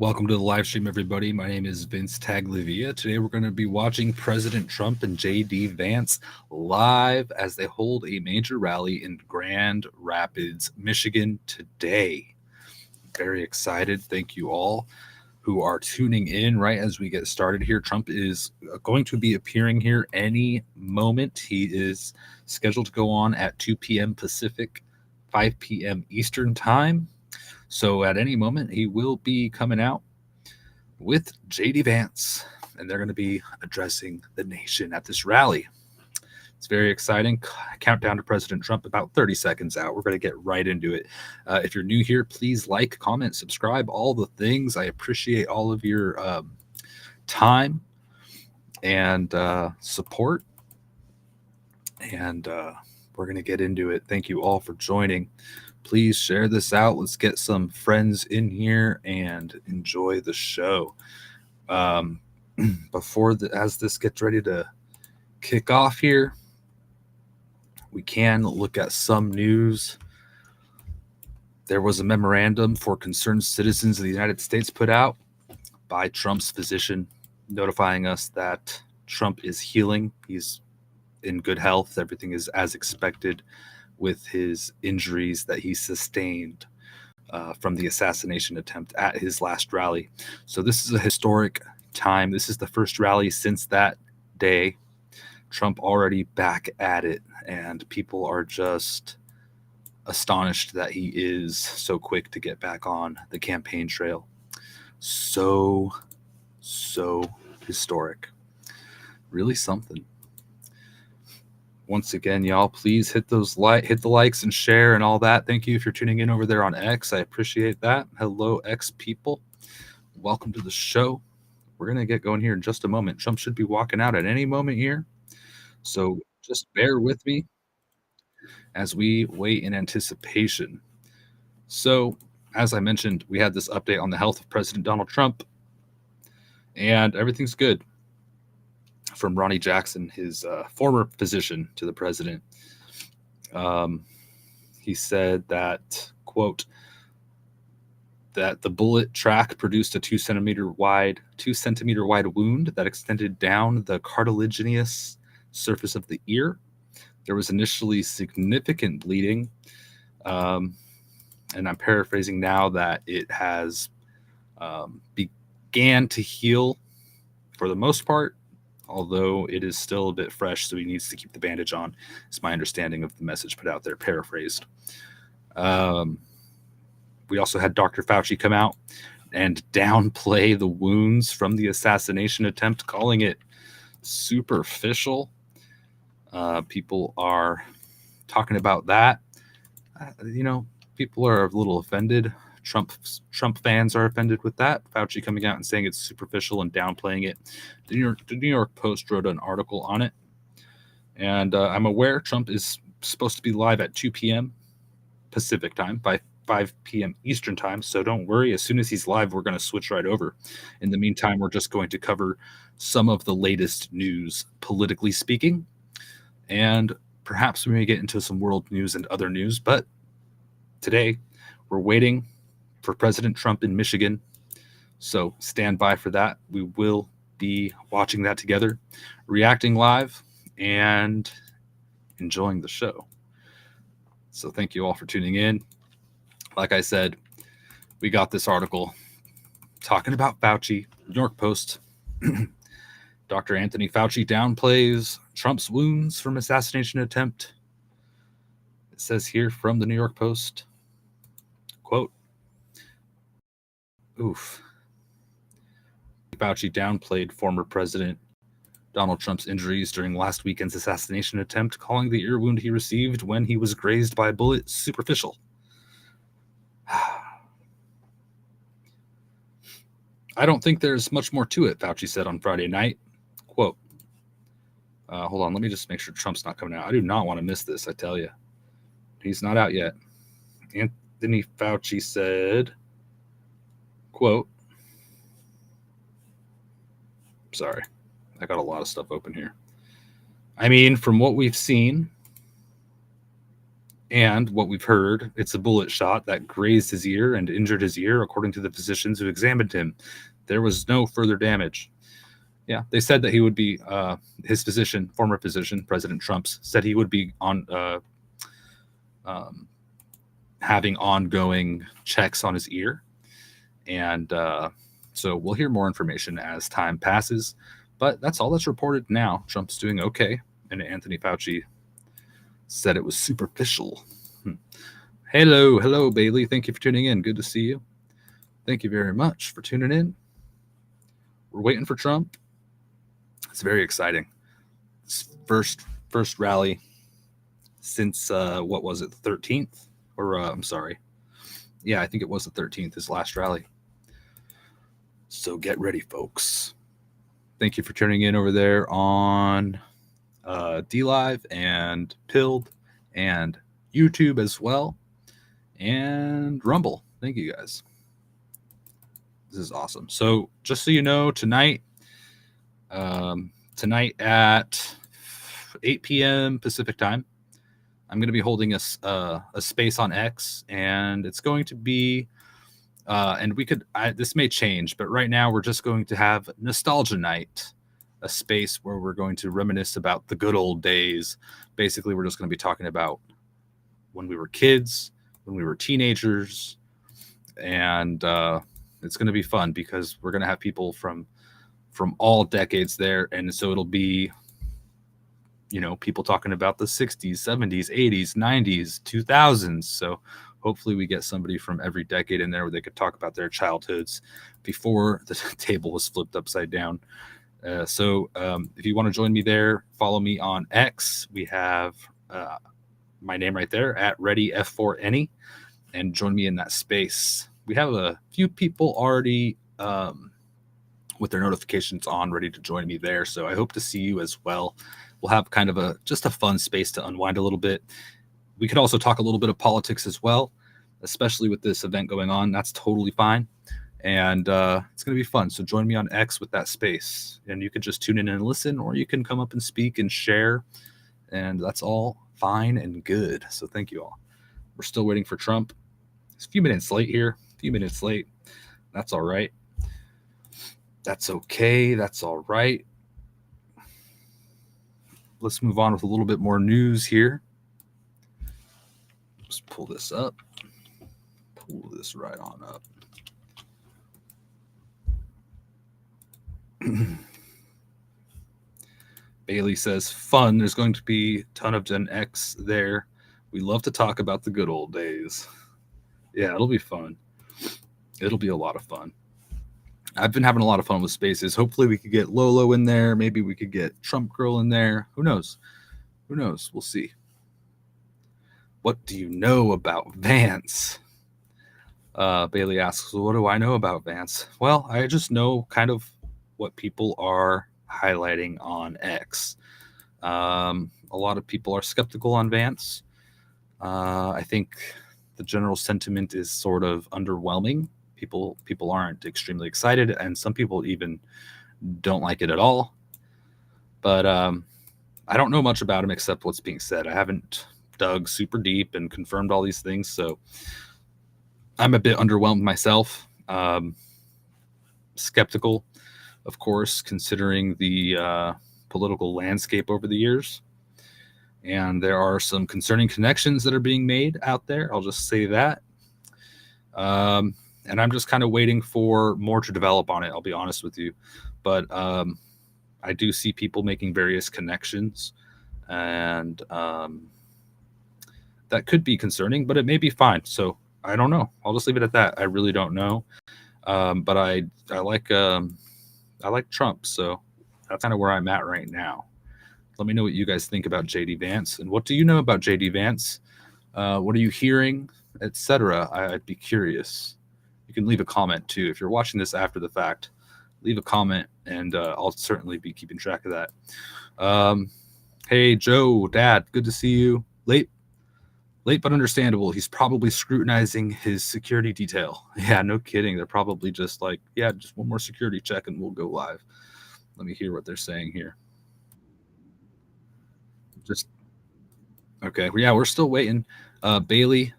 Welcome to the live stream, everybody. My name is Vince Taglivia. Today we're going to be watching President Trump and JD Vance live as they hold a major rally in Grand Rapids, Michigan today. Very excited. Thank you all who are tuning in right as we get started here. Trump is going to be appearing here any moment. He is scheduled to go on at 2 p.m. Pacific, 5 p.m. Eastern Time. So at any moment, he will be coming out with JD Vance, and they're going to be addressing the nation at this rally. It's very exciting. Countdown to President Trump about 30 seconds out. We're going to get right into it. If you're new here, please like, comment, subscribe, all the things. I appreciate all of your time and support. And we're going to get into it. Thank you all for joining. Please share this out. Let's get some friends in here and enjoy the show. As this gets ready to kick off here, we can look at some news. There was a memorandum for concerned citizens of the United States put out by Trump's physician, notifying us that Trump is healing. He's in good health. Everything is as expected with his injuries that he sustained from the assassination attempt at his last rally. So this is a historic time. This is the first rally since that day. Trump already back at it, and people are just astonished that he is so quick to get back on the campaign trail. So historic. Really something. Once again, y'all, please hit the likes and share and all that. Thank you if you're tuning in over there on X. I appreciate that. Hello, X people. Welcome to the show. We're going to get going here in just a moment. Trump should be walking out at any moment here. So just bear with me as we wait in anticipation. So, as I mentioned, we had this update on the health of President Donald Trump, and everything's good. From Ronnie Jackson, his former physician to the president. He said that, quote, that the bullet track produced a 2 centimeter wide wound that extended down the cartilaginous surface of the ear. There was initially significant bleeding, and I'm paraphrasing now, that it has began to heal for the most part, although it is still a bit fresh, so he needs to keep the bandage on. It's my understanding of the message put out there, paraphrased. We also had Dr. Fauci come out and downplay the wounds from the assassination attempt, calling it superficial. People are talking about that. People are a little offended. Trump fans are offended with that. Fauci coming out and saying it's superficial and downplaying it. The New York Post wrote an article on it. And I'm aware Trump is supposed to be live at 2 p.m. Pacific time by 5 p.m. Eastern time. So don't worry. As soon as he's live, we're going to switch right over. In the meantime, we're just going to cover some of the latest news, politically speaking. And perhaps we may get into some world news and other news. But today, we're waiting for President Trump in Michigan. So stand by for that. We will be watching that together, reacting live, and enjoying the show. So thank you all for tuning in. Like I said, we got this article talking about Fauci, New York Post. Dr. Anthony Fauci downplays Trump's wounds from assassination attempt. It says here from the New York Post, quote, oof. Fauci downplayed former President Donald Trump's injuries during last weekend's assassination attempt, calling the ear wound he received when he was grazed by a bullet superficial. I don't think there's much more to it, Fauci said on Friday night. Quote, hold on, let me just make sure Trump's not coming out. I do not want to miss this, I tell you. He's not out yet. Anthony Fauci said, quote, sorry, I got a lot of stuff open here. I mean, from what we've seen, And what we've heard, it's a bullet shot that grazed his ear and injured his ear, according to the physicians who examined him. There was no further damage. Yeah, they said that he would be, his physician, former physician, President Trump's, said he would be on having ongoing checks on his ear. And so we'll hear more information as time passes. But that's all that's reported now. Trump's doing okay. And Anthony Fauci said it was superficial. Hello, Bailey. Thank you for tuning in. Good to see you. Thank you very much for tuning in. We're waiting for Trump. It's very exciting. First rally since what was it, the 13th? Or I'm sorry. Yeah, I think it was the 13th, his last rally. So get ready, folks. Thank you for tuning in over there on DLive and Pilled and YouTube as well, and Rumble. Thank you guys. This is awesome. So just so you know, tonight at 8 p.m. Pacific time, I'm going to be holding a space on X, and it's going to be, and this may change, but right now we're just going to have Nostalgia Night, a space where we're going to reminisce about the good old days. Basically, we're just going to be talking about when we were kids, when we were teenagers, and it's going to be fun because we're going to have people from all decades there, and so it'll be, people talking about the 60s, 70s, 80s, 90s, 2000s. So hopefully we get somebody from every decade in there where they could talk about their childhoods before the table was flipped upside down. So if you want to join me there, follow me on X. We have my name right there at ReadyF4Any, and join me in that space. We have a few people already with their notifications on, ready to join me there. So I hope to see you as well. We'll have kind of just a fun space to unwind a little bit. We could also talk a little bit of politics as well, especially with this event going on. That's totally fine. And it's going to be fun. So join me on X with that space. And you can just tune in and listen, or you can come up and speak and share. And that's all fine and good. So thank you all. We're still waiting for Trump. It's a few minutes late here. That's all right. That's okay. That's all right. Let's move on with a little bit more news here. Just pull this up. Pull this right on up. Bailey says, fun. There's going to be a ton of Gen X there. We love to talk about the good old days. Yeah, it'll be fun. It'll be a lot of fun. I've been having a lot of fun with spaces. Hopefully we could get Lolo in there. Maybe we could get Trump Girl in there. Who knows? We'll see. What do you know about Vance? Bailey asks, what do I know about Vance? Well, I just know kind of what people are highlighting on X. A lot of people are skeptical on Vance. I think the general sentiment is sort of underwhelming. People aren't extremely excited, and some people even don't like it at all. But I don't know much about him except what's being said. I haven't dug super deep and confirmed all these things, so I'm a bit underwhelmed myself. Skeptical, of course, considering the political landscape over the years. And there are some concerning connections that are being made out there. I'll just say that. And I'm just kind of waiting for more to develop on it, I'll be honest with you. But I do see people making various connections, and that could be concerning, but it may be fine. So I don't know. I'll just leave it at that. I really don't know. But I like Trump, so that's kind of where I'm at right now. Let me know what you guys think about JD Vance, and what do you know about JD Vance? What are you hearing, etc.? I'd be curious. You can leave a comment too. If you're watching this after the fact, leave a comment, and I'll certainly be keeping track of that. Hey, Joe, Dad, good to see you. Late but understandable. He's probably scrutinizing his security detail. Yeah, no kidding. They're probably just like, yeah, just one more security check and we'll go live. Let me hear what they're saying here. Okay. Yeah, we're still waiting. Bailey,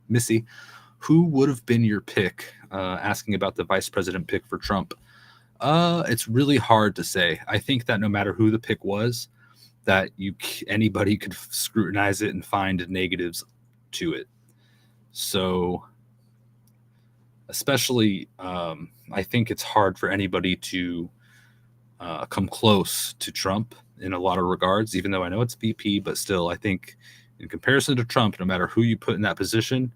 Missy, who would have been your pick? Asking about the vice president pick for Trump. It's really hard to say. I think that no matter who the pick was, that anybody could scrutinize it and find negatives to it. So, especially, I think it's hard for anybody to come close to Trump in a lot of regards, even though I know it's VP, but still, I think in comparison to Trump, no matter who you put in that position,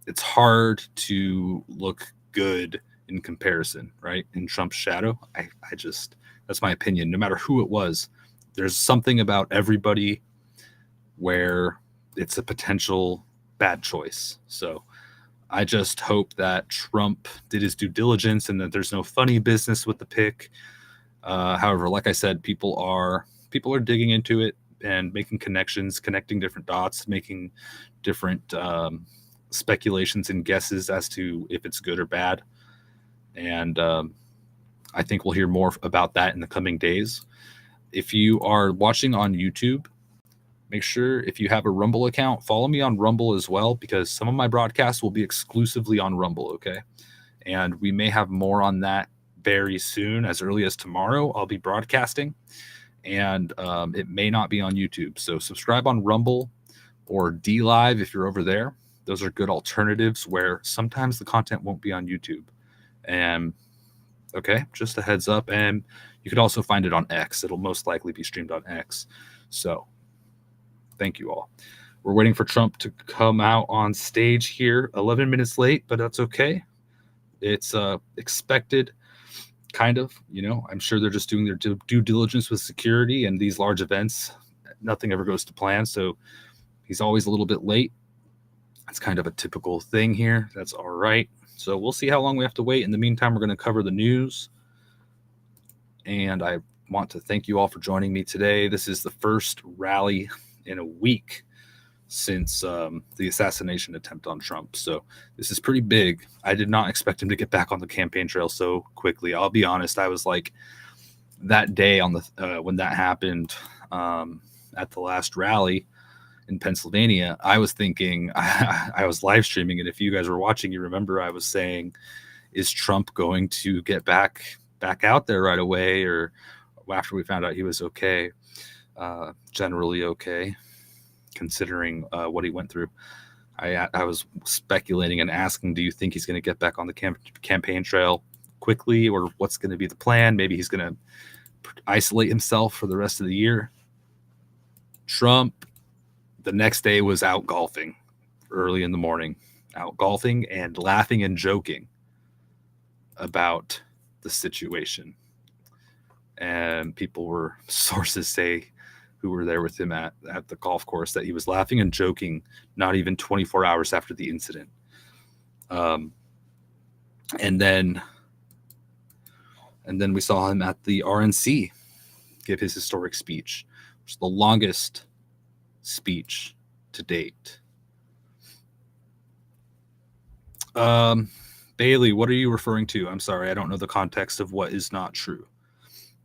it's hard to look good in comparison, right? In Trump's shadow. I just, that's my opinion. No matter who it was, there's something about everybody where it's a potential bad choice. So I just hope that Trump did his due diligence and that there's no funny business with the pick. However, like I said, people are digging into it and making connections, connecting different dots, making different speculations and guesses as to if it's good or bad. And I think we'll hear more about that in the coming days. If you are watching on YouTube, make sure if you have a Rumble account, follow me on Rumble as well, because some of my broadcasts will be exclusively on Rumble, okay? And we may have more on that very soon. As early as tomorrow, I'll be broadcasting, and it may not be on YouTube. So subscribe on Rumble or D Live if you're over there. Those are good alternatives where sometimes the content won't be on YouTube. And okay, just a heads up. And you could also find it on X. It'll most likely be streamed on X. So thank you all. We're waiting for Trump to come out on stage here. 11 minutes late, but that's okay. It's expected, kind of. You know, I'm sure they're just doing their due diligence with security and these large events. Nothing ever goes to plan. So he's always a little bit late. That's kind of a typical thing here. That's all right. So we'll see how long we have to wait. In the meantime, we're going to cover the news. And I want to thank you all for joining me today. This is the first rally in a week since the assassination attempt on Trump. So this is pretty big. I did not expect him to get back on the campaign trail so quickly. I'll be honest. I was like, that day on the when that happened at the last rally in Pennsylvania, I was thinking, I was live streaming it. If you guys were watching, you remember I was saying, is Trump going to get back out there right away, or after we found out he was okay, generally okay, considering what he went through. I was speculating and asking, do you think he's going to get back on the campaign trail quickly, or what's going to be the plan? Maybe he's going to isolate himself for the rest of the year. Trump, the next day, was out golfing early in the morning, out golfing and laughing and joking about the situation. And sources say, who were there with him at the golf course, that he was laughing and joking not even 24 hours after the incident. And then we saw him at the RNC give his historic speech, which is the longest speech to date. Bailey, what are you referring to? I'm sorry, I don't know the context of what is not true,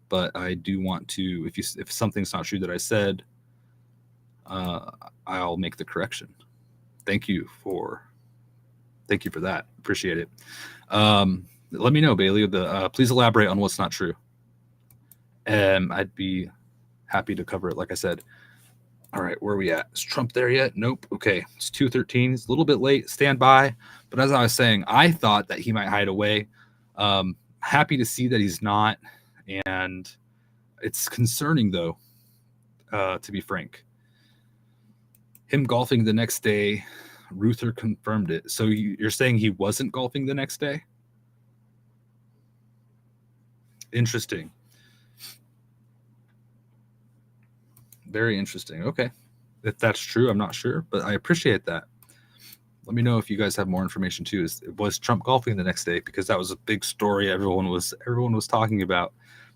but I do want to, if something's not true that I said, I'll make the correction. Thank you for that. Appreciate it. Let me know, Bailey. Please elaborate on what's not true. I'd be happy to cover it. Like I said. All right, where are we at? Is Trump there yet? Nope. Okay, it's 2:13. It's a little bit late. Stand by. But as I was saying, I thought that he might hide away. Happy to see that he's not. And it's concerning, though, to be frank. Him golfing the next day, Ruther confirmed it. So you're saying he wasn't golfing the next day? Interesting. Very interesting. Okay. If that's true, I'm not sure, but I appreciate that. Let me know if you guys have more information too. Was Trump golfing the next day? Because that was a big story everyone was talking about,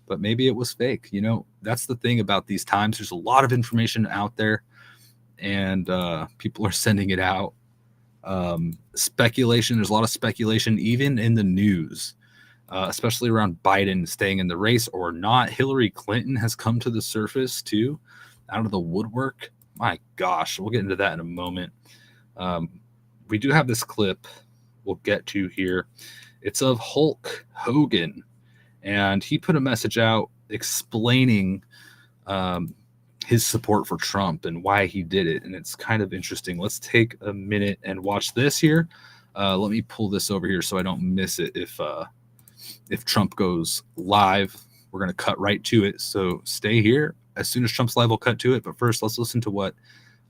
but maybe it was fake. You know, that's the thing about these times. There's a lot of information out there, and people are sending it out. Speculation. There's a lot of speculation, even in the news, especially around Biden staying in the race or not. Hillary Clinton has come to the surface too, out of the woodwork. My gosh, we'll get into that in a moment. We do have this clip we'll get to here. It's of Hulk Hogan, and he put a message out explaining his support for Trump and why he did it, and it's kind of interesting. Let's take a minute and watch this here. Let me pull this over here so I don't miss it. If Trump goes live, we're going to cut right to it. So stay here. As soon as Trump's live, we'll cut to it. But first, let's listen to what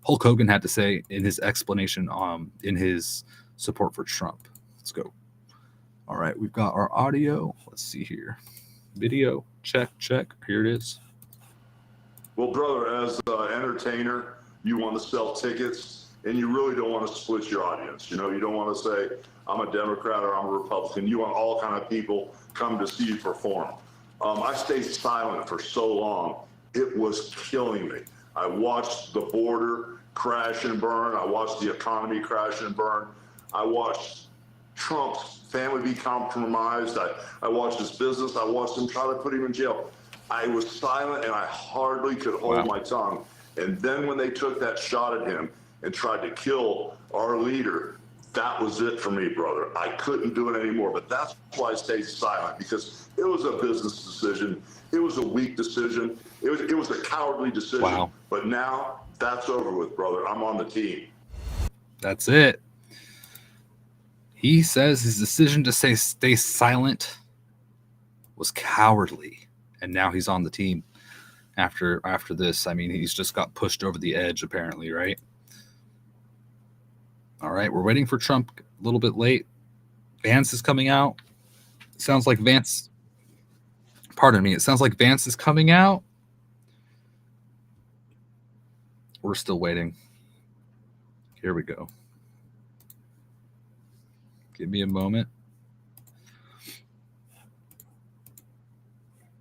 Hulk Hogan had to say in his explanation in his support for Trump. Let's go. All right, we've got our audio. Let's see here. Video, check. Here it is. Well, brother, as an entertainer, you want to sell tickets, and you really don't want to split your audience. You know, you don't want to say, I'm a Democrat or I'm a Republican. You want all kind of people come to see you perform. I stayed silent for so long. It was killing me. I watched the border crash and burn. I watched the economy crash and burn. I watched Trump's family be compromised. I watched his business. I watched him try to put him in jail. I was silent, and I hardly could hold my tongue. And then when they took that shot at him and tried to kill our leader, that was it for me, brother. I couldn't do it anymore. But that's why I stayed silent, because it was a business decision. It was a weak decision. It was a cowardly decision. Wow. But now that's over with, brother. I'm on the team. That's it. He says his decision to stay silent was cowardly, and now he's on the team after this. I mean, he's just got pushed over the edge, apparently, right? All right, we're waiting for Trump a little bit late. Vance is coming out. Sounds like Vance. Pardon me. It sounds like Vance is coming out. We're still waiting. Here we go. Give me a moment.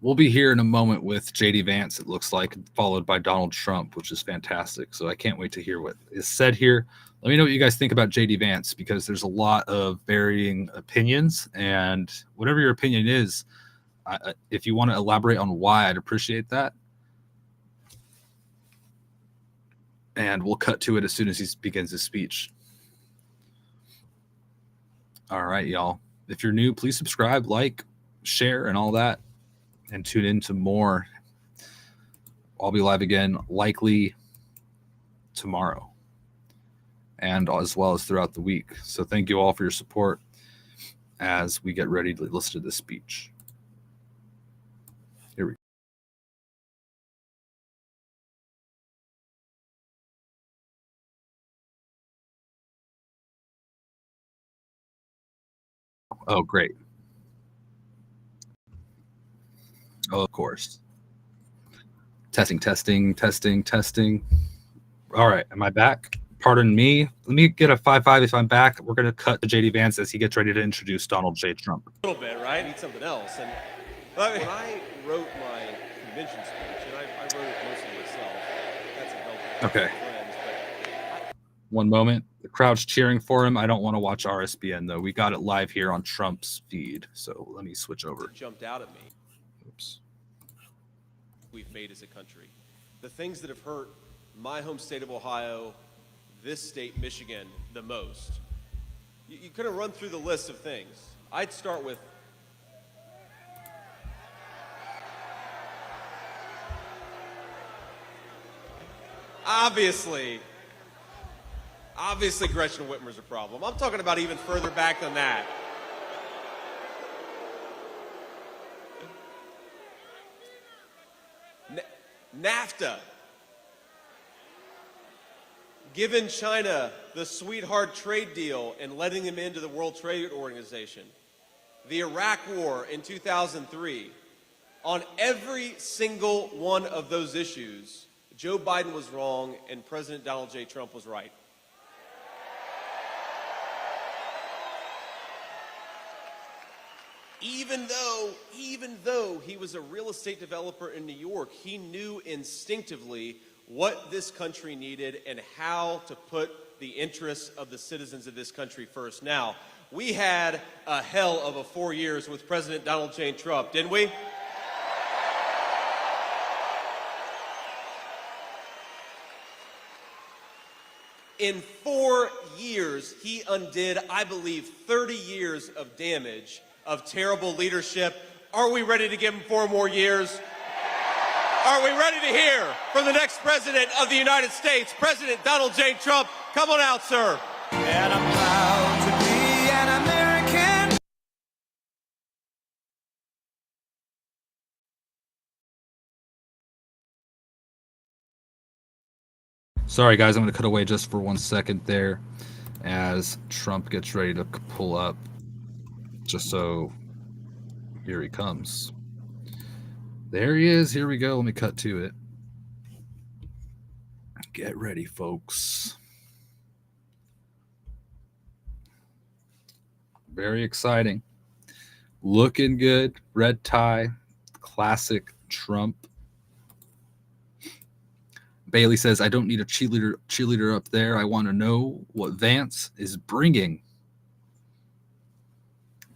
We'll be here in a moment with JD Vance, it looks like, followed by Donald Trump, which is fantastic. So I can't wait to hear what is said here. Let me know what you guys think about JD Vance, because there's a lot of varying opinions. And whatever your opinion is, if you want to elaborate on why, I'd appreciate that. And we'll cut to it as soon as he begins his speech. All right, y'all. If you're new, please subscribe, like, share, and all that. And tune in to more. I'll be live again, likely tomorrow, and as well as throughout the week. So thank you all for your support as we get ready to listen to this speech. Here we go. Oh, great. Oh, of course. Testing. All right, am I back? Pardon me. Let me get a 5-5 if I'm back. We're going to cut to JD Vance as he gets ready to introduce Donald J. Trump. A little bit, right? Need something else. And when I wrote my convention speech, and I wrote it mostly myself, that's a help. Okay. One moment. The crowd's cheering for him. I don't want to watch RSBN, though. We got it live here on Trump's feed. So let me switch over. It jumped out at me. Oops. We've made as a country. The things that have hurt my home state of Ohio, this state, Michigan, the most. You could have run through the list of things. I'd start with obviously Gretchen Whitmer's a problem. I'm talking about even further back than that. NAFTA. Giving China the sweetheart trade deal and letting them into the World Trade Organization. The Iraq War in 2003. On every single one of those issues, Joe Biden was wrong and President Donald J. Trump was right. Even though he was a real estate developer in New York, he knew instinctively what this country needed and how to put the interests of the citizens of this country first. Now, we had a hell of a 4 years with President Donald J. Trump, didn't we? In 4 years, he undid, I believe, 30 years of damage, of terrible leadership. Are we ready to give him 4 more years? Are we ready to hear from the next president of the United States, President Donald J. Trump? Come on out, sir. And I'm proud to be an American. Sorry, guys, I'm going to cut away just for 1 second there as Trump gets ready to pull up. Just so here he comes. There he is. Here we go. Let me cut to it. Get ready, folks. Very exciting. Looking good. Red tie. Classic Trump. Bailey says, I don't need a cheerleader up there. I want to know what Vance is bringing.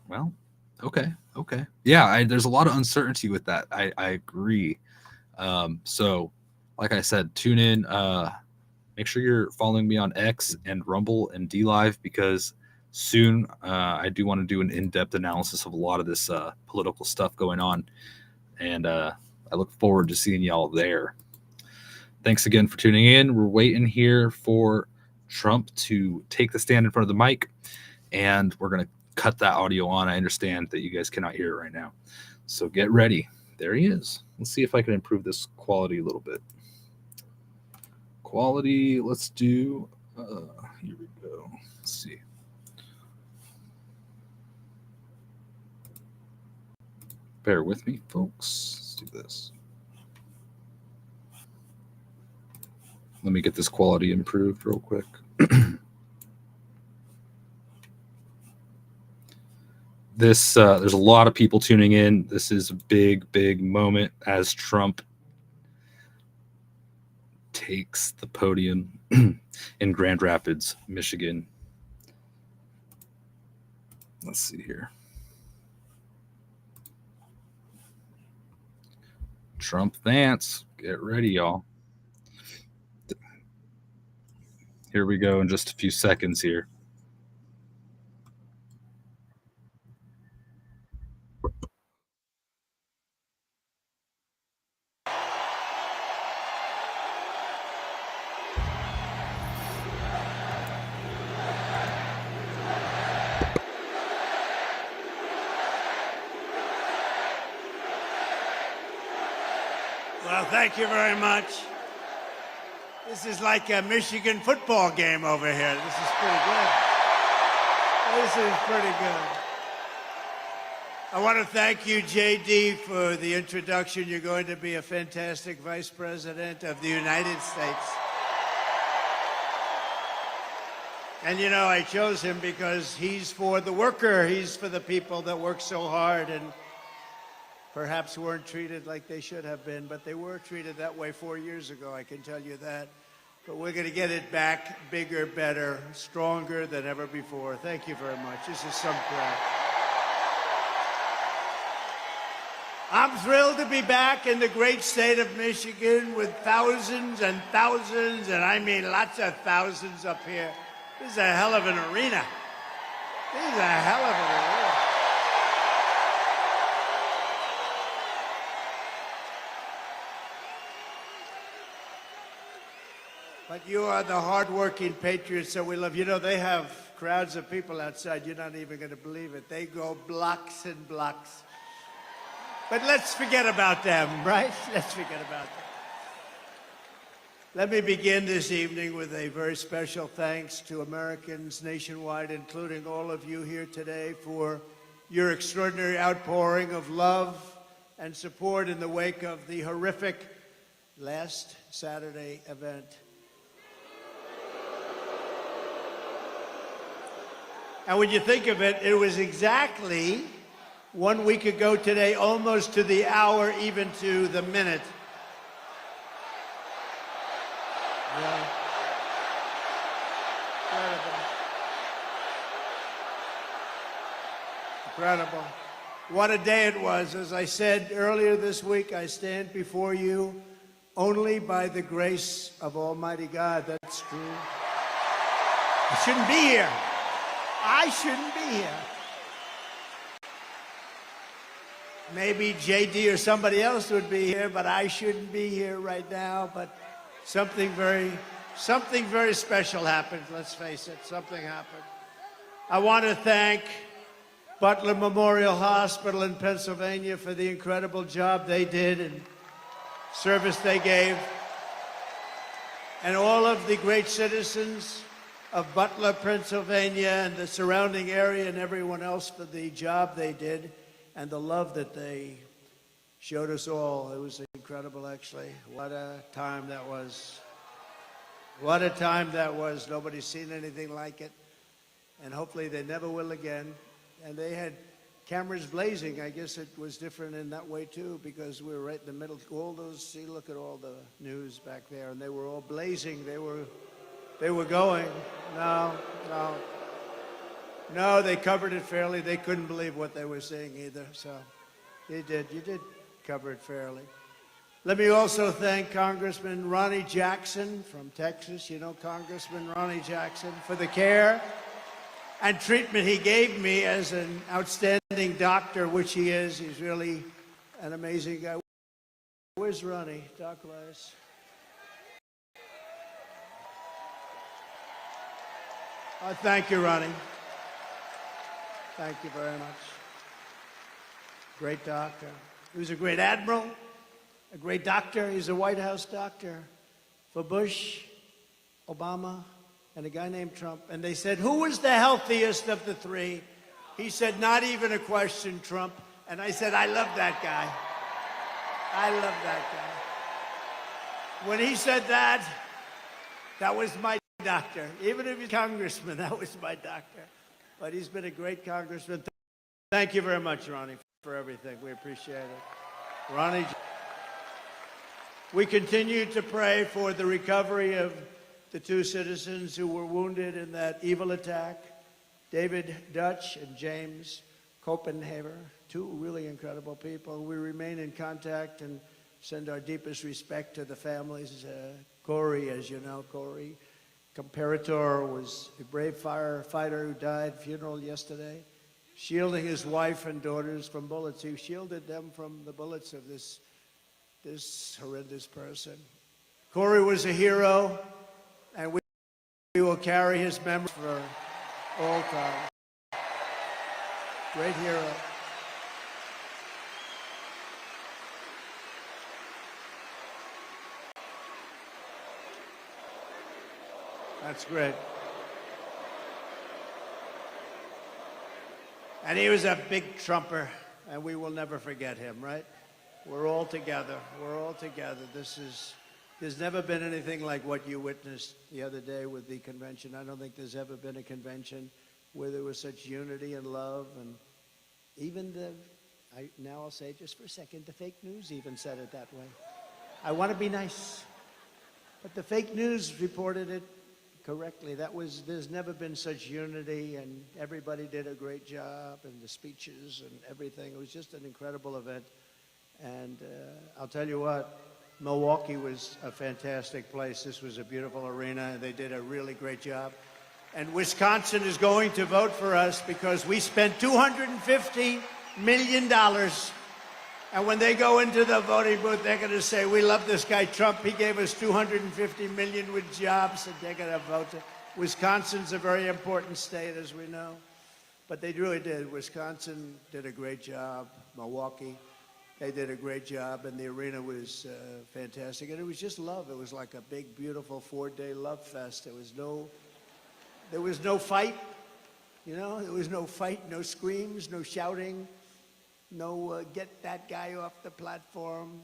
Well, okay. Yeah, there's a lot of uncertainty with that. I agree. So, like I said, tune in. Make sure you're following me on X and Rumble and DLive, because soon I do want to do an in-depth analysis of a lot of this political stuff going on. And I look forward to seeing y'all there. Thanks again for tuning in. We're waiting here for Trump to take the stand in front of the mic, and we're going to cut that audio on. I understand that you guys cannot hear it right now. So get ready. There he is. Let's see if I can improve this quality a little bit. Quality, let's do, here we go. Let's see. Bear with me, folks. Let's do this. Let me get this quality improved real quick. There's a lot of people tuning in. This is a big moment as Trump takes the podium in Grand Rapids, Michigan. Let's see here. Trump Vance, get ready, y'all. Here we go in just a few seconds here. Well, thank you very much. This is like a Michigan football game over here. This is pretty good. This is pretty good. I want to thank you, JD, for the introduction. You're going to be a fantastic vice president of the United States. And you know, I chose him because he's for the worker. He's for the people that work so hard and perhaps weren't treated like they should have been, but they were treated that way 4 years ago, I can tell you that. But we're going to get it back bigger, better, stronger than ever before. Thank you very much. This is some crap. I'm thrilled to be back in the great state of Michigan with thousands and thousands, and I mean lots of thousands up here. This is a hell of an arena. This is a hell of an arena. But you are the hardworking patriots that we love. You know, they have crowds of people outside. You're not even going to believe it. They go blocks and blocks. But let's forget about them, right? Let's forget about them. Let me begin this evening with a very special thanks to Americans nationwide, including all of you here today, for your extraordinary outpouring of love and support in the wake of the horrific last Saturday event. And when you think of it, it was exactly 1 week ago today, almost to the hour, even to the minute. Yeah. Incredible. What a day it was. As I said earlier this week, I stand before you only by the grace of Almighty God. That's true. I shouldn't be here. I shouldn't be here. Maybe JD or somebody else would be here, but I shouldn't be here right now. But something very special happened. Let's face it, something happened. I want to thank Butler Memorial Hospital in Pennsylvania for the incredible job they did and service they gave, and all of the great citizens of Butler, Pennsylvania, and the surrounding area, and everyone else for the job they did and the love that they showed us all. It was incredible, actually. What a time that was. What a time that was. Nobody's seen anything like it, and hopefully they never will again. And they had cameras blazing. I guess it was different in that way, too, because we were right in the middle. All those, see, look at all the news back there, and they were all blazing. They were going. No, they covered it fairly. They couldn't believe what they were seeing either. So you did cover it fairly. Let me also thank Congressman Ronnie Jackson from Texas. You know Congressman Ronnie Jackson, for the care and treatment he gave me as an outstanding doctor, which he is. He's really an amazing guy. Where's Ronnie? Doc Rice. Thank you, Ronnie. Thank you very much. Great doctor. He was a great admiral, a great doctor. He's a White House doctor for Bush, Obama, and a guy named Trump. And they said, who was the healthiest of the three? He said, not even a question, Trump. And I said, I love that guy. I love that guy. When he said that, that was my doctor. Even if he's congressman, that was my doctor. But he's been a great congressman. Thank you very much, Ronnie, for everything. We appreciate it. Ronnie, we continue to pray for the recovery of the two citizens who were wounded in that evil attack, David Dutch and James Copenhaver, two really incredible people. We remain in contact and send our deepest respect to the families. Corey, as you know, Corey Comparator was a brave firefighter who died, funeral yesterday, shielding his wife and daughters from bullets. He shielded them from the bullets of this horrendous person. Corey was a hero, and we will carry his memory for all time. Great hero. That's great. And he was a big Trumper, and we will never forget him, right? We're all together. We're all together. There's never been anything like what you witnessed the other day with the convention. I don't think there's ever been a convention where there was such unity and love, and even now I'll say it just for a second, the fake news even said it that way. I want to be nice, but the fake news reported it correctly. There's never been such unity, and everybody did a great job, and the speeches and everything. It was just an incredible event. And I'll tell you what, Milwaukee was a fantastic place. This was a beautiful arena, and they did a really great job. And Wisconsin is going to vote for us because we spent $250 million. And when they go into the voting booth, they're going to say, we love this guy Trump. He gave us $250 million with jobs, and they're going to vote. Wisconsin's a very important state, as we know. But they really did. Wisconsin did a great job. Milwaukee, they did a great job, and the arena was fantastic. And it was just love. It was like a big, beautiful 4-day love fest. There was no fight, you know? There was no fight, no screams, no shouting. No, get that guy off the platform.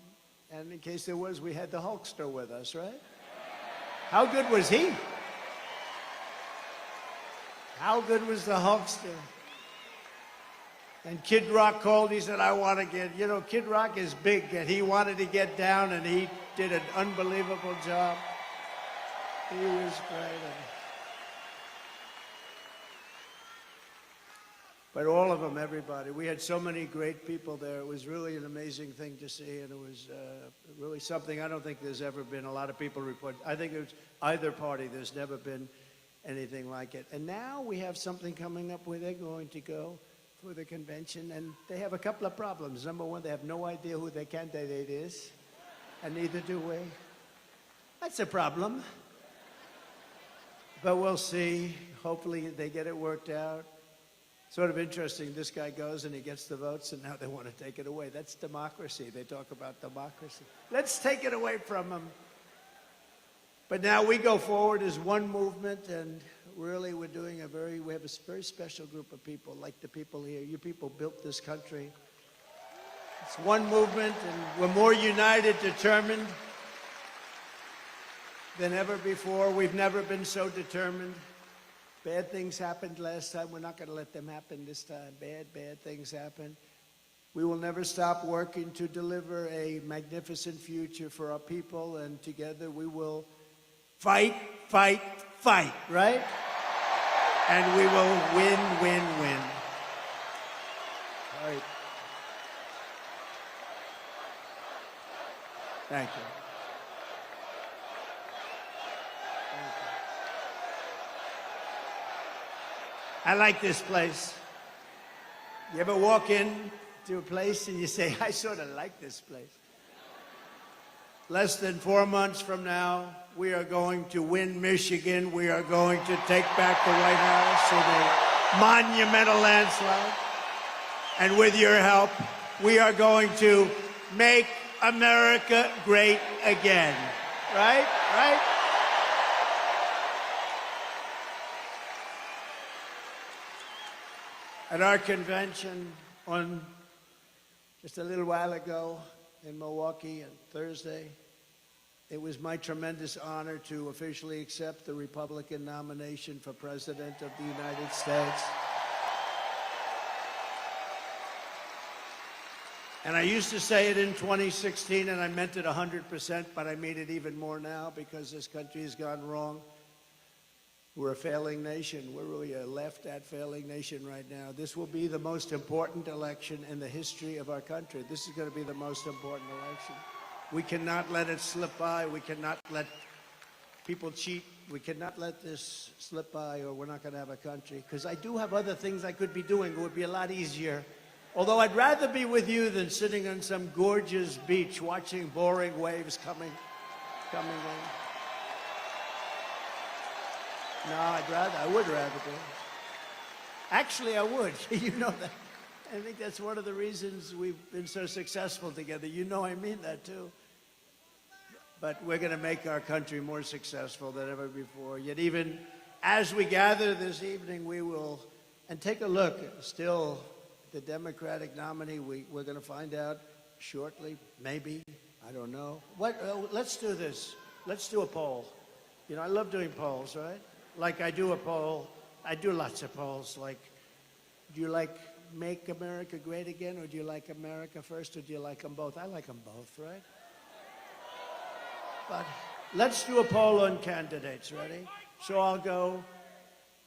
And in case there was, we had the Hulkster with us, right? How good was he? How good was the Hulkster? And Kid Rock called, he said, I want to get, you know, Kid Rock is big, and he wanted to get down, and he did an unbelievable job. He was great. But all of them, everybody. We had so many great people there. It was really an amazing thing to see, and it was really something I don't think there's ever been. A lot of people report. I think it was either party. There's never been anything like it. And now we have something coming up where they're going to go for the convention, and they have a couple of problems. Number one, they have no idea who their candidate is, and neither do we. That's a problem. But we'll see. Hopefully they get it worked out. Sort of interesting, this guy goes and he gets the votes, and now they want to take it away. That's democracy. They talk about democracy. Let's take it away from them. But now we go forward as one movement, and really we have a very special group of people, like the people here. You people built this country. It's one movement, and we're more united, determined than ever before. We've never been so determined. Bad things happened last time. We're not going to let them happen this time. Bad things happen. We will never stop working to deliver a magnificent future for our people, and together we will fight, right? And we will win. All right. Thank you. I like this place. You ever walk in to a place and you say, I sort of like this place? Less than 4 months from now, we are going to win Michigan. We are going to take back the White House in a monumental landslide. And with your help, we are going to make America great again. Right? At our convention on just a little while ago in Milwaukee on Thursday, it was my tremendous honor to officially accept the Republican nomination for President of the United States. And I used to say it in 2016, and I meant it 100%, but I mean it even more now because this country has gone wrong. We're a failing nation. We're really a left-at failing nation right now. This will be the most important election in the history of our country. This is going to be the most important election. We cannot let it slip by. We cannot let people cheat. We cannot let this slip by, or we're not going to have a country. Because I do have other things I could be doing. It would be a lot easier. Although I'd rather be with you than sitting on some gorgeous beach watching boring waves coming in. No, I would rather be. Actually, I would. You know that. I think that's one of the reasons we've been so successful together. You know I mean that, too. But we're going to make our country more successful than ever before. Yet even as we gather this evening, we will, and take a look, still the Democratic nominee, we're going to find out shortly, maybe, I don't know. Let's do this. Let's do a poll. You know, I love doing polls, right? Like I do a poll, I do lots of polls, like, do you like Make America Great Again, or do you like America First, or do you like them both? I like them both, right? But let's do a poll on candidates, ready? So I'll go,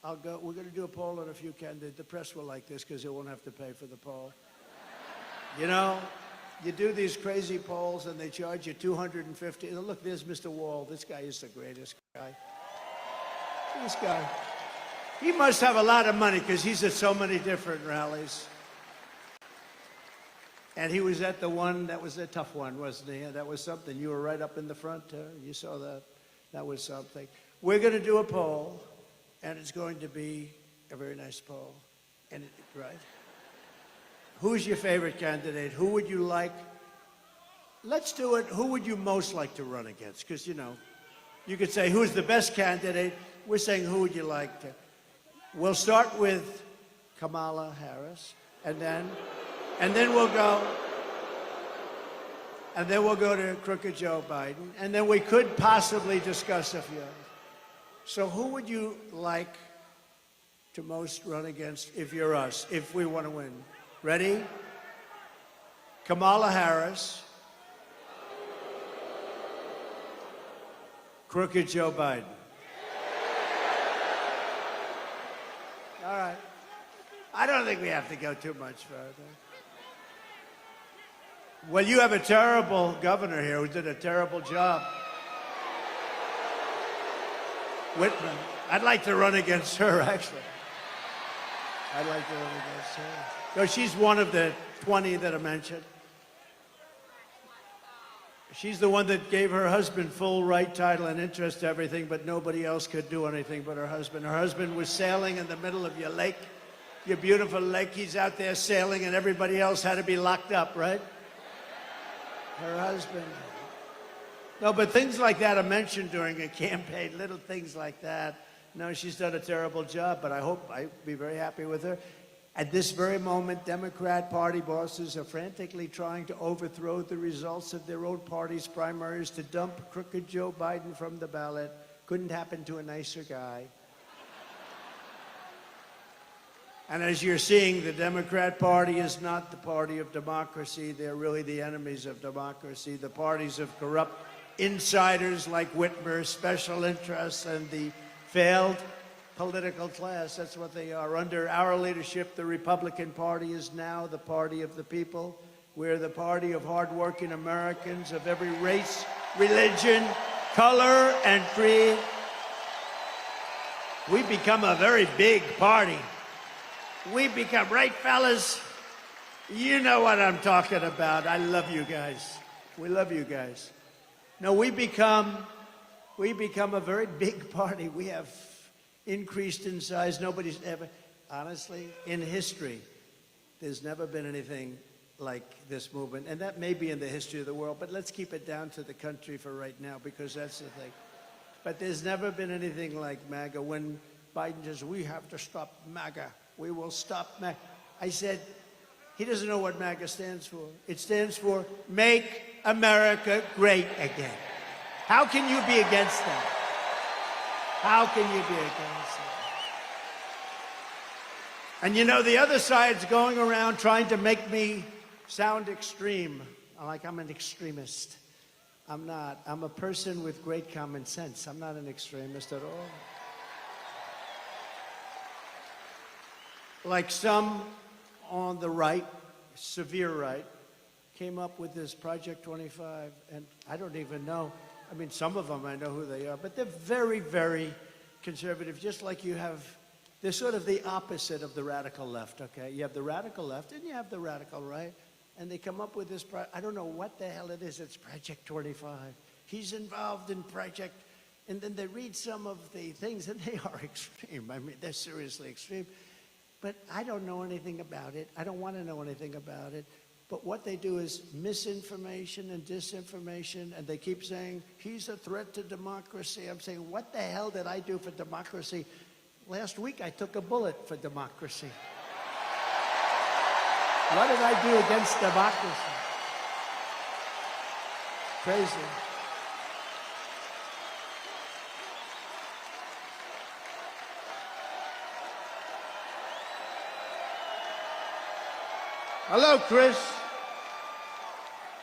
we're going to do a poll on a few candidates. The press will like this because they won't have to pay for the poll. You know, you do these crazy polls and they charge you $250. Look, there's Mr. Wall. This guy is the greatest guy. This guy. He must have a lot of money because he's at so many different rallies. And he was at the one, that was a tough one, wasn't he? That was something. You were right up in the front. You saw that. That was something. We're going to do a poll, and it's going to be a very nice poll. And right? Who's your favorite candidate? Who would you like? Let's do it. Who would you most like to run against? Because, you know, you could say, who's the best candidate? We're saying, who would you like to? We'll start with Kamala Harris, and then we'll go to crooked Joe Biden, and then we could possibly discuss a few. So who would you like to most run against if you're us, if we want to win? Ready? Kamala Harris, crooked Joe Biden. All right. I don't think we have to go too much further. Well, you have a terrible governor here who did a terrible job. Whitman. I'd like to run against her, actually. I'd like to run against her. So she's one of the 20 that I mentioned. She's the one that gave her husband full right, title, and interest to everything, but nobody else could do anything but her husband. Her husband was sailing in the middle of your lake, your beautiful lake. He's out there sailing, and everybody else had to be locked up, right? Her husband. No, but things like that are mentioned during a campaign, little things like that. No, she's done a terrible job, but I'd be very happy with her. At this very moment, Democrat Party bosses are frantically trying to overthrow the results of their own party's primaries to dump crooked Joe Biden from the ballot. Couldn't happen to a nicer guy. And as you're seeing, the Democrat Party is not the party of democracy. They're really the enemies of democracy. The parties of corrupt insiders like Whitmer, special interests, and the failed political class. That's what they are. Under our leadership, the Republican Party is now the party of the people. We're the party of hardworking Americans of every race, religion, color, and creed. We've become a very big party. We've become, right, fellas? You know what I'm talking about. I love you guys. We love you guys. No, we become a very big party. We have increased in size. Nobody's ever, honestly, in history, there's never been anything like this movement. And that may be in the history of the world, but let's keep it down to the country for right now, because that's the thing. But there's never been anything like MAGA. When Biden says, we have to stop MAGA, we will stop MAGA. I said, he doesn't know what MAGA stands for. It stands for Make America Great Again. How can you be against that? How can you be against that? And you know, the other side's going around trying to make me sound extreme, like I'm an extremist. I'm not. I'm a person with great common sense. I'm not an extremist at all. Like some on the right, severe right, came up with this Project 25, and I don't even know. I mean, some of them I know who they are, but they're very, very conservative, just like you have. They're sort of the opposite of the radical left, okay? You have the radical left and you have the radical right, and they come up with this, I don't know what the hell it is, it's Project 25. He's involved in Project, and then they read some of the things, and they are extreme. I mean, they're seriously extreme. But I don't know anything about it. I don't want to know anything about it. But what they do is misinformation and disinformation, and they keep saying, he's a threat to democracy. I'm saying, what the hell did I do for democracy? Last week, I took a bullet for democracy. What did I do against democracy? Crazy. Hello, Chris.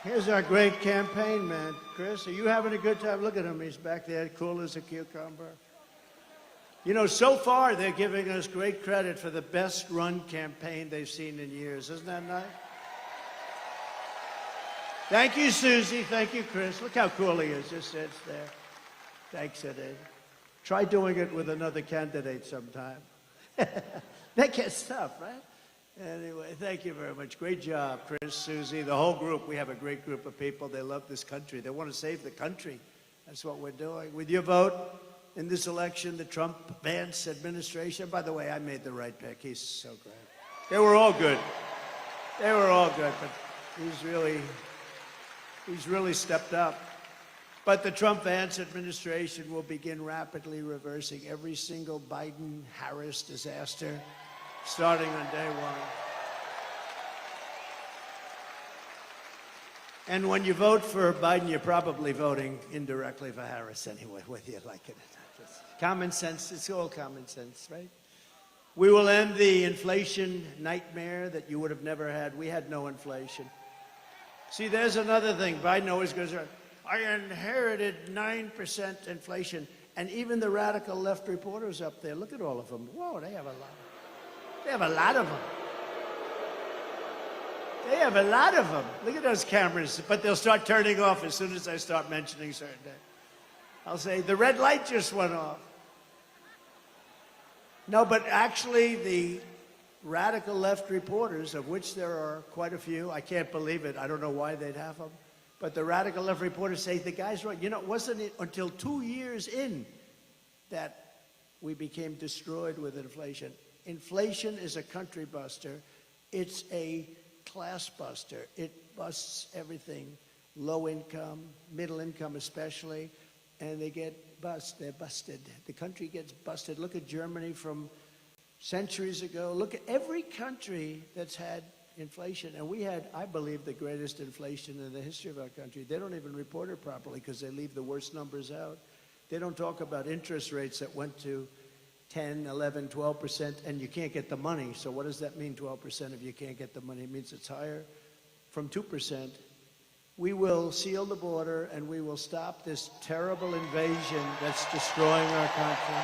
Here's our great campaign man. Chris, are you having a good time? Look at him. He's back there, cool as a cucumber. You know, so far, they're giving us great credit for the best run campaign they've seen in years. Isn't that nice? Thank you, Susie. Thank you, Chris. Look how cool he is. Just sits there. Thanks, Eddie. Try doing it with another candidate sometime. That gets tough, right? Anyway, thank you very much. Great job, Chris, Susie, the whole group. We have a great group of people. They love this country. They want to save the country. That's what we're doing. With your vote in this election, the Trump-Vance administration, by the way, I made the right pick. He's so great. They were all good. They were all good, but he's really stepped up. But the Trump-Vance administration will begin rapidly reversing every single Biden-Harris disaster starting on day one. And when you vote for Biden, you're probably voting indirectly for Harris anyway, whether you like it or not. It's common sense, it's all common sense, right? We will end the inflation nightmare that you would have never had. We had no inflation. See, there's another thing. Biden always goes around, I inherited 9% inflation. And even the radical left reporters up there, look at all of them. Whoa, they have a lot. They have a lot of them. They have a lot of them. Look at those cameras. But they'll start turning off as soon as I start mentioning certain things. I'll say, the red light just went off. No, but actually the radical left reporters, of which there are quite a few, I can't believe it, I don't know why they'd have them, but the radical left reporters say the guy's right. You know, it wasn't until 2 years in that we became destroyed with inflation. Inflation is a country buster. It's a class buster. It busts everything, low income, middle income especially, and they get they're busted. The country gets busted. Look at Germany from centuries ago. Look at every country that's had inflation. And we had, I believe, the greatest inflation in the history of our country. They don't even report it properly because they leave the worst numbers out. They don't talk about interest rates that went to 10, 11, 12%, and you can't get the money. So what does that mean, 12%, if you can't get the money? It means it's higher from 2%. We will seal the border, and we will stop this terrible invasion that's destroying our country.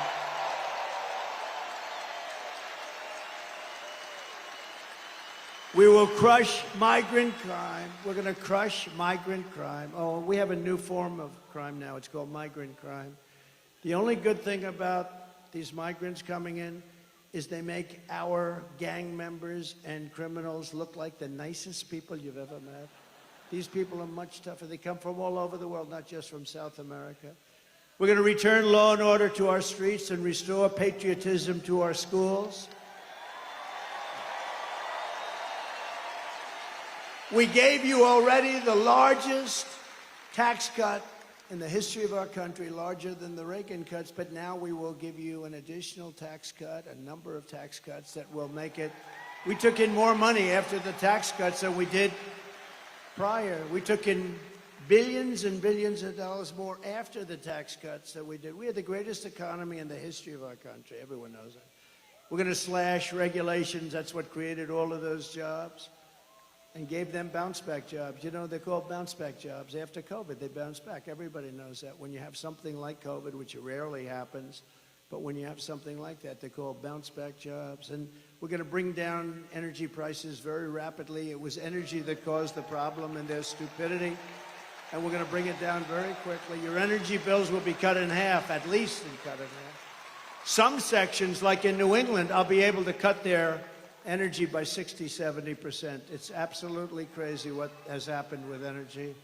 We will crush migrant crime. We're going to crush migrant crime. Oh, we have a new form of crime now. It's called migrant crime. The only good thing about these migrants coming in is they make our gang members and criminals look like the nicest people you've ever met. These people are much tougher. They come from all over the world, not just from South America. We're going to return law and order to our streets and restore patriotism to our schools. We gave you already the largest tax cut in the history of our country, larger than the Reagan cuts, but now we will give you an additional tax cut, a number of tax cuts that will make it. We took in more money after the tax cuts than we did prior. We took in billions and billions of dollars more after the tax cuts than we did. We had the greatest economy in the history of our country. Everyone knows that. We're going to slash regulations. That's what created all of those jobs and gave them bounce-back jobs. You know, they're called bounce-back jobs. After COVID, they bounce back. Everybody knows that. When you have something like COVID, which rarely happens, but when you have something like that, they're called bounce-back jobs. And we're going to bring down energy prices very rapidly. It was energy that caused the problem and their stupidity, and we're going to bring it down very quickly. Your energy bills will be cut in half, at least cut in half. Some sections, like in New England, I'll be able to cut their energy by 60, 70%. It's absolutely crazy what has happened with energy.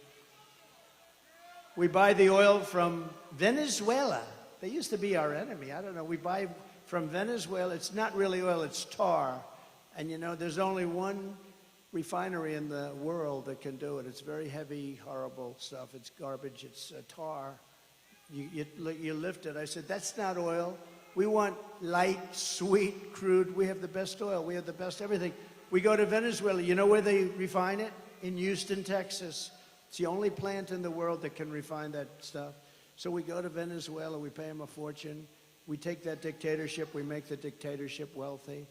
We buy the oil from Venezuela. They used to be our enemy. I don't know. We buy from Venezuela. It's not really oil, it's tar. And you know, there's only one refinery in the world that can do it. It's very heavy, horrible stuff. It's garbage. It's tar. You lift it. I said, that's not oil. We want light, sweet, crude. We have the best oil. We have the best everything. We go to Venezuela. You know where they refine it? In Houston, Texas. It's the only plant in the world that can refine that stuff. So we go to Venezuela. We pay them a fortune. We take that dictatorship. We make the dictatorship wealthy.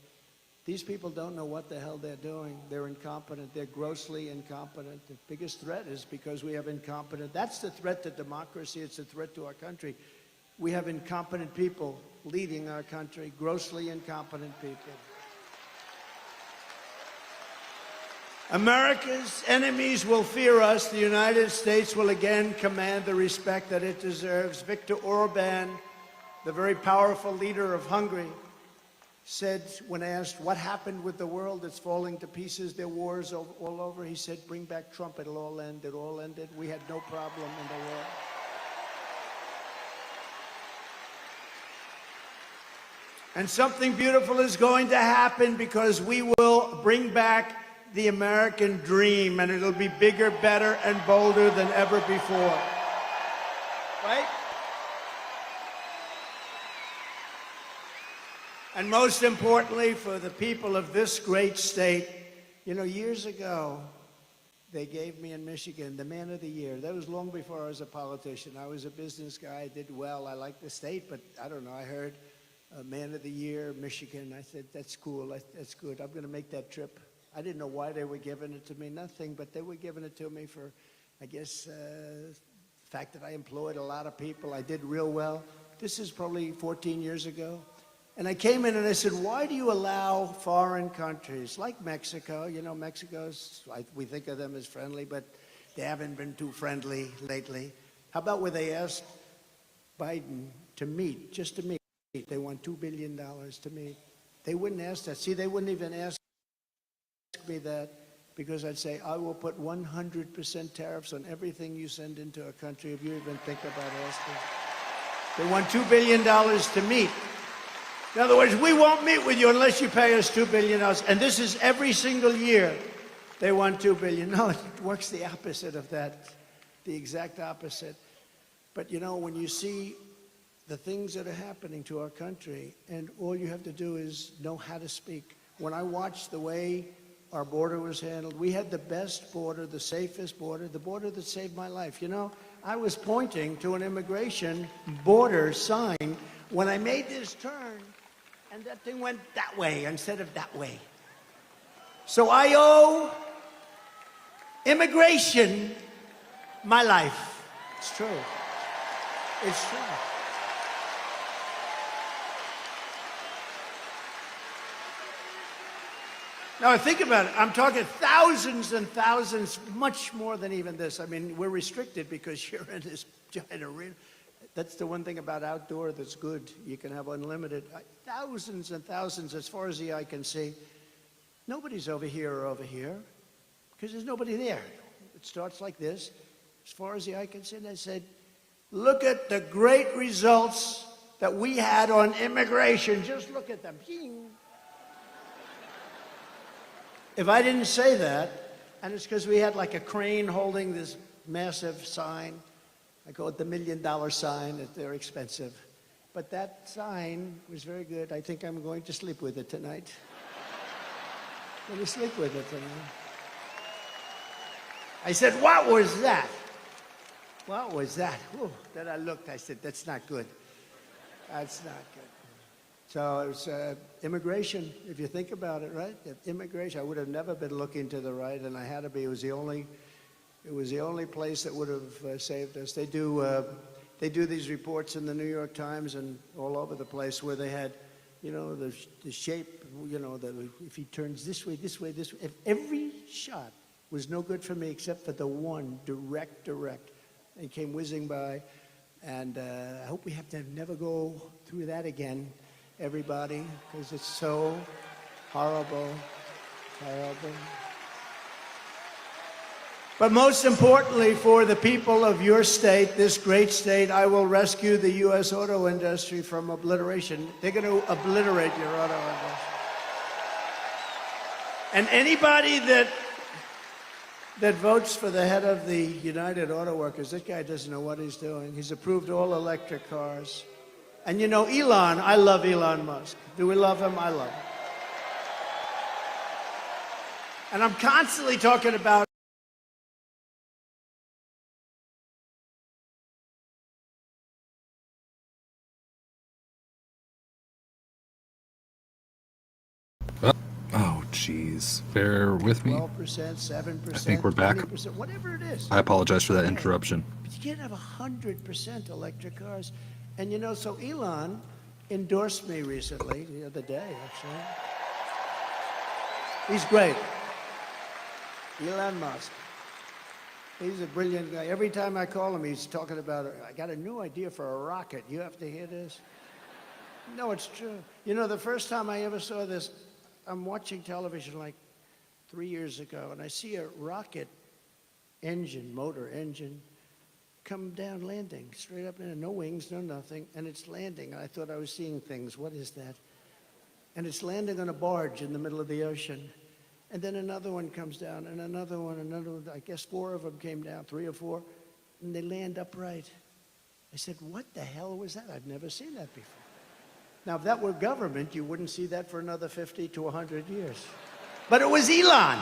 These people don't know what the hell they're doing. They're incompetent. They're grossly incompetent. The biggest threat is because we have incompetent. That's the threat to democracy. It's a threat to our country. We have incompetent people leading our country, grossly incompetent people. America's enemies will fear us. The United States will again command the respect that it deserves. Viktor Orban, the very powerful leader of Hungary, said, when asked what happened with the world that's falling to pieces, there are wars all over, he said, bring back Trump, it'll all end. It all ended. We had no problem in the world. And something beautiful is going to happen because we will bring back the American dream, and it'll be bigger, better, and bolder than ever before. Right? And most importantly, for the people of this great state, you know, years ago, they gave me in Michigan the Man of the Year. That was long before I was a politician. I was a business guy. I did well. I liked the state, but I don't know. I heard Man of the Year, Michigan. I said, that's cool. That's good. I'm going to make that trip. I didn't know why they were giving it to me. Nothing, but they were giving it to me for, I guess, the fact that I employed a lot of people. I did real well. This is probably 14 years ago. And I came in and I said, why do you allow foreign countries like Mexico? You know, Mexico's, we think of them as friendly, but they haven't been too friendly lately. How about where they asked Biden to meet, just to meet? They want $2 billion to meet. They wouldn't ask that. See, they wouldn't even ask me that because I'd say, I will put 100% tariffs on everything you send into a country if you even think about asking. They want $2 billion to meet. In other words, we won't meet with you unless you pay us $2 billion. And this is every single year. They want $2 billion. No, it works the opposite of that, the exact opposite. But you know, when you see the things that are happening to our country, and all you have to do is know how to speak. When I watched the way our border was handled, we had the best border, the safest border, the border that saved my life. You know, I was pointing to an immigration border sign when I made this turn, and that thing went that way instead of that way. So I owe immigration my life. It's true. It's true. Now, think about it. I'm talking thousands and thousands, much more than even this. I mean, we're restricted because you're in this giant arena. That's the one thing about outdoor that's good. You can have unlimited. Thousands and thousands as far as the eye can see. Nobody's over here or over here because there's nobody there. It starts like this. As far as the eye can see, and I said, look at the great results that we had on immigration. Just look at them. If I didn't say that, and it's because we had like a crane holding this massive sign, I call it the $1 million sign, they're expensive. But that sign was very good. I think I'm going to sleep with it tonight. I'm going to sleep with it tonight. I said, what was that? What was that? Whew. Then I looked, I said, that's not good. That's not good. So it was immigration, if you think about it, right? Immigration, I would have never been looking to the right, and I had to be. It was the only place that would have saved us. They do these reports in the New York Times and all over the place where they had, you know, the shape, you know, if he turns this way, this way, this way. If every shot was no good for me except for the one direct. They came whizzing by, and I hope we have to never go through that again. Everybody, because it's so horrible. But most importantly, for the people of your state, this great state, I will rescue the U.S. auto industry from obliteration. They're going to obliterate your auto industry. And anybody that votes for the head of the United Auto Workers, this guy doesn't know what he's doing. He's approved all electric cars. And you know, Elon, I love Elon Musk. Do we love him? I love him. And I'm constantly talking about Oh, geez. Bear with me. 12%, 7%, I think we're back. 20%, whatever it is. I apologize for that interruption. But you can't have 100% electric cars. And you know, so Elon endorsed me recently, the other day, actually. He's great. Elon Musk. He's a brilliant guy. Every time I call him, he's talking about, I got a new idea for a rocket. You have to hear this? No, it's true. You know, the first time I ever saw this, I'm watching television like 3 years ago, and I see a rocket engine, motor engine, come down landing, straight up in, no wings, no nothing, and it's landing. And I thought I was seeing things. What is that? And it's landing on a barge in the middle of the ocean. And then another one comes down, and another one. I guess 4 of them came down, 3 or 4, and they land upright. I said, what the hell was that? I've never seen that before. Now, if that were government, you wouldn't see that for another 50 to 100 years. But it was Elon.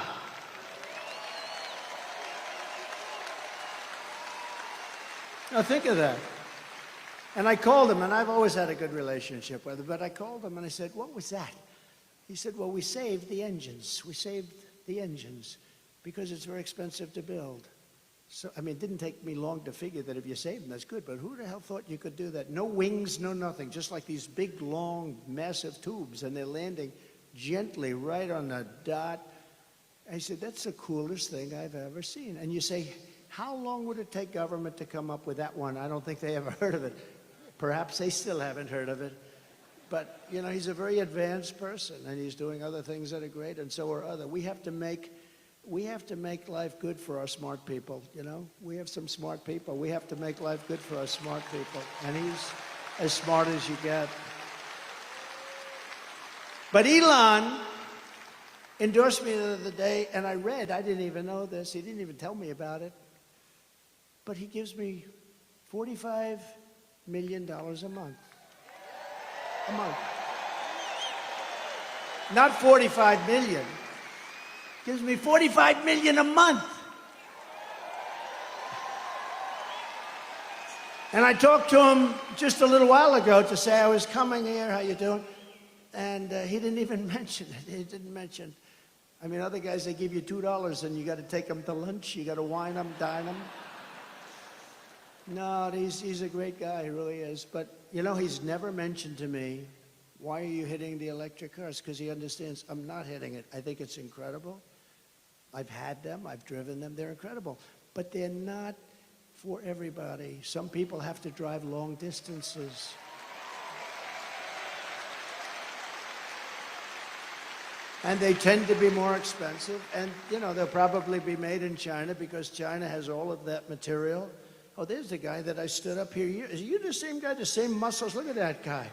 Now, think of that. And I called him, and I've always had a good relationship with him, but I called him, and I said, what was that? He said, well, we saved the engines. We saved the engines because it's very expensive to build. So, I mean, it didn't take me long to figure that if you save them, that's good, but who the hell thought you could do that? No wings, no nothing, just like these big, long, massive tubes, and they're landing gently right on the dot. I said, that's the coolest thing I've ever seen. And you say, how long would it take government to come up with that one? I don't think they ever heard of it. Perhaps they still haven't heard of it. But, you know, he's a very advanced person, and he's doing other things that are great, and so are others. We have to make life good for our smart people, you know? We have some smart people. We have to make life good for our smart people, and he's as smart as you get. But Elon endorsed me the other day, and I didn't even know this, he didn't even tell me about it, but he gives me $45 million a month. A month. Not 45 million. Gives me 45 million a month. And I talked to him just a little while ago to say I was coming here, how you doing? And he didn't even mention it. He didn't mention. I mean, other guys, they give you $2 and you got to take them to lunch. You got to wine them, dine them. No, he's a great guy, he really is. But, you know, he's never mentioned to me, why are you hitting the electric cars? Because he understands I'm not hitting it. I think it's incredible. I've had them, I've driven them, they're incredible. But they're not for everybody. Some people have to drive long distances. And they tend to be more expensive. And, you know, they'll probably be made in China because China has all of that material. Oh, there's the guy that I stood up here. Are you the same guy, the same muscles? Look at that guy.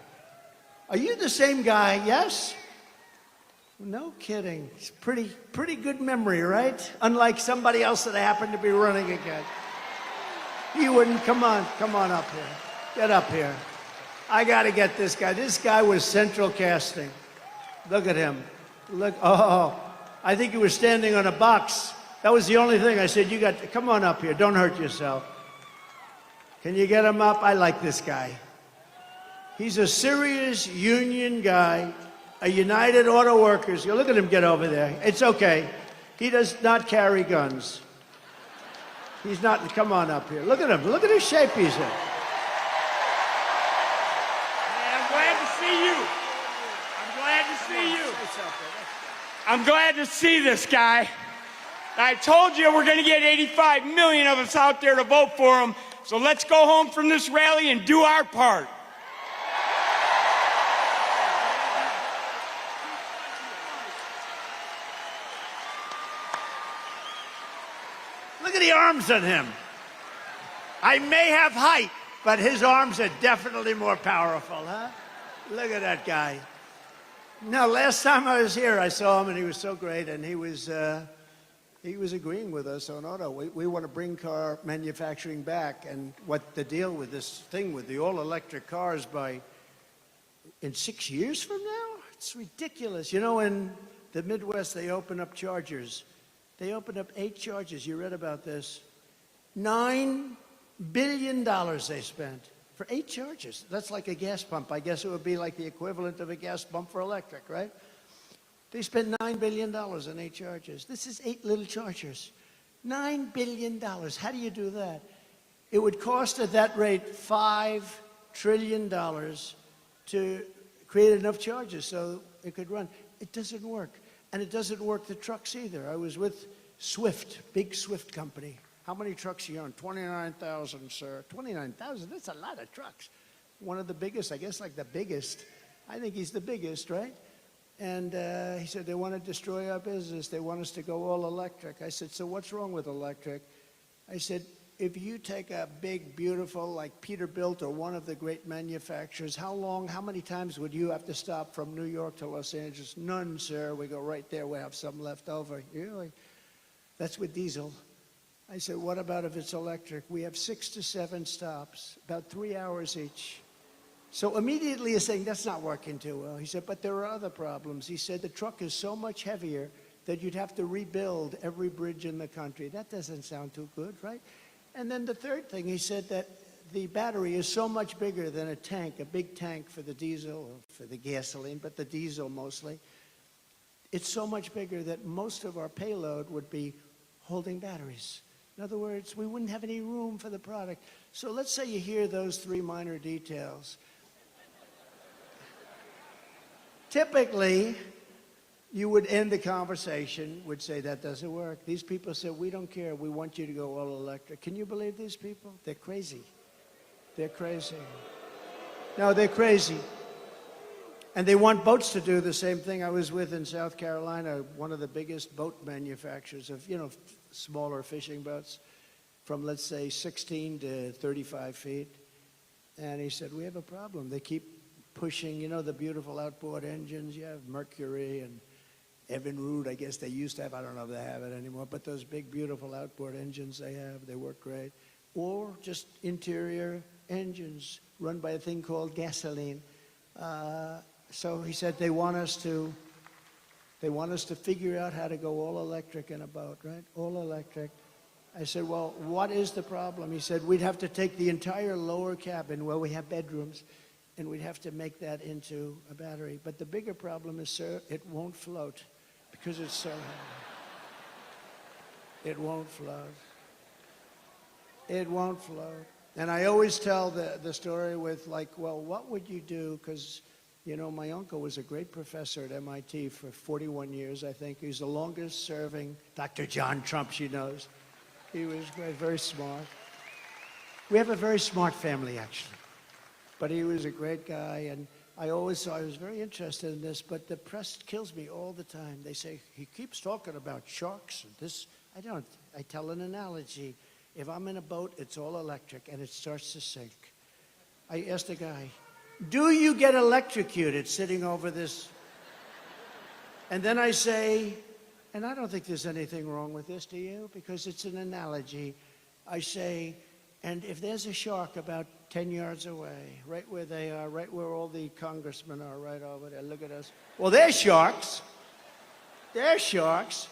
Are you the same guy? Yes? No kidding. It's pretty good memory, right? Unlike somebody else that I happen to be running against. You wouldn't. Come on up here. Get up here. I got to get this guy. This guy was Central Casting. Look at him. Look. Oh, I think he was standing on a box. That was the only thing. I said, come on up here. Don't hurt yourself. Can you get him up? I like this guy. He's a serious union guy, a United Auto Workers. You look at him get over there. It's okay. He does not carry guns. He's not, come on up here. Look at him. Look at his shape he's in. I'm glad to see you. I'm glad to see you. I'm glad to see this guy. I told you we're going to get 85 million of us out there to vote for him. So let's go home from this rally and do our part. Look at the arms on him. I may have height, but his arms are definitely more powerful, huh? Look at that guy. No, last time I was here, I saw him, and he was so great, and he was agreeing with us on auto. We want to bring car manufacturing back, and what the deal with this thing with the all-electric cars in 6 years from now? It's ridiculous. You know, in the Midwest, they open up chargers. They opened up 8 chargers. You read about this. $9 billion they spent for 8 chargers. That's like a gas pump. I guess it would be like the equivalent of a gas pump for electric, right? They spent $9 billion on 8 chargers. This is 8 little chargers. $9 billion. How do you do that? It would cost at that rate $5 trillion to create enough chargers so it could run. It doesn't work. And it doesn't work the trucks either. I was with Swift, big Swift company. How many trucks you own? 29,000, sir. 29,000? That's a lot of trucks. One of the biggest, I guess like the biggest. I think he's the biggest, right? And he said, they want to destroy our business. They want us to go all electric. I said, so what's wrong with electric? I said, if you take a big, beautiful, like Peterbilt or one of the great manufacturers, how many times would you have to stop from New York to Los Angeles? None, sir. We go right there. We have some left over. Really? That's with diesel. I said, what about if it's electric? We have 6 to 7 stops, about 3 hours each. So immediately he's saying, that's not working too well. He said, but there are other problems. He said, the truck is so much heavier that you'd have to rebuild every bridge in the country. That doesn't sound too good, right? And then the third thing, he said that the battery is so much bigger than a tank, a big tank for the diesel, or for the gasoline, but the diesel mostly. It's so much bigger that most of our payload would be holding batteries. In other words, we wouldn't have any room for the product. So let's say you hear those 3 minor details. Typically, you would end the conversation, would say, that doesn't work. These people said, we don't care. We want you to go all electric. Can you believe these people? They're crazy. They're crazy. No, they're crazy. And they want boats to do the same thing. I was with in South Carolina, one of the biggest boat manufacturers of, smaller fishing boats from, let's say, 16 to 35 feet. And he said, we have a problem. They keep pushing, the beautiful outboard engines. You have Mercury and Evinrude, I guess they used to have. I don't know if they have it anymore. But those big, beautiful outboard engines they have, they work great. Or just interior engines run by a thing called gasoline. So he said they want us to figure out how to go all electric in a boat, right? All electric. I said, well, what is the problem? He said, we'd have to take the entire lower cabin where we have bedrooms, and we'd have to make that into a battery. But the bigger problem is, sir, it won't float because it's so heavy. It won't float. It won't float. And I always tell the story with well, what would you do? Because, my uncle was a great professor at MIT for 41 years, I think. He's the longest serving, Dr. John Trump, she knows. He was great, very smart. We have a very smart family, actually. But he was a great guy, and I was very interested in this, but the press kills me all the time. They say, he keeps talking about sharks and this. I don't. I tell an analogy. If I'm in a boat, it's all electric, and it starts to sink. I asked the guy, do you get electrocuted sitting over this? And then I say, and I don't think there's anything wrong with this, do you? Because it's an analogy. I say, and if there's a shark about 10 yards away, right where they are, right where all the congressmen are, right over there, look at us. Well, they're sharks. They're sharks.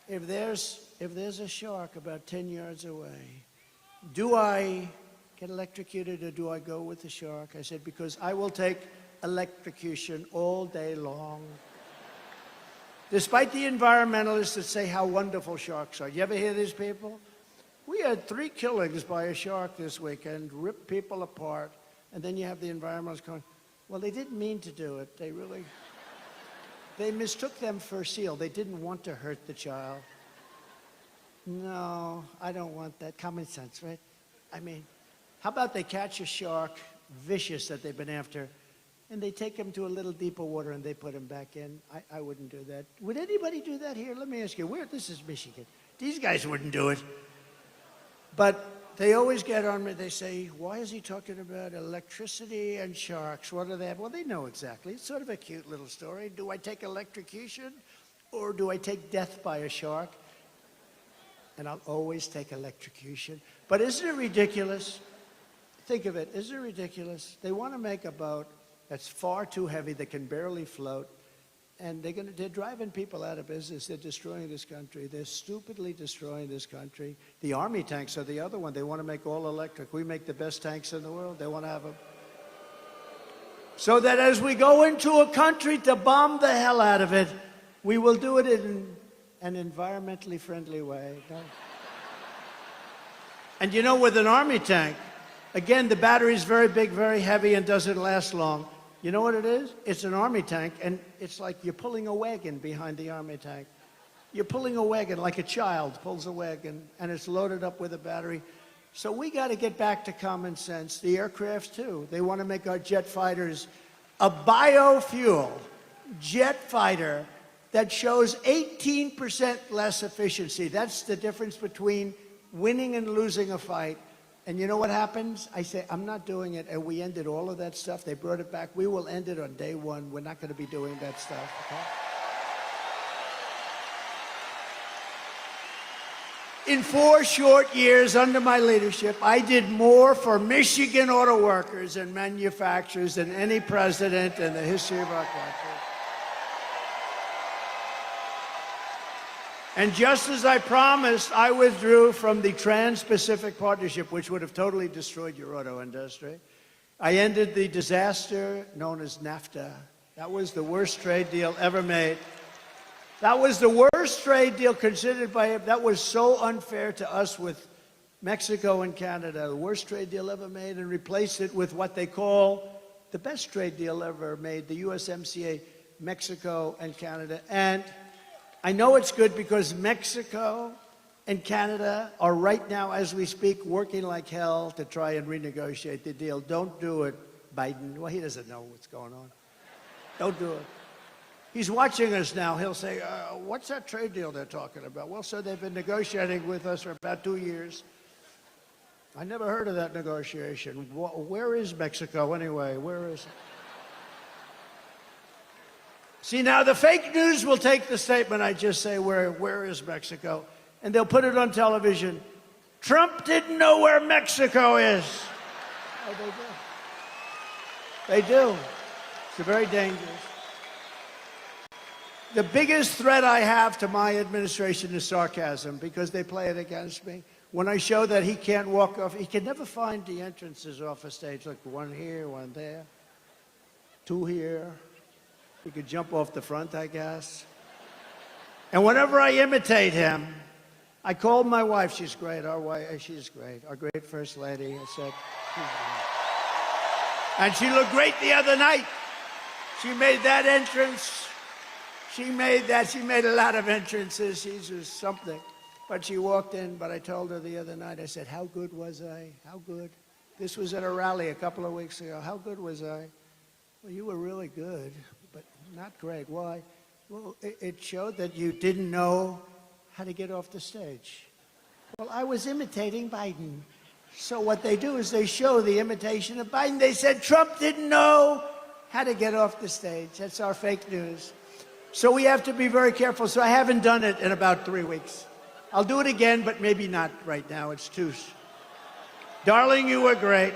If there's a shark about 10 yards away, do I get electrocuted or do I go with the shark? I said, because I will take electrocution all day long. Despite the environmentalists that say how wonderful sharks are. You ever hear these people? We had 3 killings by a shark this weekend, ripped people apart, and then you have the environmentalists going, well, they didn't mean to do it. They mistook them for a seal. They didn't want to hurt the child. No, I don't want that. Common sense, right? I mean, how about they catch a shark, vicious that they've been after, and they take him to a little deeper water and they put him back in? I wouldn't do that. Would anybody do that here? Let me ask you, this is Michigan. These guys wouldn't do it. But they always get on me. They say, why is he talking about electricity and sharks? What do they have? Well, they know exactly. It's sort of a cute little story. Do I take electrocution or do I take death by a shark? And I'll always take electrocution. But isn't it ridiculous? Think of it. Isn't it ridiculous? They want to make a boat that's far too heavy, that can barely float, and they're driving people out of business. They're destroying this country. They're stupidly destroying this country. The Army tanks are the other one. They want to make all electric. We make the best tanks in the world. They want to have them. So that as we go into a country to bomb the hell out of it, we will do it in an environmentally friendly way. And with an Army tank, again, the battery is very big, very heavy, and doesn't last long. You know what it is? It's an Army tank, and it's like you're pulling a wagon behind the Army tank. You're pulling a wagon like a child pulls a wagon, and it's loaded up with a battery. So we got to get back to common sense. The aircrafts, too. They want to make our jet fighters a biofuel jet fighter that shows 18% less efficiency. That's the difference between winning and losing a fight. And you know what happens? I say, I'm not doing it, and we ended all of that stuff. They brought it back. We will end it on day one. We're not going to be doing that stuff, okay? In 4 short years under my leadership, I did more for Michigan auto workers and manufacturers than any president in the history of our country. And just as I promised, I withdrew from the Trans-Pacific Partnership, which would have totally destroyed your auto industry. I ended the disaster known as NAFTA. That was the worst trade deal ever made. That was the worst trade deal considered by him. That was so unfair to us with Mexico and Canada. The worst trade deal ever made, and replaced it with what they call the best trade deal ever made, the USMCA, Mexico and Canada. And I know it's good because Mexico and Canada are right now, as we speak, working like hell to try and renegotiate the deal. Don't do it, Biden. Well, he doesn't know what's going on. Don't do it. He's watching us now. He'll say, what's that trade deal they're talking about? Well, sir, they've been negotiating with us for about 2 years. I never heard of that negotiation. Where is Mexico anyway? Where is it? See, now the fake news will take the statement I just say, where is Mexico? And they'll put it on television. Trump didn't know where Mexico is. Oh, they do. They do. It's very dangerous. The biggest threat I have to my administration is sarcasm, because they play it against me. When I show that he can't walk off, he can never find the entrances off a stage. Look, one here, one there, 2 here. He could jump off the front, I guess. And whenever I imitate him, I called my wife. She's great. Our wife, she's great. Our great First Lady. I said, she's great. And she looked great the other night. She made that entrance. She made a lot of entrances. She's just something. But she walked in, but I told her the other night, I said, how good was I? How good? This was at a rally a couple of weeks ago. How good was I? Well, you were really good, but not great. Why? Well, it showed that you didn't know how to get off the stage. Well, I was imitating Biden. So what they do is they show the imitation of Biden. They said Trump didn't know how to get off the stage. That's our fake news. So we have to be very careful. So I haven't done it in about 3 weeks. I'll do it again, but maybe not right now. It's too... Darling, you were great.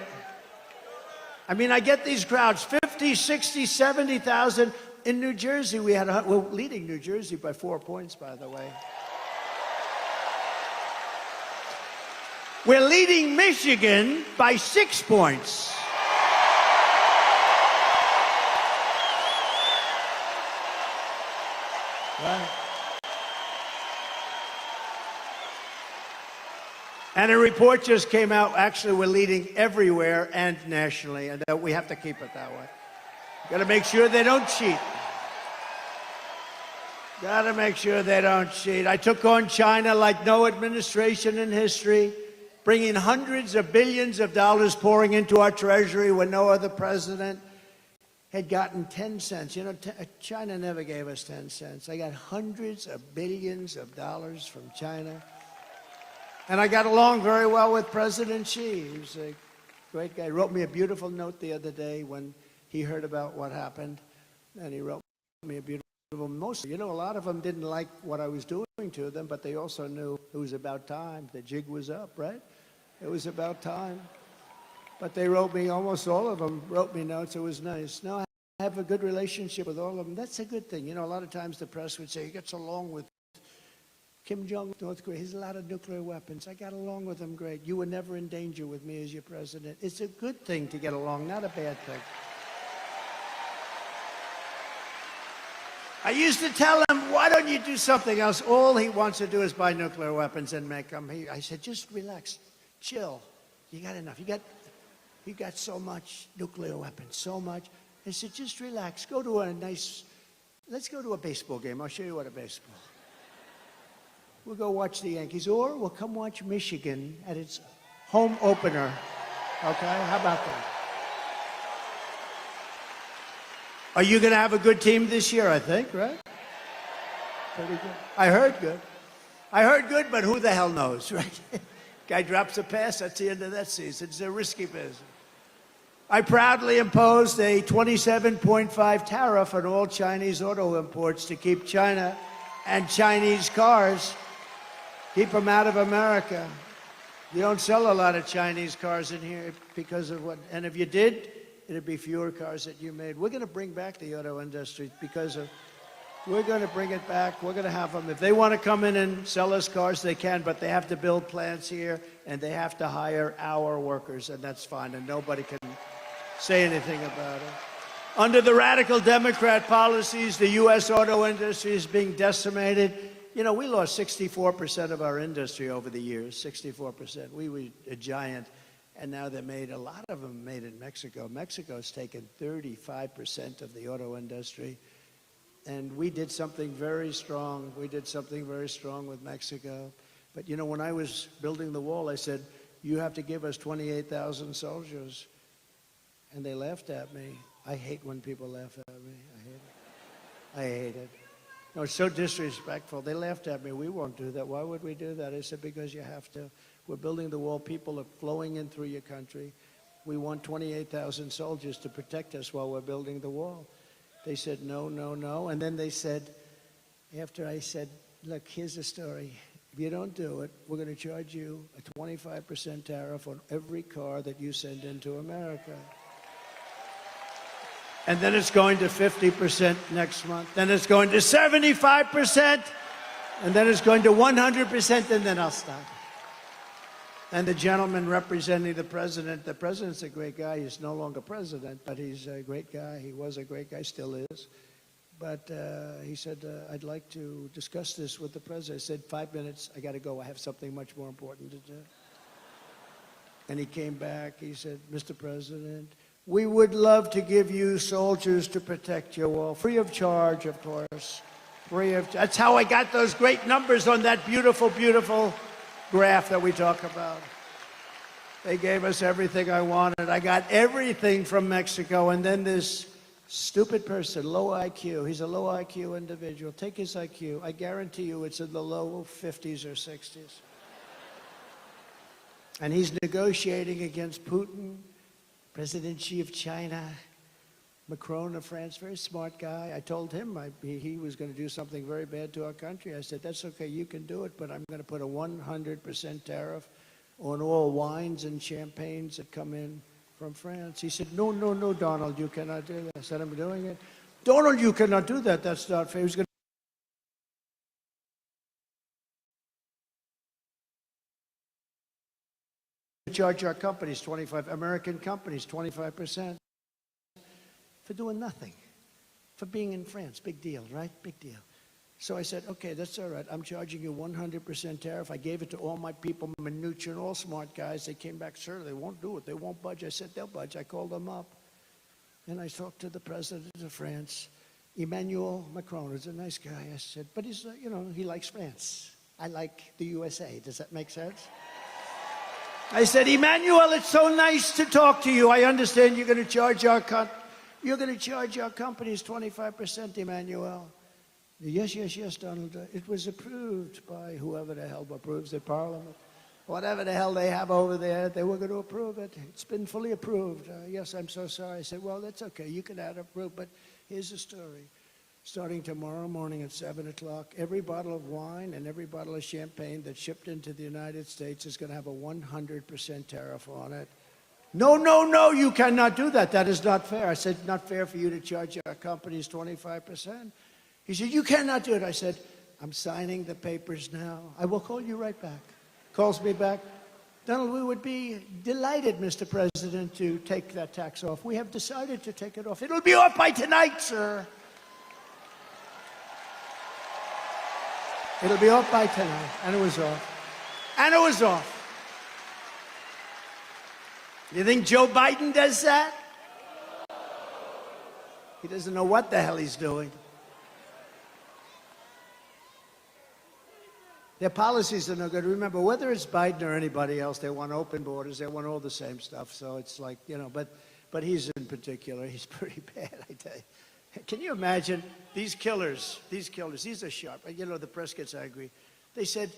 I mean, I get these crowds, 50, 60, 70,000. In New Jersey, we're leading New Jersey by 4 points, by the way. We're leading Michigan by 6 points. Right. And a report just came out. Actually, we're leading everywhere and nationally, and we have to keep it that way. Got to make sure they don't cheat. Got to make sure they don't cheat. I took on China like no administration in history, bringing hundreds of billions of dollars pouring into our treasury when no other president had gotten 10 cents. You know, China never gave us 10 cents. I got hundreds of billions of dollars from China. And I got along very well with President Xi. He was a great guy. He wrote me a beautiful note the other day when he heard about what happened. And he wrote me a beautiful note. You know, a lot of them didn't like what I was doing to them, but they also knew it was about time. The jig was up, right? It was about time. But they wrote me, almost all of them wrote me notes. It was nice. No, I have a good relationship with all of them. That's a good thing. You know, a lot of times the press would say, he gets along with Kim Jong, North Korea. He has a lot of nuclear weapons. I got along with him great. You were never in danger with me as your president. It's a good thing to get along, not a bad thing. I used to tell him, why don't you do something else? All he wants to do is buy nuclear weapons and make them. I said, just relax, chill. You got enough. You got so much nuclear weapons, so much. I said, just relax. Go to let's go to a baseball game. I'll show you what a baseball. We'll go watch the Yankees, or we'll come watch Michigan at its home opener. Okay, how about that? Are you going to have a good team this year, I think, right? Pretty good. I heard good. I heard good, but who the hell knows, right? Guy drops a pass, that's the end of that season. It's a risky business. I proudly imposed a 27.5 tariff on all Chinese auto imports to keep China and Chinese cars, keep them out of America. You don't sell a lot of Chinese cars in here because of what, and if you did, it'd be fewer cars that you made. We're going to bring back the auto industry we're going to bring it back. We're going to have them. If they want to come in and sell us cars, they can, but they have to build plants here, and they have to hire our workers, and that's fine, and nobody can say anything about it. Under the radical Democrat policies, the U.S. auto industry is being decimated. You know, we lost 64% of our industry over the years, 64%. We were a giant, and now a lot of them made in Mexico. Mexico's taken 35% of the auto industry, and we did something very strong. We did something very strong with Mexico. But, you know, when I was building the wall, I said, you have to give us 28,000 soldiers. And they laughed at me. I hate when people laugh at me. I hate it. I hate it. No, it's so disrespectful. They laughed at me. We won't do that. Why would we do that? I said, because you have to. We're building the wall. People are flowing in through your country. We want 28,000 soldiers to protect us while we're building the wall. They said, no, no, no. And then they said, after I said, look, here's the story. If you don't do it, we're going to charge you a 25% tariff on every car that you send into America. And then it's going to 50% next month. Then it's going to 75%. And then it's going to 100%, and then I'll stop. And the gentleman representing the president's a great guy. He's no longer president, but he's a great guy. He was a great guy, still is. But he said, I'd like to discuss this with the president. I said, 5 minutes, I got to go. I have something much more important to do. And he came back. He said, Mr. President, we would love to give you soldiers to protect your wall, free of charge, of course. That's how I got those great numbers on that beautiful, beautiful graph that we talk about. They gave us everything I wanted. I got everything from Mexico, and then this stupid person, low IQ, he's a low IQ individual. Take his IQ. I guarantee you it's in the low 50s or 60s. And he's negotiating against Putin, President Xi of China, Macron of France, very smart guy. I told him he was going to do something very bad to our country. I said, that's okay, you can do it, but I'm going to put a 100% tariff on all wines and champagnes that come in from France. He said, no, no, no, Donald, you cannot do that. I said, I'm doing it. Donald, you cannot do that. That's not fair. He was going to charge our companies 25, American companies 25%. For doing nothing, for being in France. Big deal, right? Big deal. So I said, okay, that's all right. I'm charging you 100% tariff. I gave it to all my people, Mnuchin, all smart guys. They came back, sir, they won't do it. They won't budge. I said, they'll budge. I called them up. And I talked to the president of France, Emmanuel Macron. He's a nice guy. I said, but he's, he likes France. I like the USA. Does that make sense? I said, Emmanuel, it's so nice to talk to you. I understand you're going to charge our companies 25%, Emmanuel. Yes, yes, yes, Donald. It was approved by whoever the hell approves the parliament. Whatever the hell they have over there, they were going to approve it. It's been fully approved. Yes, I'm so sorry. I said, well, that's okay. You can add approve, but here's the story. Starting tomorrow morning at 7 o'clock, every bottle of wine and every bottle of champagne that's shipped into the United States is going to have a 100% tariff on it. No, no, no, you cannot do that. That is not fair. I said, not fair for you to charge our companies 25%. He said, you cannot do it. I said, I'm signing the papers now. I will call you right back. Calls me back. Donald, we would be delighted, Mr. President, to take that tax off. We have decided to take it off. It'll be off by tonight, sir. It'll be off by tonight. And it was off. And it was off. You think Joe Biden does that? He doesn't know what the hell he's doing. Their policies are no good. Remember, whether it's Biden or anybody else, they want open borders. They want all the same stuff. So it's like, but he's in particular, he's pretty bad, I tell you. Can you imagine these killers, these are sharp. The press gets angry. They said,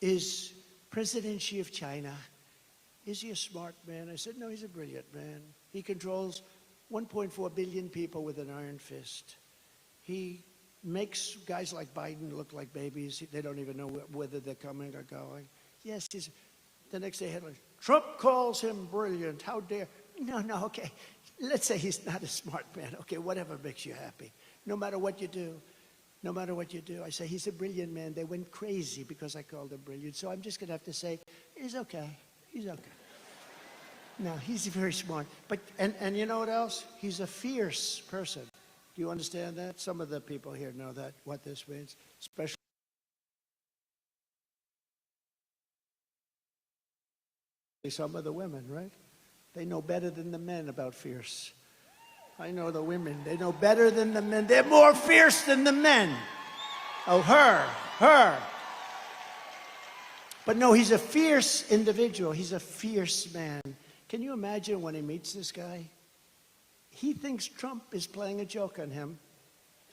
is President Xi of China, is he a smart man? I said, no, he's a brilliant man. He controls 1.4 billion people with an iron fist. He makes guys like Biden look like babies. They don't even know whether they're coming or going. Yes, the next day headline, Trump calls him brilliant. How dare? No, okay. Let's say he's not a smart man. Okay, whatever makes you happy. No matter what you do. No matter what you do. I say, he's a brilliant man. They went crazy because I called him brilliant. So I'm just going to have to say, he's okay. He's okay. No, he's very smart. But and you know what else? He's a fierce person. Do you understand that? Some of the people here know that, what this means. Especially some of the women, right? They know better than the men about fierce. I know the women. They know better than the men. They're more fierce than the men. Oh, her. But no, he's a fierce individual. He's a fierce man. Can you imagine when he meets this guy? He thinks Trump is playing a joke on him.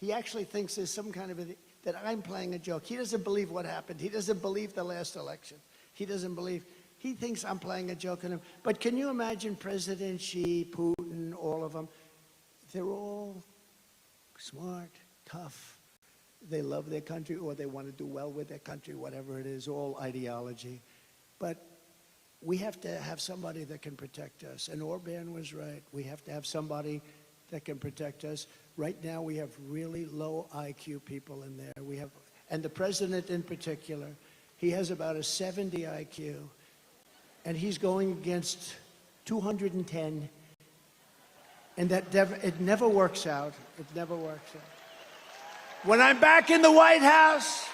He actually thinks there's some kind of that I'm playing a joke. He doesn't believe what happened. He doesn't believe the last election. He doesn't believe. He thinks I'm playing a joke on him. But can you imagine President Xi, Putin, all of them? They're all smart, tough. They love their country, or they want to do well with their country, whatever it is, all ideology. But we have to have somebody that can protect us. And Orban was right. We have to have somebody that can protect us. Right now, we have really low IQ people in there. We have, and the president in particular, he has about a 70 IQ, and he's going against 210, and it never works out. It never works out. When I'm back in the White House,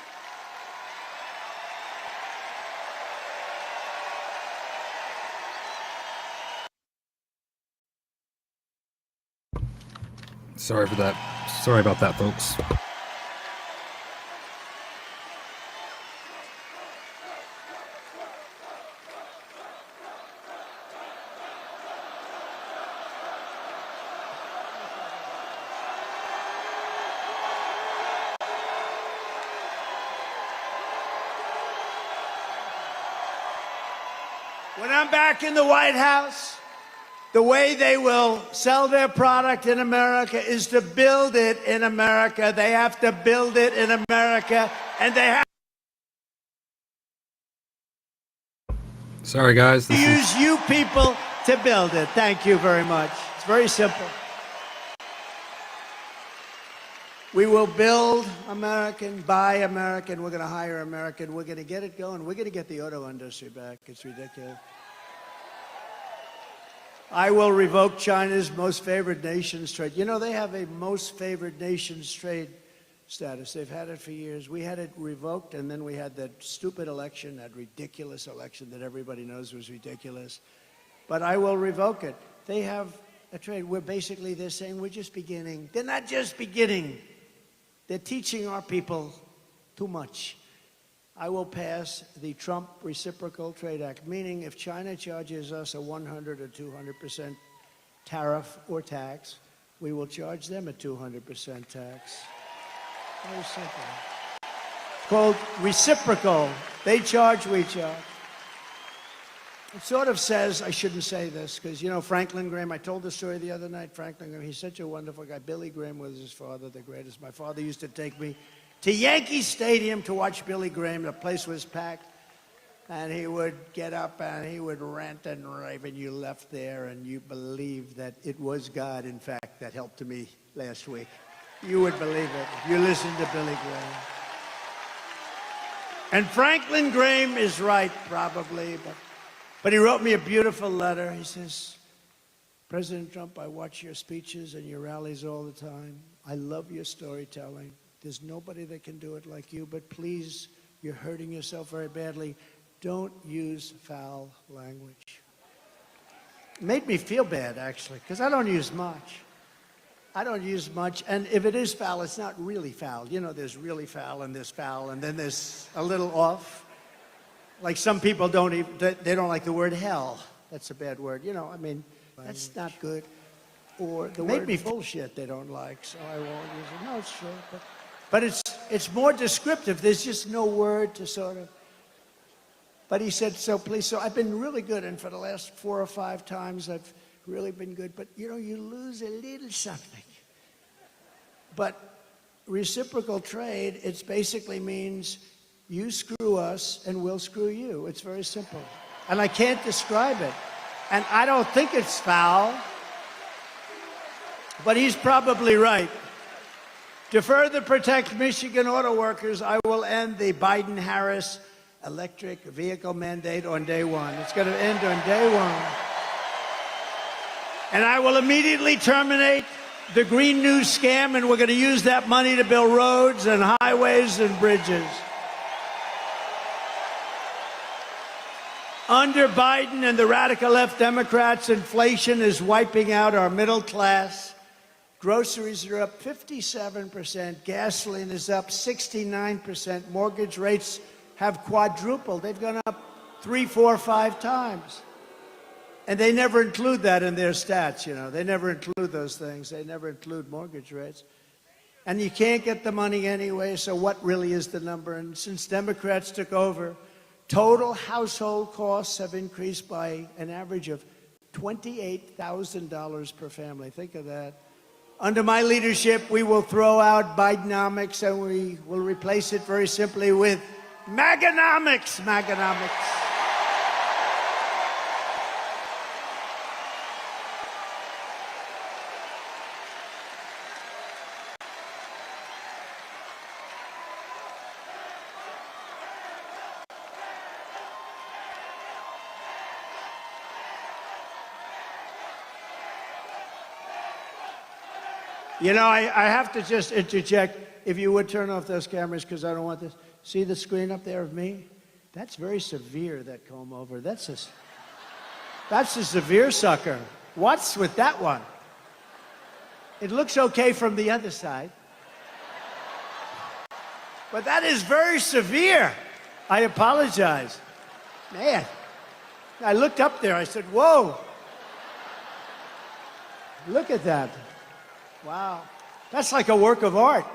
Sorry for that. Sorry about that, folks. when I'm back in the White House, the way they will sell their product in America is to build it in America. They have to build it in America, and they have Sorry, guys. to use you people to build it. Thank you very much. It's very simple. We will build American, buy American. We're going to hire American. We're going to get it going. We're going to get the auto industry back. It's ridiculous. I will revoke China's most favored nations trade. You know, they have a most favored nations trade status. They've had it for years. We had it revoked, and then we had that stupid election, that ridiculous election that everybody knows was ridiculous. But I will revoke it. They have a trade. They're saying we're just beginning. They're not just beginning. They're teaching our people too much. I will pass the Trump Reciprocal Trade Act, meaning if China charges us a 100 or 200% tariff or tax, we will charge them a 200% tax. Very simple. It's called reciprocal. They charge, we charge. It sort of says, I shouldn't say this, because, you know, Franklin Graham, I told the story the other night, Franklin Graham, he's such a wonderful guy. Billy Graham was his father, the greatest. My father used to take me to Yankee Stadium to watch Billy Graham. The place was packed, and he would get up and he would rant and rave, and you left there and you believed that it was God, in fact, that helped me last week. You would believe it if you listened to Billy Graham. And Franklin Graham is right, probably, but he wrote me a beautiful letter. He says, President Trump, I watch your speeches and your rallies all the time. I love your storytelling. There's nobody that can do it like you, but please, you're hurting yourself very badly. Don't use foul language. It made me feel bad, actually, because I don't use much. I don't use much, and if it is foul, it's not really foul. You know, there's really foul, and then there's a little off. Like some people they don't like the word hell. That's a bad word. You know, I mean, that's not good. Or the word bullshit they don't like, so I won't use it. No, it's true, but it's more descriptive. There's just no word to sort of. But he said, so please, so I've been really good, and for the last 4 or 5 times I've really been good, but you know, you lose a little something. But reciprocal trade, it basically means you screw us and we'll screw you. It's very simple. And I can't describe it. And I don't think it's foul, but he's probably right. To further protect Michigan auto workers, I will end the Biden-Harris electric vehicle mandate on day one. It's going to end on day one. And I will immediately terminate the Green New scam, and we're going to use that money to build roads and highways and bridges. Under Biden and the radical left Democrats, inflation is wiping out our middle class. Groceries are up 57%. Gasoline is up 69%. Mortgage rates have quadrupled. They've gone up 3, 4, 5 times. And they never include that in their stats, you know. They never include those things. They never include mortgage rates. And you can't get the money anyway, so what really is the number? And since Democrats took over, total household costs have increased by an average of $28,000 per family. Think of that. Under my leadership, we will throw out Bidenomics and we will replace it very simply with Maganomics. Maganomics. You know, I have to just interject. If you would turn off those cameras, because I don't want this. See the screen up there of me? That's very severe, that comb over. That's a severe sucker. What's with that one? It looks okay from the other side. But that is very severe. I apologize. Man, I looked up there. I said, whoa. Look at that. Wow. That's like a work of art.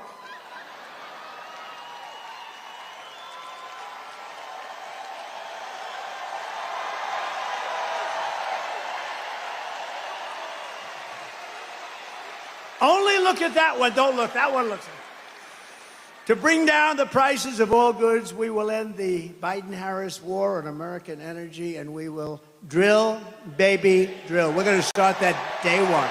Only look at that one. Don't look. That one looks. To bring down the prices of all goods, we will end the Biden-Harris war on American energy, and we will drill, baby, drill. We're going to start that day one.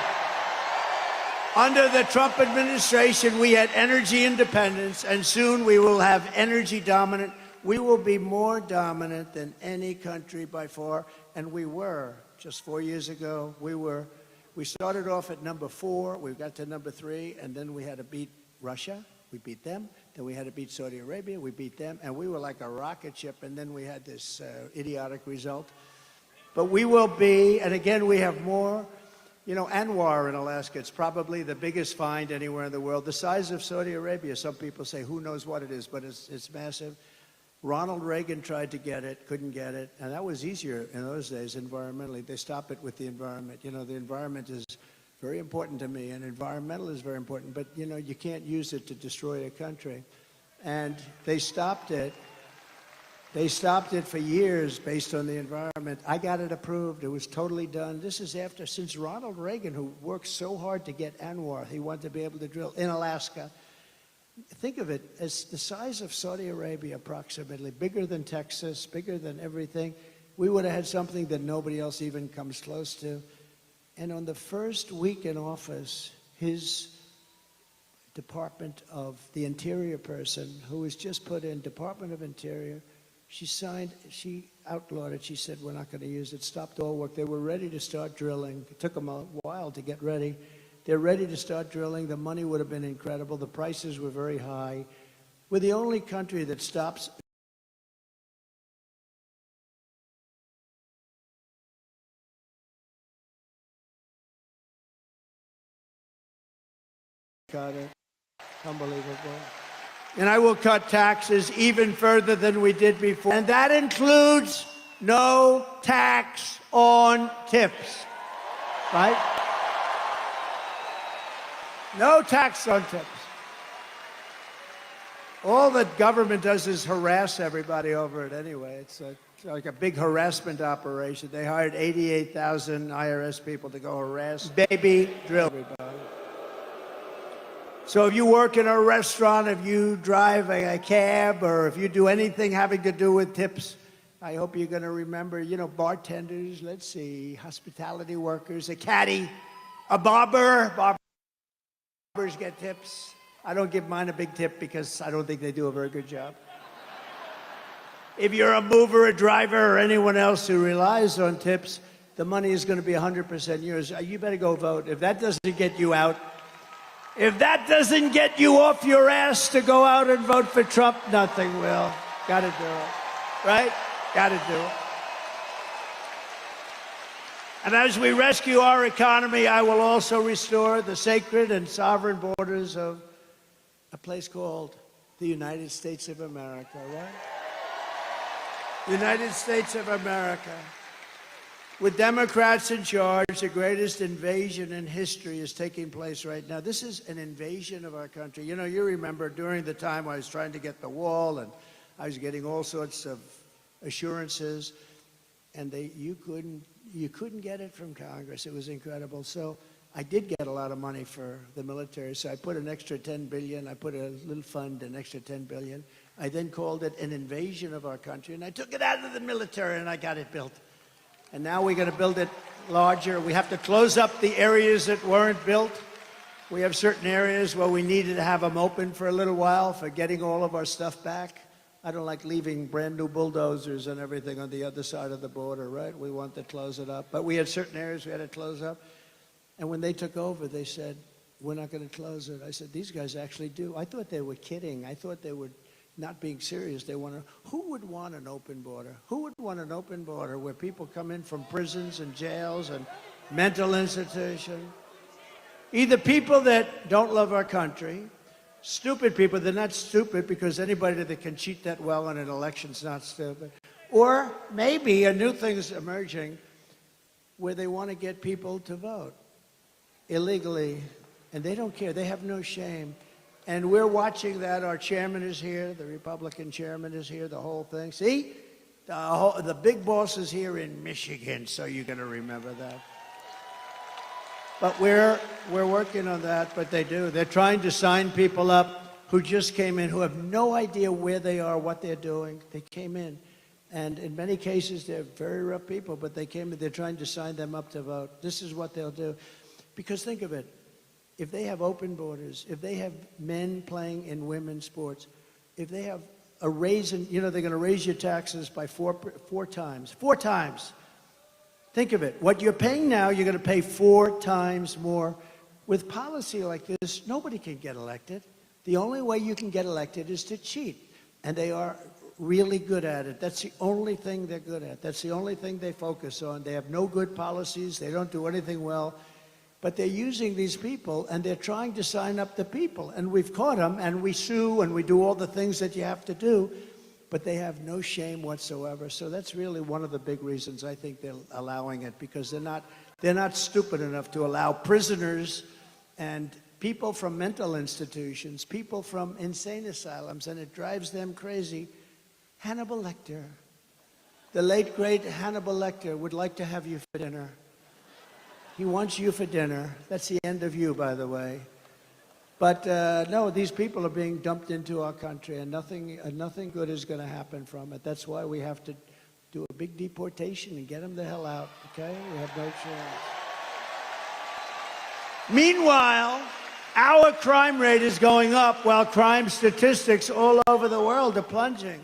Under the Trump administration, we had energy independence, and soon we will have energy dominant. We will be more dominant than any country by far, and we were. Just 4 years ago, we started off at number 4, we got to number 3, and then we had to beat Russia. We beat them. Then we had to beat Saudi Arabia. We beat them, and we were like a rocket ship, and then we had this idiotic result. But we will be, and again, we have more. You know, Anwar in Alaska, it's probably the biggest find anywhere in the world. The size of Saudi Arabia, some people say, who knows what it is, but it's massive. Ronald Reagan tried to get it, couldn't get it, and that was easier in those days environmentally. They stop it with the environment. You know, the environment is very important to me, and environmental is very important, but, you know, you can't use it to destroy a country. And they stopped it. They stopped it for years based on the environment. I got it approved. It was totally done. This is since Ronald Reagan, who worked so hard to get Anwar, he wanted to be able to drill in Alaska. Think of it as the size of Saudi Arabia, approximately, bigger than Texas, bigger than everything. We would have had something that nobody else even comes close to. And on the first week in office, his Department of the Interior person, who was just put in Department of Interior, she outlawed it. She said, we're not going to use it. Stopped all work. They were ready to start drilling. It took them a while to get ready. They're ready to start drilling. The money would have been incredible. The prices were very high. We're the only country that stops unbelievable. And I will cut taxes even further than we did before. And that includes no tax on tips, right? No tax on tips. All the government does is harass everybody over it anyway. It's like a big harassment operation. They hired 88,000 IRS people to go harass, baby, drill everybody. So if you work in a restaurant, if you drive a cab, or if you do anything having to do with tips, I hope you're going to remember, you know, bartenders, let's see, hospitality workers, a caddy, a barber. Barbers get tips. I don't give mine a big tip because I don't think they do a very good job. If you're a mover, a driver, or anyone else who relies on tips, the money is going to be 100% yours. You better go vote. If that doesn't get you out, if that doesn't get you off your ass to go out and vote for Trump, nothing will. Gotta do it. Right? Gotta do it. And as we rescue our economy, I will also restore the sacred and sovereign borders of a place called the United States of America, right? United States of America. With Democrats in charge, the greatest invasion in history is taking place right now. This is an invasion of our country. You know, you remember during the time I was trying to get the wall and I was getting all sorts of assurances, and you couldn't get it from Congress. It was incredible. So I did get a lot of money for the military. So I put an extra $10 billion. I put a little fund, an extra $10 billion. I then called it an invasion of our country, and I took it out of the military and I got it built. And now we're going to build it larger. We have to close up the areas that weren't built. We have certain areas where we needed to have them open for a little while for getting all of our stuff back. I don't like leaving brand new bulldozers and everything on the other side of the border, right? We want to close it up. But we had certain areas we had to close up. And when they took over, they said, we're not going to close it. I said, these guys actually do. I thought they were kidding. I thought they were not being serious. They want to. Who would want an open border? Who would want an open border where people come in from prisons and jails and mental institutions? Either people that don't love our country, stupid people. They're not stupid because anybody that can cheat that well in an election's not stupid. Or maybe a new thing's emerging where they want to get people to vote illegally, and they don't care. They have no shame. And we're watching that. Our chairman is here. The Republican chairman is here, the whole thing. See? The big boss is here in Michigan, so you're going to remember that. But we're working on that, but they do. They're trying to sign people up who just came in, who have no idea where they are, what they're doing. They came in. And in many cases, they're very rough people, but they came in. They're trying to sign them up to vote. This is what they'll do. Because think of it. If they have open borders, if they have men playing in women's sports, if they have a raise in, you know, they're going to raise your taxes by four times. 4 times. Think of it. What you're paying now, you're going to pay 4 times more. With policy like this, nobody can get elected. The only way you can get elected is to cheat. And they are really good at it. That's the only thing they're good at. That's the only thing they focus on. They have no good policies. They don't do anything well. But they're using these people, and they're trying to sign up the people. And we've caught them, and we sue, and we do all the things that you have to do. But they have no shame whatsoever. So that's really one of the big reasons I think they're allowing it, because they're not stupid enough to allow prisoners and people from mental institutions, people from insane asylums, and it drives them crazy. Hannibal Lecter, the late, great Hannibal Lecter, would like to have you for dinner. He wants you for dinner. That's the end of you, by the way. But no, these people are being dumped into our country, and nothing good is going to happen from it. That's why we have to do a big deportation and get them the hell out, okay? We have no chance. Meanwhile, our crime rate is going up while crime statistics all over the world are plunging.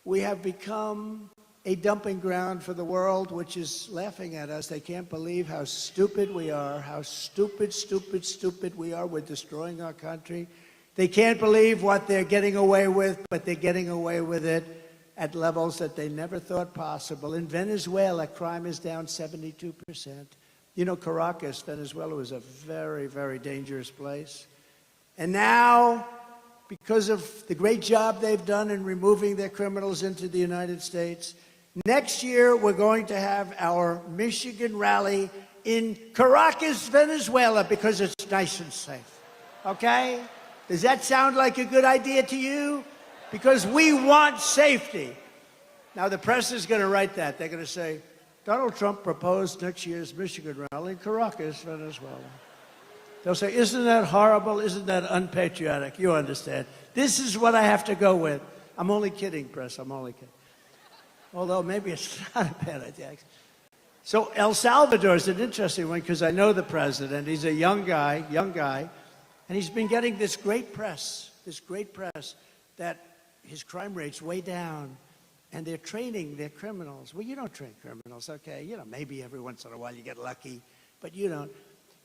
We have become a dumping ground for the world, which is laughing at us. They can't believe how stupid we are, how stupid we are. We're destroying our country. They can't believe what they're getting away with, but they're getting away with it at levels that they never thought possible. In Venezuela, crime is down 72%. You know, Caracas, Venezuela, was a very, very dangerous place. And now, because of the great job they've done in removing their criminals into the United States, next year, we're going to have our Michigan rally in Caracas, Venezuela, because it's nice and safe. Okay? Does that sound like a good idea to you? Because we want safety. Now, the press is going to write that. They're going to say, Donald Trump proposed next year's Michigan rally in Caracas, Venezuela. They'll say, isn't that horrible? Isn't that unpatriotic? You understand. This is what I have to go with. I'm only kidding, press. I'm only kidding. Although maybe it's not a bad idea. So El Salvador is an interesting one because I know the president. He's a young guy, and he's been getting this great press that his crime rate's way down, and they're training their criminals. Well, you don't train criminals, okay? You know, maybe every once in a while you get lucky, but you don't.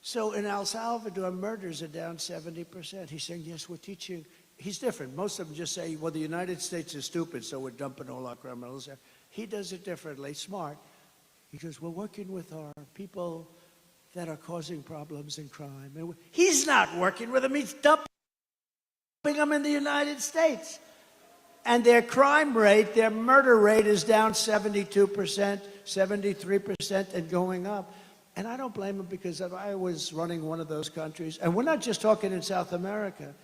So in El Salvador, murders are down 70%. He's saying, yes, we're teaching. He's different. Most of them just say, well, the United States is stupid, so we're dumping all our criminals there. He does it differently, smart. He goes, we're working with our people that are causing problems and crime. And he's not working with them. He's dumping them in the United States. And their crime rate, their murder rate is down 72%, 73%, and going up. And I don't blame them, because if I was running one of those countries, and we're not just talking in South America,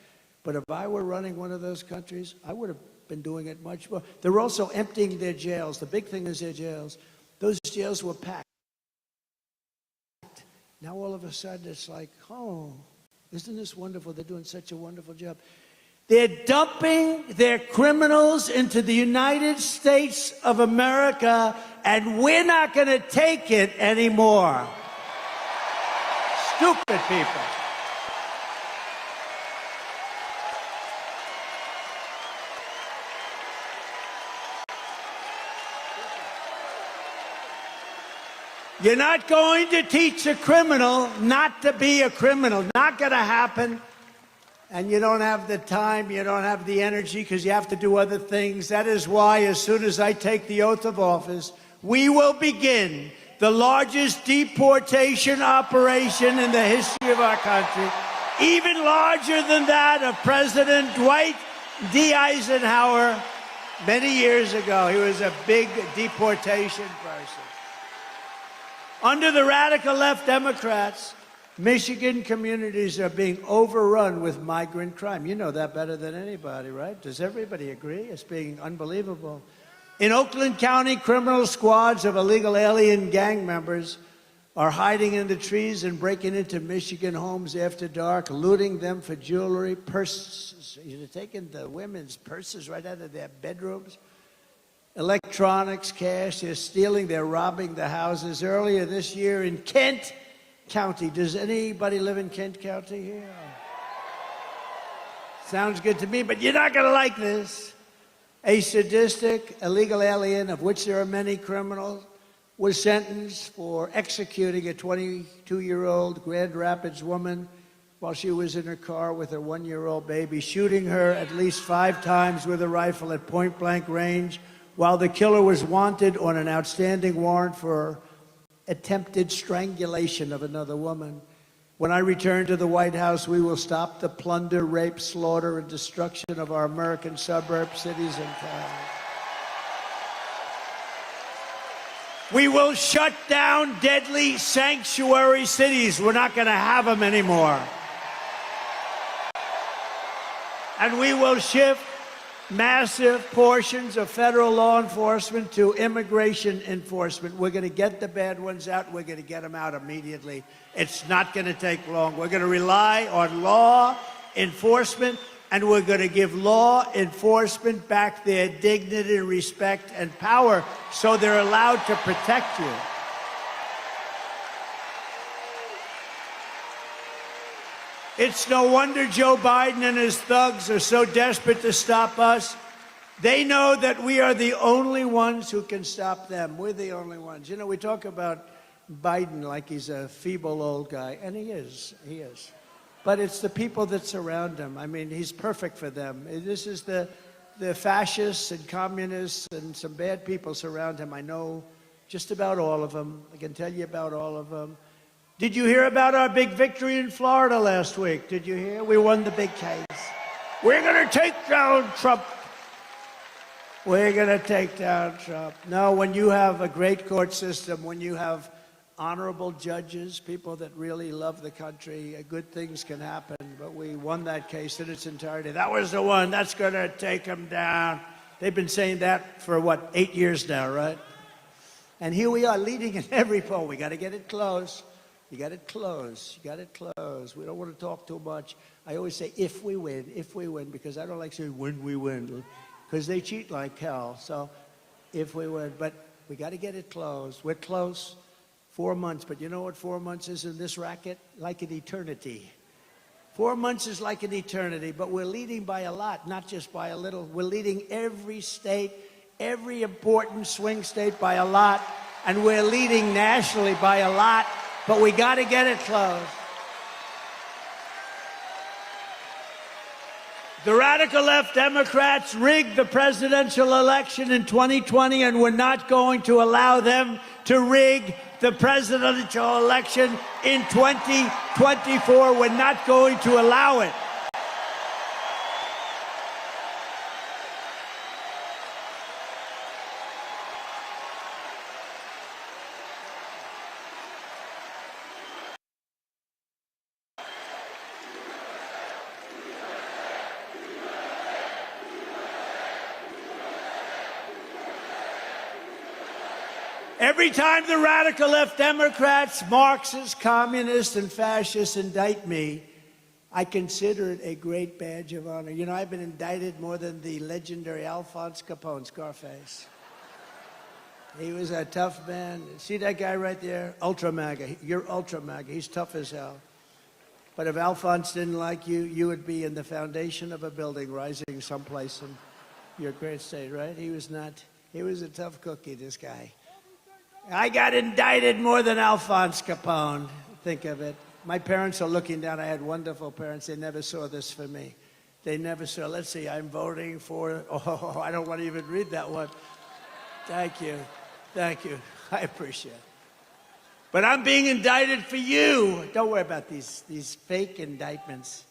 but if I were running one of those countries, I would have been doing it much more. They're also emptying their jails. The big thing is their jails. Those jails were packed. Now all of a sudden it's like, oh, isn't this wonderful? They're doing such a wonderful job. They're dumping their criminals into the United States of America, and we're not going to take it anymore. Stupid people. You're not going to teach a criminal not to be a criminal. Not going to happen. And you don't have the time, you don't have the energy, because you have to do other things. That is why, as soon as I take the oath of office, we will begin the largest deportation operation in the history of our country, even larger than that of President Dwight D. Eisenhower many years ago. He was a big deportation person. Under the radical left Democrats, Michigan communities are being overrun with migrant crime. You know that better than anybody, right? Does everybody agree? It's being unbelievable. In Oakland County, criminal squads of illegal alien gang members are hiding in the trees and breaking into Michigan homes after dark, looting them for jewelry, purses. They're taking the women's purses right out of their bedrooms. Electronics, cash, they're stealing, they're robbing the houses. Earlier this year in Kent County, does anybody live in Kent County here? Sounds good to me, but you're not gonna like this. A sadistic illegal alien, of which there are many criminals, was sentenced for executing a 22-year-old Grand Rapids woman while she was in her car with her 1-year-old baby, shooting her at least 5 times with a rifle at point-blank range, while the killer was wanted on an outstanding warrant for attempted strangulation of another woman. When I return to the White House, we will stop the plunder, rape, slaughter, and destruction of our American suburbs, cities, and towns. We will shut down deadly sanctuary cities. We're not going to have them anymore. And we will shift massive portions of federal law enforcement to immigration enforcement. We're going to get the bad ones out. We're going to get them out immediately. It's not going to take long. We're going to rely on law enforcement, and we're going to give law enforcement back their dignity, respect, and power so they're allowed to protect you. It's no wonder Joe Biden and his thugs are so desperate to stop us. They know that we are the only ones who can stop them. We're the only ones. You know, we talk about Biden like he's a feeble old guy, and he is. But it's the people that surround him. I mean, he's perfect for them. This is the fascists and communists and some bad people surround him. I know just about all of them. I can tell you about all of them. Did you hear about our big victory in Florida last week? Did you hear? We won the big case. We're going to take down Trump. We're going to take down Trump. No, when you have a great court system, when you have honorable judges, people that really love the country, good things can happen. But we won that case in its entirety. That was the one. That's going to take them down. They've been saying that for, 8 years now, right? And here we are leading in every poll. We got to get it close. You got it close. You got it close. We don't want to talk too much. I always say, if we win, because I don't like saying when we win, because they cheat like hell. So, if we win. But we got to get it close. We're close. 4 months. But you know what 4 months is in this racket? Like an eternity. 4 months is like an eternity. But we're leading by a lot, not just by a little. We're leading every state, every important swing state by a lot. And we're leading nationally by a lot. But we got to get it close. The radical left Democrats rigged the presidential election in 2020, and we're not going to allow them to rig the presidential election in 2024. We're not going to allow it. Every time the radical left Democrats, Marxists, communists, and fascists indict me, I consider it a great badge of honor. You know, I've been indicted more than the legendary Alphonse Capone, Scarface. He was a tough man. See that guy right there? Ultra MAGA. You're Ultra MAGA. He's tough as hell. But if Alphonse didn't like you, you would be in the foundation of a building rising someplace in your great state, right? He was not. He was a tough cookie, this guy. I got indicted more than Alphonse Capone. Think of it. My parents are looking down. I had wonderful parents. They never saw this for me. They never saw, let's see, I'm voting for, oh, I don't want to even read that one. Thank you. Thank you. I appreciate it. But I'm being indicted for you. Don't worry about these fake indictments.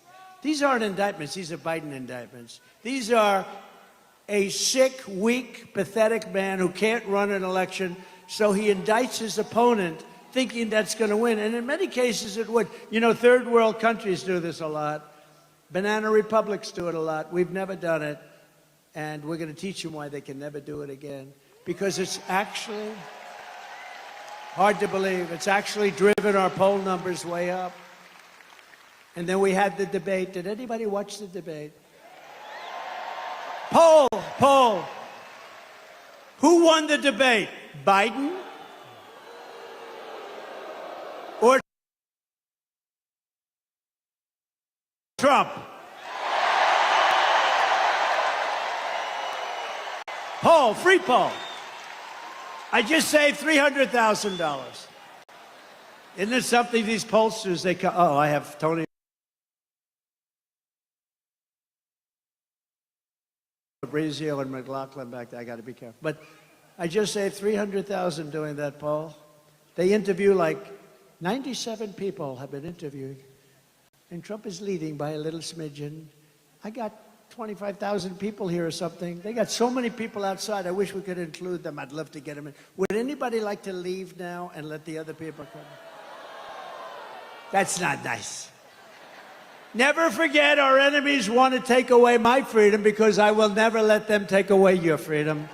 These aren't indictments. These are Biden indictments. These are a sick, weak, pathetic man who can't run an election, so he indicts his opponent thinking that's going to win. And in many cases, it would. You know, third world countries do this a lot. Banana republics do it a lot. We've never done it. And we're going to teach them why they can never do it again. Because it's actually hard to believe. It's actually driven our poll numbers way up. And then we had the debate. Did anybody watch the debate? Poll. Who won the debate? Biden or Trump? Poll, free poll. I just saved $300,000. Isn't it something these pollsters, they come, oh, I have Tony Fabrizio and McLaughlin back there. I got to be careful. But I just saved $300,000 doing that poll. They interview like 97 people have been interviewed. And Trump is leading by a little smidgen. I got 25,000 people here or something. They got so many people outside. I wish we could include them. I'd love to get them in. Would anybody like to leave now and let the other people come? That's not nice. Never forget, our enemies want to take away my freedom because I will never let them take away your freedom.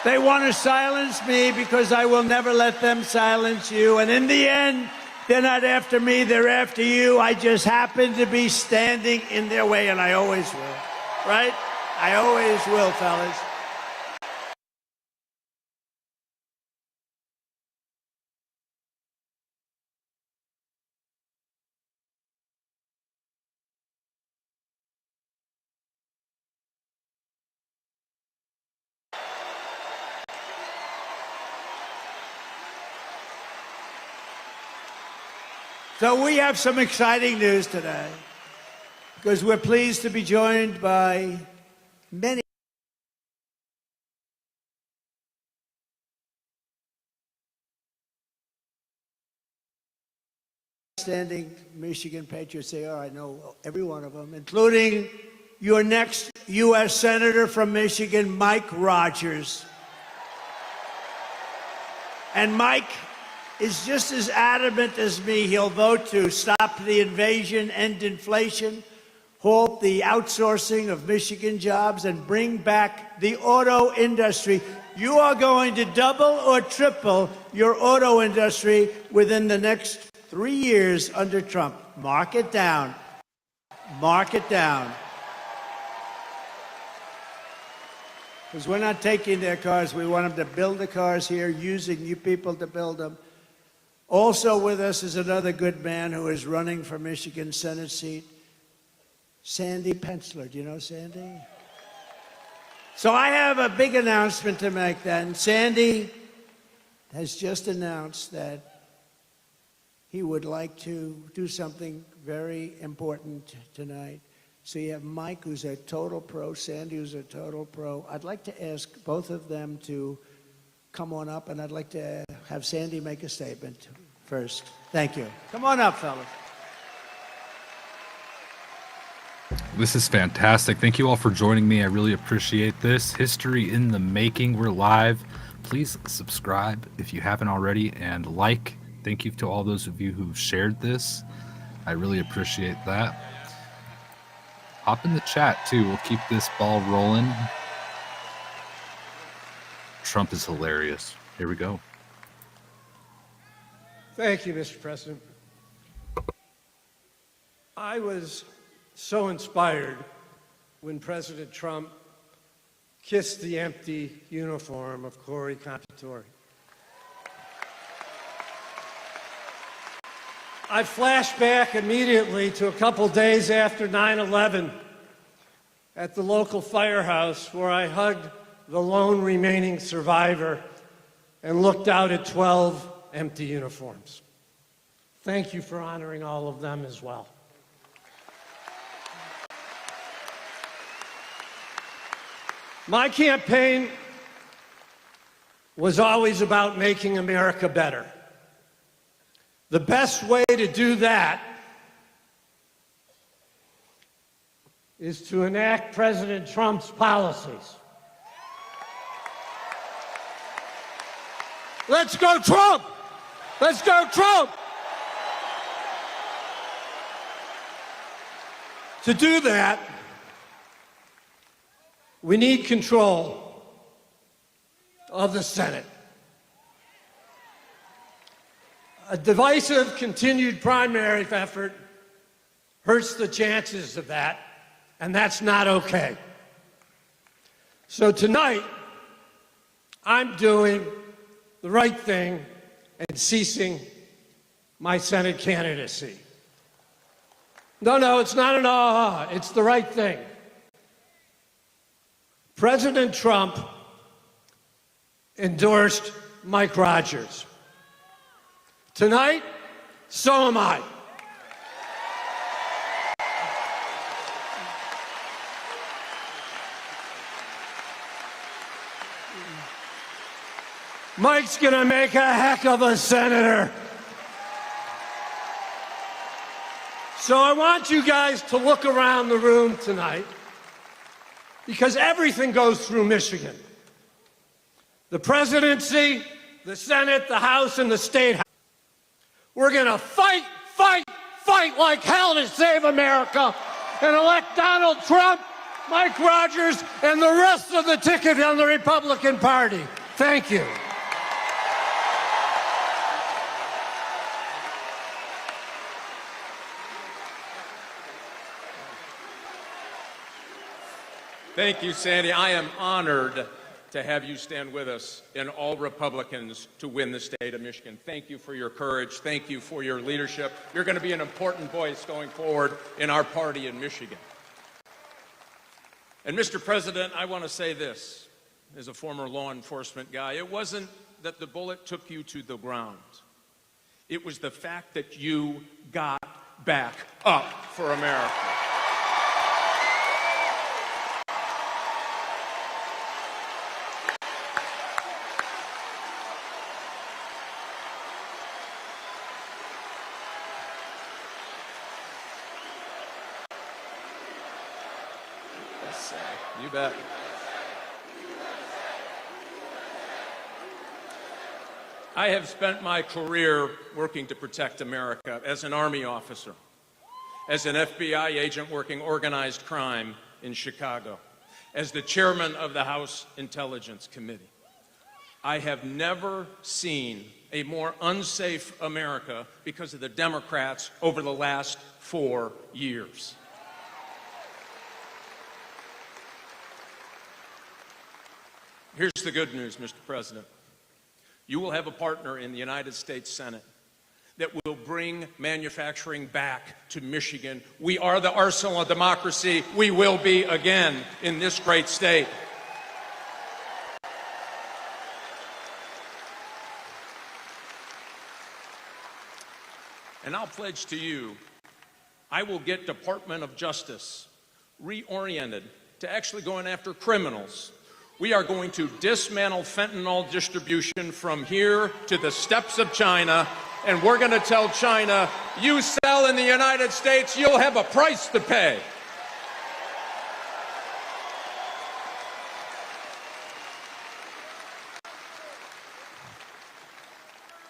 They want to silence me because I will never let them silence you. And in the end, they're not after me, they're after you. I just happen to be standing in their way, and I always will. Right? I always will, fellas. So we have some exciting news today because we're pleased to be joined by many standing Michigan patriots. They are, I know every one of them, including your next U.S. Senator from Michigan, Mike Rogers. And Mike is just as adamant as me. He'll vote to stop the invasion, end inflation, halt the outsourcing of Michigan jobs, and bring back the auto industry. You are going to double or triple your auto industry within the next 3 years under Trump. Mark it down. Mark it down. Because we're not taking their cars. We want them to build the cars here, using you people to build them. Also with us is another good man who is running for Michigan Senate seat, Sandy Pensler. Do you know Sandy? So I have a big announcement to make then. Sandy has just announced that he would like to do something very important tonight. So you have Mike, who's a total pro, Sandy, who's a total pro. I'd like to ask both of them to come on up, and I'd like to have Sandy make a statement first. Thank you. Come on up, fellas. This is fantastic. Thank you all for joining me. I really appreciate this. History in the making. We're live. Please subscribe if you haven't already, and like. Thank you to all those of you who've shared this. I really appreciate that. Hop in the chat too. We'll keep this ball rolling. Trump is hilarious. Here we go. Thank you, Mr. President. I was so inspired when President Trump kissed the empty uniform of Corey Computore. I flashed back immediately to a couple days after 9/11 at the local firehouse where I hugged the lone remaining survivor and looked out at 12 empty uniforms. Thank you for honoring all of them as well. My campaign was always about making America better. The best way to do that is to enact President Trump's policies. Let's go, Trump! Let's go, Trump! To do that, we need control of the Senate. A divisive, continued primary effort hurts the chances of that, and that's not okay. So tonight, I'm doing the right thing and ceasing my Senate candidacy. No, it's not an aha, it's the right thing. President Trump endorsed Mike Rogers. Tonight, so am I. Mike's gonna make a heck of a senator. So I want you guys to look around the room tonight, because everything goes through Michigan. The presidency, the Senate, the House, and the State House. We're gonna fight like hell to save America and elect Donald Trump, Mike Rogers, and the rest of the ticket on the Republican Party. Thank you. Thank you, Sandy. I am honored to have you stand with us and all Republicans to win the state of Michigan. Thank you for your courage. Thank you for your leadership. You're going to be an important voice going forward in our party in Michigan. And Mr. President, I want to say this, as a former law enforcement guy, it wasn't that the bullet took you to the ground. It was the fact that you got back up for America. You bet. I have spent my career working to protect America as an Army officer, as an FBI agent working organized crime in Chicago, as the chairman of the House Intelligence Committee. I have never seen a more unsafe America because of the Democrats over the last 4 years. Here's the good news, Mr. President. You will have a partner in the United States Senate that will bring manufacturing back to Michigan. We are the arsenal of democracy. We will be again in this great state. And I'll pledge to you, I will get Department of Justice reoriented to actually going after criminals. We are going to dismantle fentanyl distribution from here to the steppes of China, and we're going to tell China, you sell in the United States, you'll have a price to pay.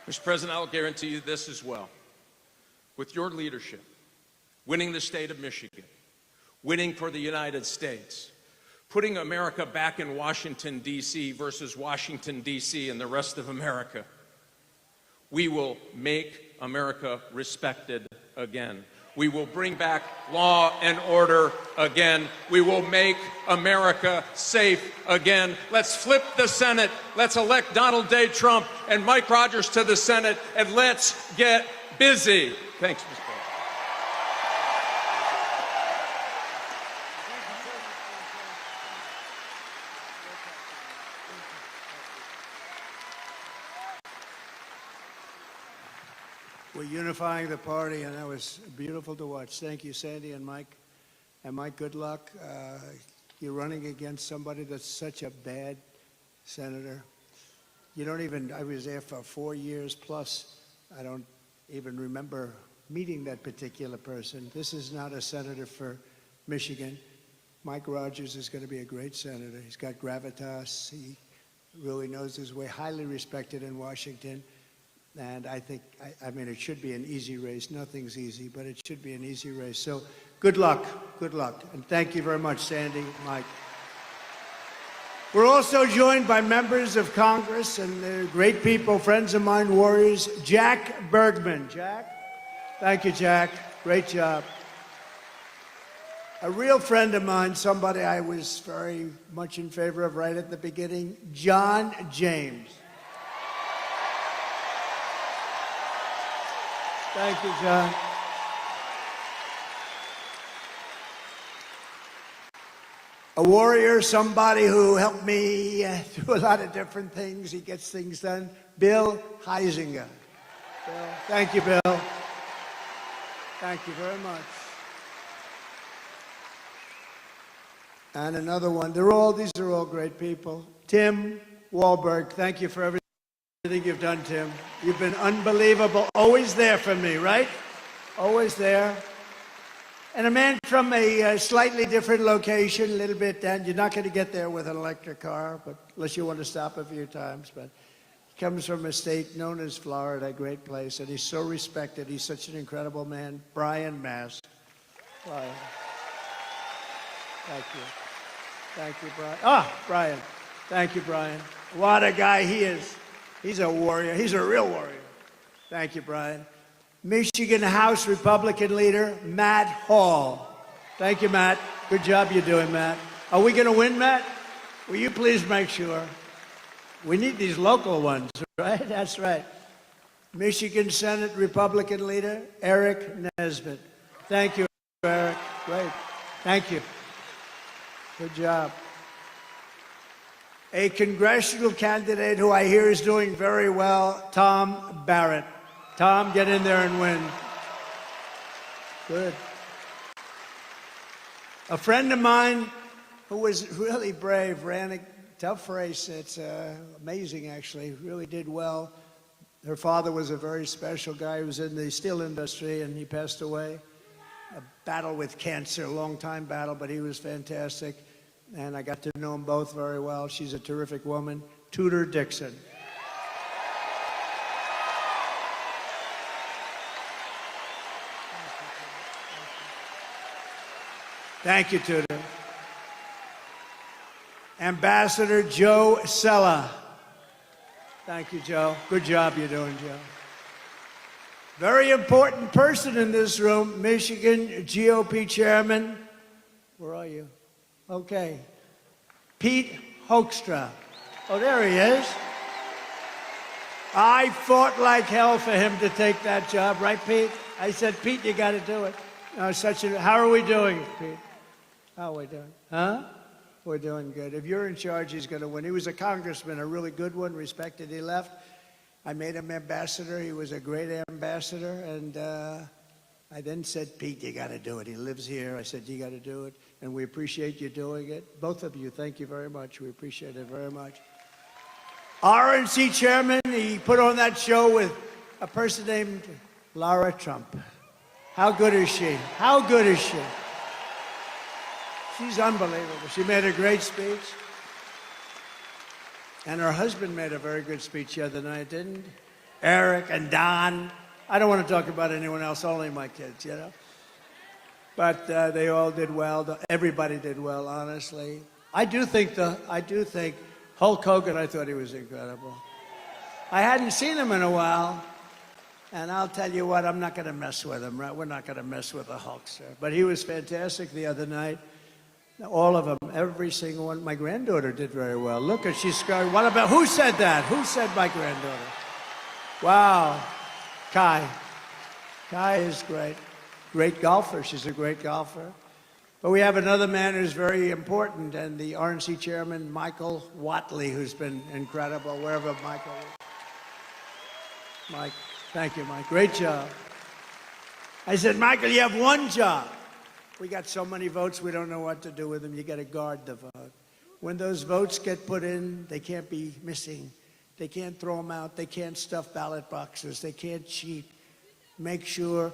Mr. President, I'll guarantee you this as well. With your leadership, winning the state of Michigan, winning for the United States, putting America back in Washington, D.C. versus Washington, D.C. and the rest of America. We will make America respected again. We will bring back law and order again. We will make America safe again. Let's flip the Senate. Let's elect Donald J. Trump and Mike Rogers to the Senate, and let's get busy. Thanks, Mr. President. We're unifying the party, and that was beautiful to watch. Thank you, Sandy and Mike. And Mike, good luck. You're running against somebody that's such a bad senator. You don't even, I was there for 4 years plus. I don't even remember meeting that particular person. This is not a senator for Michigan. Mike Rogers is going to be a great senator. He's got gravitas. He really knows his way, highly respected in Washington. And I think, I mean, it should be an easy race. Nothing's easy, but it should be an easy race. So good luck, good luck. And thank you very much, Sandy, Mike. We're also joined by members of Congress and they're great people, friends of mine, warriors. Jack Bergman. Jack? Thank you, Jack. Great job. A real friend of mine, somebody I was very much in favor of right at the beginning, John James. Thank you, John. A warrior, somebody who helped me through a lot of different things. He gets things done. Bill Heisinger. Bill, thank you, Bill. Thank you very much. And another one. These are all great people. Tim Wahlberg, thank you for everything you've done, Tim. You've been unbelievable. Always there for me, right? Always there. And a man from a slightly different location, a little bit down. You're not going to get there with an electric car, but unless you want to stop a few times. But he comes from a state known as Florida, a great place, and he's so respected. He's such an incredible man. Brian Mast. Brian. Thank you. Thank you, Brian. Brian. Thank you, Brian. What a guy he is. He's a warrior. He's a real warrior. Thank you, Brian. Michigan House Republican leader, Matt Hall. Thank you, Matt. Good job you're doing, Matt. Are we going to win, Matt? Will you please make sure? We need these local ones, right? That's right. Michigan Senate Republican leader, Eric Nesbitt. Thank you, Eric. Great. Thank you. Good job. A congressional candidate who I hear is doing very well, Tom Barrett. Tom, get in there and win. Good. A friend of mine who was really brave, ran a tough race. It's amazing, actually. Really did well. Her father was a very special guy who was in the steel industry, and he passed away. A battle with cancer, a long-time battle, but he was fantastic. And I got to know them both very well. She's a terrific woman. Tudor Dixon. Thank you, Tudor. Ambassador Joe Sella. Thank you, Joe. Good job you're doing, Joe. Very important person in this room, Michigan GOP Chairman. Where are you? Okay. Pete Hoekstra. Oh, there he is. I fought like hell for him to take that job, right, Pete? I said, Pete, you got to do it. How are we doing, Pete? How are we doing? Huh? We're doing good. If you're in charge, he's going to win. He was a congressman, a really good one, respected. He left. I made him ambassador. He was a great ambassador. And I then said, Pete, you got to do it. He lives here. I said, you got to do it. And we appreciate you doing it. Both of you, thank you very much. We appreciate it very much. RNC chairman, he put on that show with a person named Lara Trump. How good is she? How good is she? She's unbelievable. She made a great speech. And her husband made a very good speech the other night, didn't he? Eric and Don. I don't want to talk about anyone else, only my kids, you know. But they all did well. Everybody did well, honestly. I do think Hulk Hogan, I thought he was incredible. I hadn't seen him in a while, and I'll tell you what, I'm not going to mess with him, right? We're not going to mess with the Hulkster. But he was fantastic the other night. All of them, every single one. My granddaughter did very well. Look, she's scarred. What about, who said that? Who said my granddaughter? Wow. Kai. Kai is great. Great golfer. She's a great golfer. But we have another man who's very important, and the RNC chairman, Michael Watley, who's been incredible, wherever Michael is. Mike, thank you, Mike. Great job. I said, Michael, you have one job. We got so many votes, we don't know what to do with them. You got to guard the vote. When those votes get put in, they can't be missing. They can't throw them out. They can't stuff ballot boxes. They can't cheat. Make sure.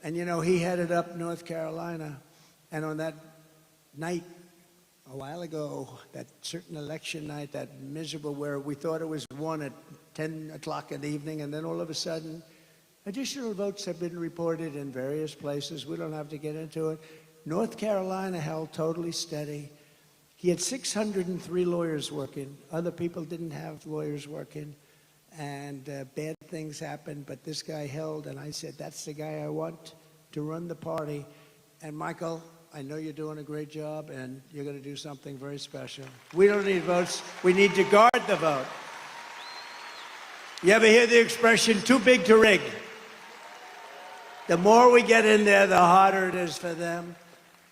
And, you know, he headed up North Carolina. And on that night, a while ago, that certain election night, that miserable where we thought it was won at 10 o'clock in the evening, and then all of a sudden, additional votes have been reported in various places. We don't have to get into it. North Carolina held totally steady. He had 603 lawyers working. Other people didn't have lawyers working. And bad things happened, but this guy held, and I said, that's the guy I want to run the party. And Michael, I know you're doing a great job, and you're going to do something very special. We don't need votes. We need to guard the vote. You ever hear the expression, too big to rig? The more we get in there, the harder it is for them.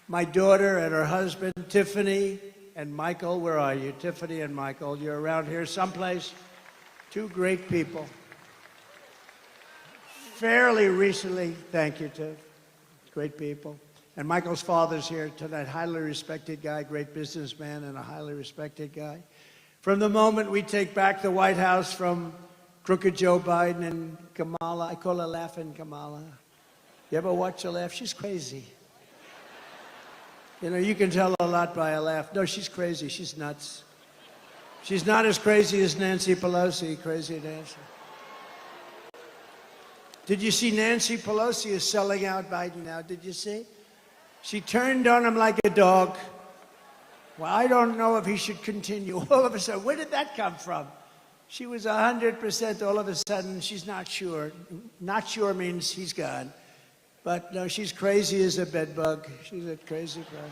My daughter and her husband, Tiffany and Michael, where are you? Tiffany and Michael, you're around here someplace. Two great people. Fairly recently, thank you, Tiff. Great people. And Michael's father's here tonight, highly respected guy, great businessman, and a highly respected guy. From the moment we take back the White House from crooked Joe Biden and Kamala, I call her Laughing Kamala. You ever watch her laugh? She's crazy. You know, you can tell a lot by a laugh. No, she's crazy. She's nuts. She's not as crazy as Nancy Pelosi. Crazy Nancy. Did you see Nancy Pelosi is selling out Biden now? Did you see? She turned on him like a dog. Well, I don't know if he should continue. All of a sudden, where did that come from? She was 100%. All of a sudden, she's not sure. Not sure means he's gone. But no, she's crazy as a bedbug. She's a crazy person.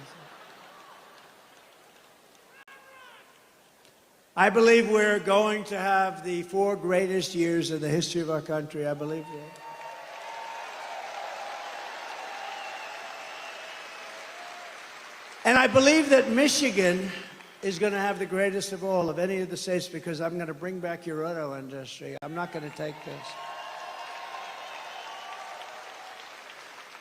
I believe we're going to have the 4 greatest years in the history of our country. I believe that. And I believe that Michigan is going to have the greatest of all of any of the states, because I'm going to bring back your auto industry. I'm not going to take this.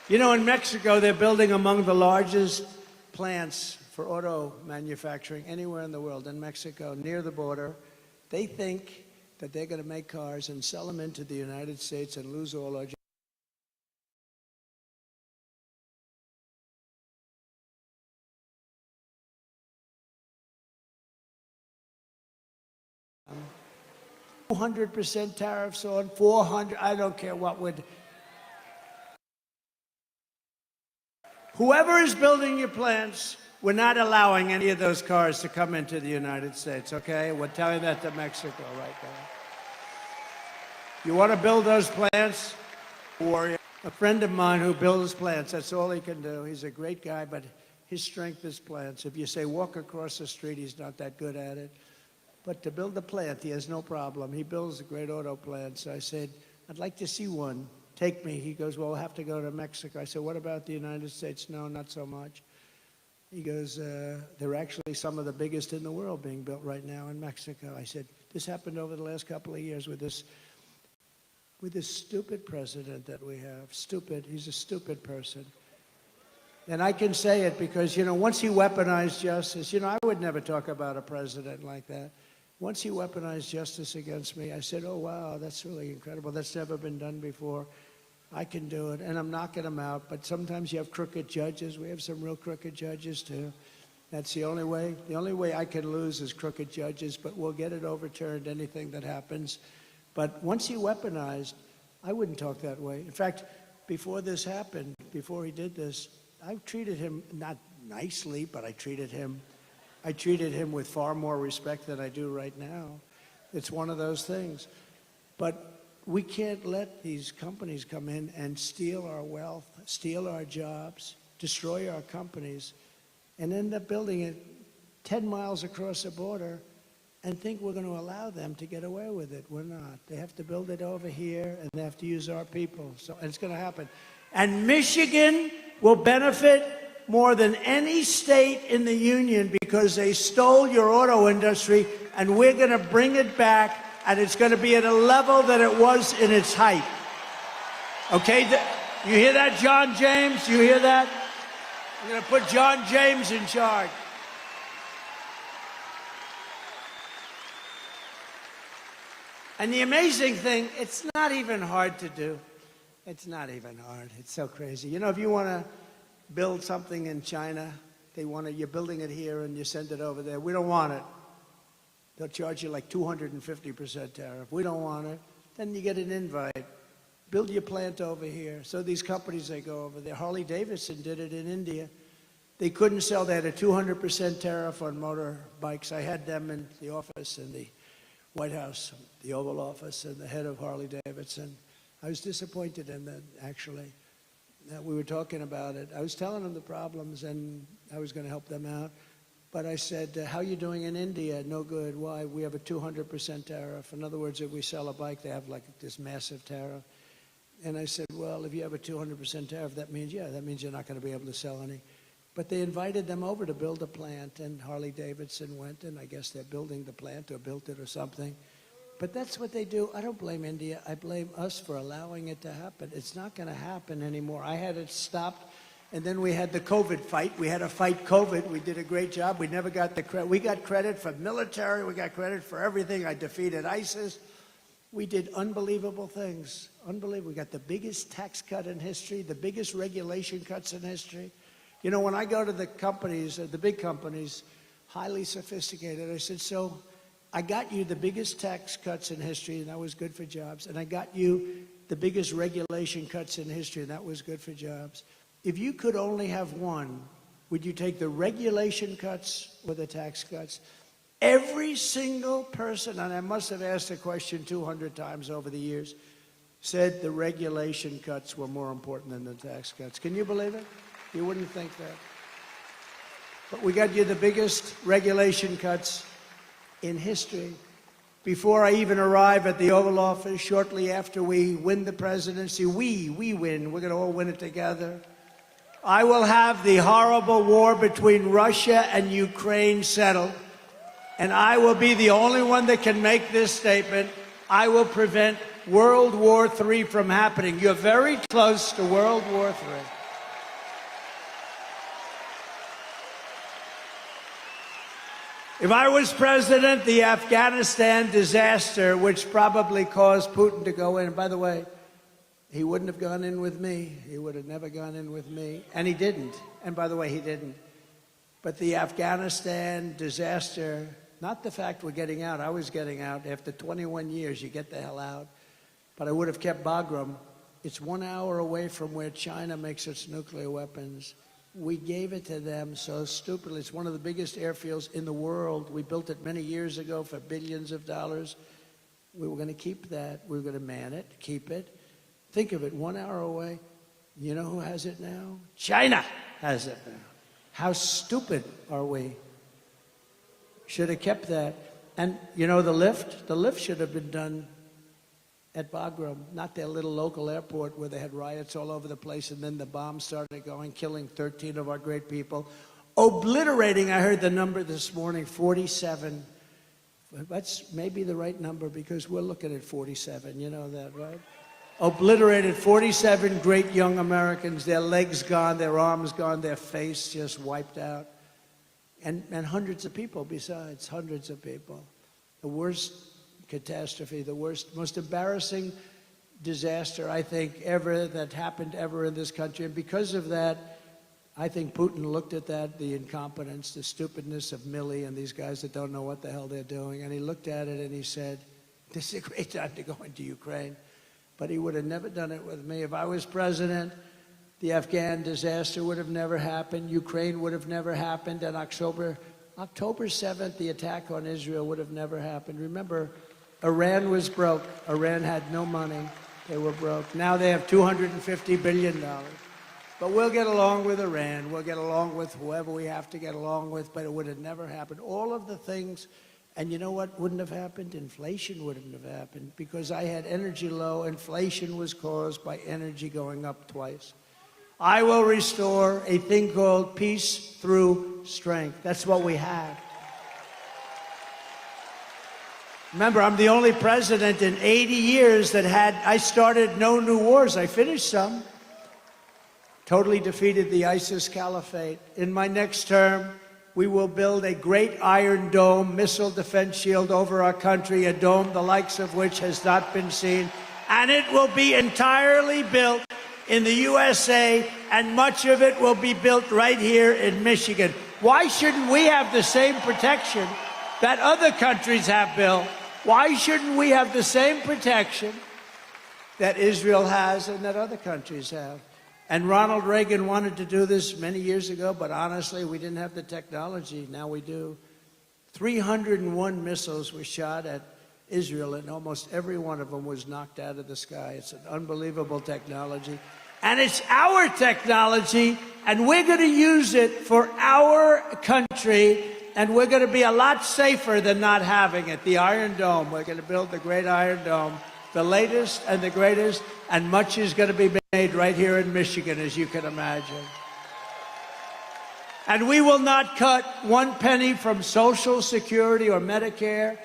You know, in Mexico, they're building among the largest plants for auto manufacturing anywhere in the world. In Mexico, near the border, they think that they're going to make cars and sell them into the United States and lose all our jobs. 200% tariffs on 400. I don't care what would. Whoever is building your plants, we're not allowing any of those cars to come into the United States, okay? We're telling that to Mexico right now. You want to build those plants? Or a friend of mine who builds plants, that's all he can do. He's a great guy, but his strength is plants. If you say walk across the street, he's not that good at it. But to build a plant, he has no problem. He builds a great auto plant. So I said, I'd like to see one. Take me. He goes, well, we'll have to go to Mexico. I said, what about the United States? No, not so much. He goes, there are actually some of the biggest in the world being built right now in Mexico. I said, this happened over the last couple of years with this stupid president that we have. Stupid. He's a stupid person. And I can say it because, you know, once he weaponized justice, you know, I would never talk about a president like that. Once he weaponized justice against me, I said, oh, wow, that's really incredible. That's never been done before. I can do it. And I'm knocking him out. But sometimes you have crooked judges. We have some real crooked judges, too. That's the only way. The only way I can lose is crooked judges. But we'll get it overturned, anything that happens. But once he weaponized, I wouldn't talk that way. In fact, before this happened, before he did this, I treated him not nicely, but I treated him I treated him with far more respect than I do right now. It's one of those things. But we can't let these companies come in and steal our wealth, steal our jobs, destroy our companies, and end up building it 10 miles across the border and think we're going to allow them to get away with it. We're not. They have to build it over here, and they have to use our people. So and it's going to happen. And Michigan will benefit more than any state in the union because they stole your auto industry, and we're going to bring it back, and it's going to be at a level that it was in its height. Okay? You hear that, John James? You hear that? I'm going to put John James in charge. And the amazing thing, it's not even hard to do. It's not even hard. It's so crazy. You know, if you want to build something in China, you're building it here and you send it over there. We don't want it. They'll charge you like 250% tariff. We don't want it. Then you get an invite. Build your plant over here. So these companies, they go over there. Harley-Davidson did it in India. They couldn't sell. They had a 200% tariff on motorbikes. I had them in the office in the White House, the Oval Office, and the head of Harley-Davidson. I was disappointed in that, actually. That we were talking about it. I was telling them the problems, and I was going to help them out. But I said, how are you doing in India? No good. Why? We have a 200% tariff. In other words, if we sell a bike, they have like this massive tariff. And I said, well, if you have a 200% tariff, that means you're not going to be able to sell any. But they invited them over to build a plant, and Harley-Davidson went, and I guess they're building the plant or built it or something. But that's what they do. I don't blame India. I blame us for allowing it to happen. It's not going to happen anymore. I had it stopped, and then we had the COVID fight. We had to fight COVID. We did a great job. We never got the credit. We got credit for military. We got credit for everything. I defeated ISIS. We did unbelievable things. Unbelievable. We got the biggest tax cut in history, the biggest regulation cuts in history. You know, when I go to the companies, the big companies, highly sophisticated, I said, so I got you the biggest tax cuts in history, and that was good for jobs. And I got you the biggest regulation cuts in history, and that was good for jobs. If you could only have one, would you take the regulation cuts or the tax cuts? Every single person, and I must have asked the question 200 times over the years, said the regulation cuts were more important than the tax cuts. Can you believe it? You wouldn't think that. But we got you the biggest regulation cuts in history. Before I even arrive at the Oval Office, shortly after we win the presidency, we win. We're going to all win it together. I will have the horrible war between Russia and Ukraine settled. And I will be the only one that can make this statement. I will prevent World War III from happening. You're very close to World War III. If I was president, the Afghanistan disaster, which probably caused Putin to go in, and by the way, he wouldn't have gone in with me. He would have never gone in with me. And he didn't. And by the way, he didn't. But the Afghanistan disaster, not the fact we're getting out. I was getting out. After 21 years, you get the hell out. But I would have kept Bagram. It's 1 hour away from where China makes its nuclear weapons. We gave it to them so stupidly. It's one of the biggest airfields in the world. We built it many years ago for billions of dollars. We were going to keep that. We were going to man it, keep it. Think of it, 1 hour away. You know who has it now? China has it now. How stupid are we? Should have kept that. And you know the lift? The lift should have been done at Bagram, not their little local airport where they had riots all over the place, and then the bombs started going, killing 13 of our great people, obliterating, I heard the number this morning, 47. That's maybe the right number because we're looking at 47, you know that, right? Obliterated 47 great young Americans, their legs gone, their arms gone, their face just wiped out. And hundreds of people besides, hundreds of people. The worst catastrophe, the worst, most embarrassing disaster, I think, ever that happened ever in this country. And because of that, I think Putin looked at that, the incompetence, the stupidness of Milley and these guys that don't know what the hell they're doing. And he looked at it and he said, this is a great time to go into Ukraine. But he would have never done it with me. If I was president, the Afghan disaster would have never happened. Ukraine would have never happened. And October October 7th, the attack on Israel would have never happened. Remember, Iran was broke. Iran had no money. They were broke. Now they have $250 billion. But we'll get along with Iran. We'll get along with whoever we have to get along with, but it would have never happened. All of the things, and you know what wouldn't have happened? Inflation wouldn't have happened, because I had energy low. Inflation was caused by energy going up twice. I will restore a thing called peace through strength. That's what we have. Remember, I'm the only president in 80 years that I started no new wars. I finished some. Totally defeated the ISIS caliphate. In my next term, we will build a great Iron Dome missile defense shield over our country, a dome the likes of which has not been seen. And it will be entirely built in the USA, and much of it will be built right here in Michigan. Why shouldn't we have the same protection that other countries have, Bill? Why shouldn't we have the same protection that Israel has and that other countries have? And Ronald Reagan wanted to do this many years ago, but honestly, we didn't have the technology. Now we do. 301 missiles were shot at Israel, and almost every one of them was knocked out of the sky. It's an unbelievable technology. And it's our technology, and we're going to use it for our country, and we're going to be a lot safer than not having it. The Iron Dome, we're going to build the great Iron Dome, the latest and the greatest, and much is going to be made right here in Michigan, as you can imagine. And we will not cut one penny from Social Security or Medicare.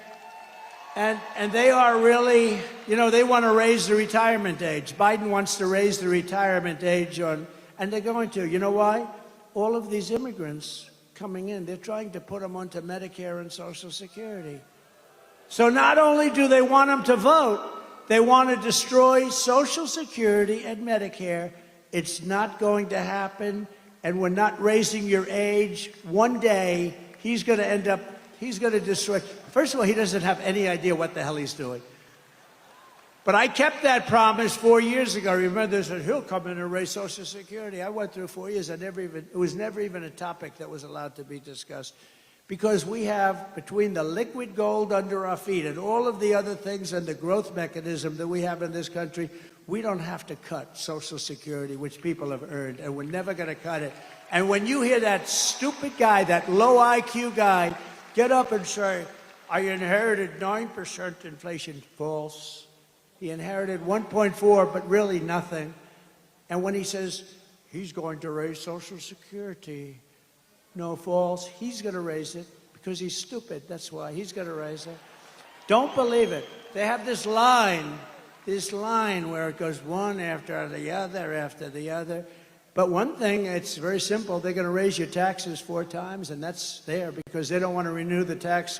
And they are really, they want to raise the retirement age. Biden wants to raise the retirement age and they're going to. You know why? All of these immigrants coming in, they're trying to put them onto Medicare and Social Security. So not only do they want them to vote, they want to destroy Social Security and Medicare. It's not going to happen, and we're not raising your age. One day, he's going to destroy. First of all, he doesn't have any idea what the hell he's doing. But I kept that promise 4 years ago. Remember, they said, he'll come in and raise Social Security. I went through 4 years. It was never even a topic that was allowed to be discussed. Because we have, between the liquid gold under our feet and all of the other things and the growth mechanism that we have in this country, we don't have to cut Social Security, which people have earned, and we're never going to cut it. And when you hear that stupid guy, that low IQ guy, get up and say, I inherited 9% inflation. False. He inherited 1.4, but really nothing. And when he says, he's going to raise Social Security, no, false. He's going to raise it because he's stupid. That's why he's going to raise it. Don't believe it. They have this line where it goes one after the other. But one thing, it's very simple. They're going to raise your taxes 4 times, and that's there because they don't want to renew the tax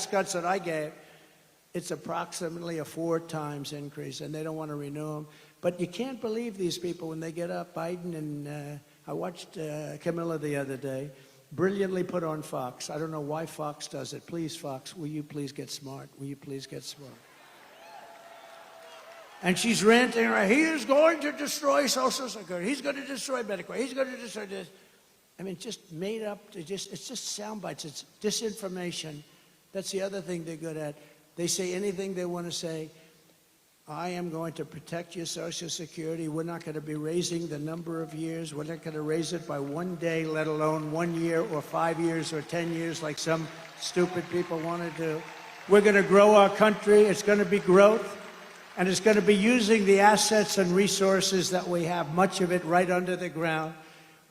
cuts that I gave. It's approximately a 4 times increase, and they don't want to renew them. But you can't believe these people when they get up. Biden and I watched Camilla the other day, brilliantly put on Fox. I don't know why Fox does it. Please, Fox, will you please get smart? Will you please get smart? And she's ranting, he is going to destroy Social Security. He's going to destroy Medicare. He's going to destroy this. I mean, just made up. It's just sound bites. It's disinformation. That's the other thing they're good at. They say anything they want to say. I am going to protect your Social Security. We're not going to be raising the number of years. We're not going to raise it by 1 day, let alone 1 year or 5 years or 10 years like some stupid people want to do. We're going to grow our country. It's going to be growth. And it's going to be using the assets and resources that we have, much of it right under the ground.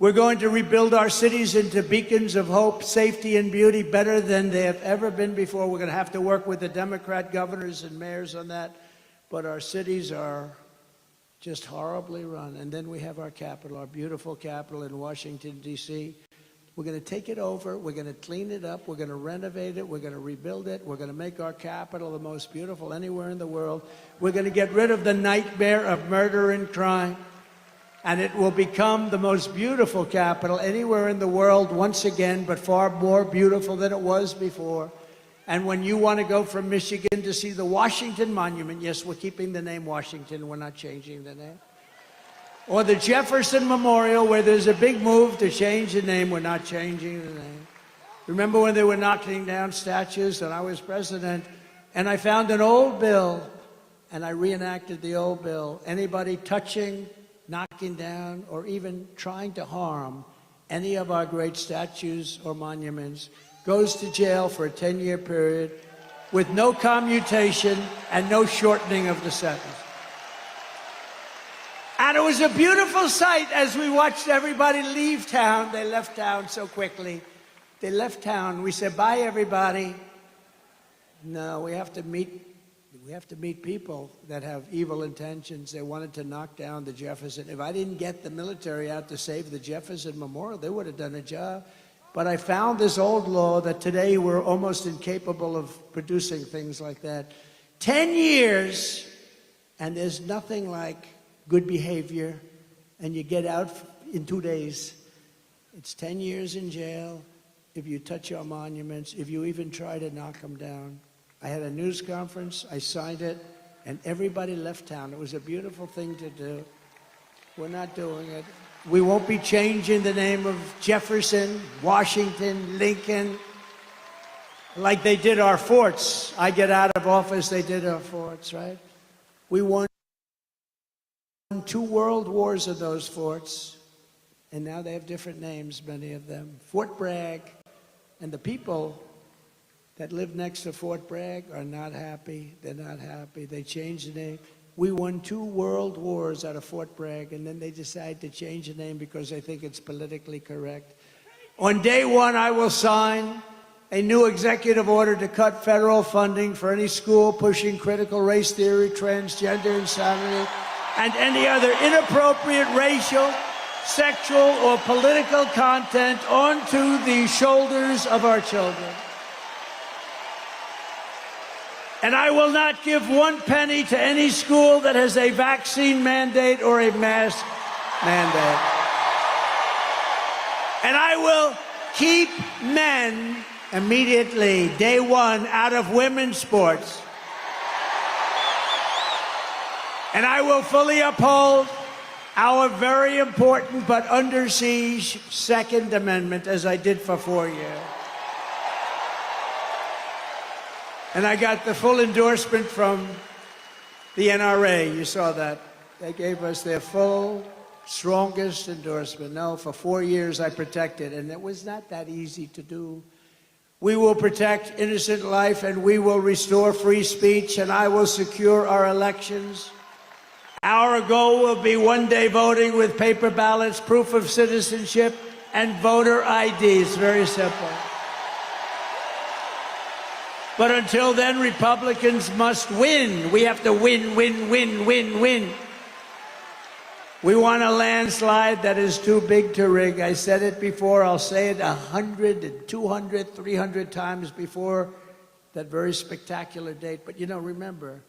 We're going to rebuild our cities into beacons of hope, safety, and beauty better than they have ever been before. We're going to have to work with the Democrat governors and mayors on that. But our cities are just horribly run. And then we have our capital, our beautiful capital in Washington, D.C. We're going to take it over. We're going to clean it up. We're going to renovate it. We're going to rebuild it. We're going to make our capital the most beautiful anywhere in the world. We're going to get rid of the nightmare of murder and crime. And it will become the most beautiful capital anywhere in the world once again, but far more beautiful than it was before. And when you want to go from Michigan to see the Washington Monument, yes, we're keeping the name Washington. We're not changing the name. Or the Jefferson Memorial, where there's a big move to change the name. We're not changing the name. Remember when they were knocking down statues and I was president, and I found an old bill and I reenacted the old bill. Anybody touching, knocking down, or even trying to harm any of our great statues or monuments goes to jail for a 10-year period with no commutation and no shortening of the sentence. And it was a beautiful sight as we watched everybody leave town. They left town so quickly. They left town. We said, bye, everybody. No, we have to meet people that have evil intentions. They wanted to knock down the Jefferson. If I didn't get the military out to save the Jefferson Memorial, they would have done a job. But I found this old law that today we're almost incapable of producing things like that. 10 years, and there's nothing like good behavior, and you get out in 2 days. It's 10 years in jail if you touch our monuments, if you even try to knock them down. I had a news conference, I signed it, and everybody left town. It was a beautiful thing to do. We're not doing it. We won't be changing the name of Jefferson, Washington, Lincoln, like they did our forts. I get out of office, they did our forts, right? We won 2 world wars of those forts, and now they have different names, many of them. Fort Bragg, and the people that live next to Fort Bragg are not happy. They're not happy. They changed the name. We won 2 world wars out of Fort Bragg, and then they decide to change the name because they think it's politically correct. On day 1, I will sign a new executive order to cut federal funding for any school pushing critical race theory, transgender insanity, and any other inappropriate racial, sexual, or political content onto the shoulders of our children. And I will not give 1 penny to any school that has a vaccine mandate or a mask mandate. And I will keep men immediately, day 1, out of women's sports. And I will fully uphold our very important but under siege Second Amendment, as I did for 4 years. And I got the full endorsement from the NRA. You saw that. They gave us their full, strongest endorsement. No, for 4 years I protected, and it was not that easy to do. We will protect innocent life, and we will restore free speech, and I will secure our elections. Our goal will be one-day voting with paper ballots, proof of citizenship, and voter ID. It's very simple. But until then, Republicans must win. We have to win, win, win, win, win. We want a landslide that is too big to rig. I said it before. I'll say it 100, 200, 300 times before that very spectacular date. But, you know, remember,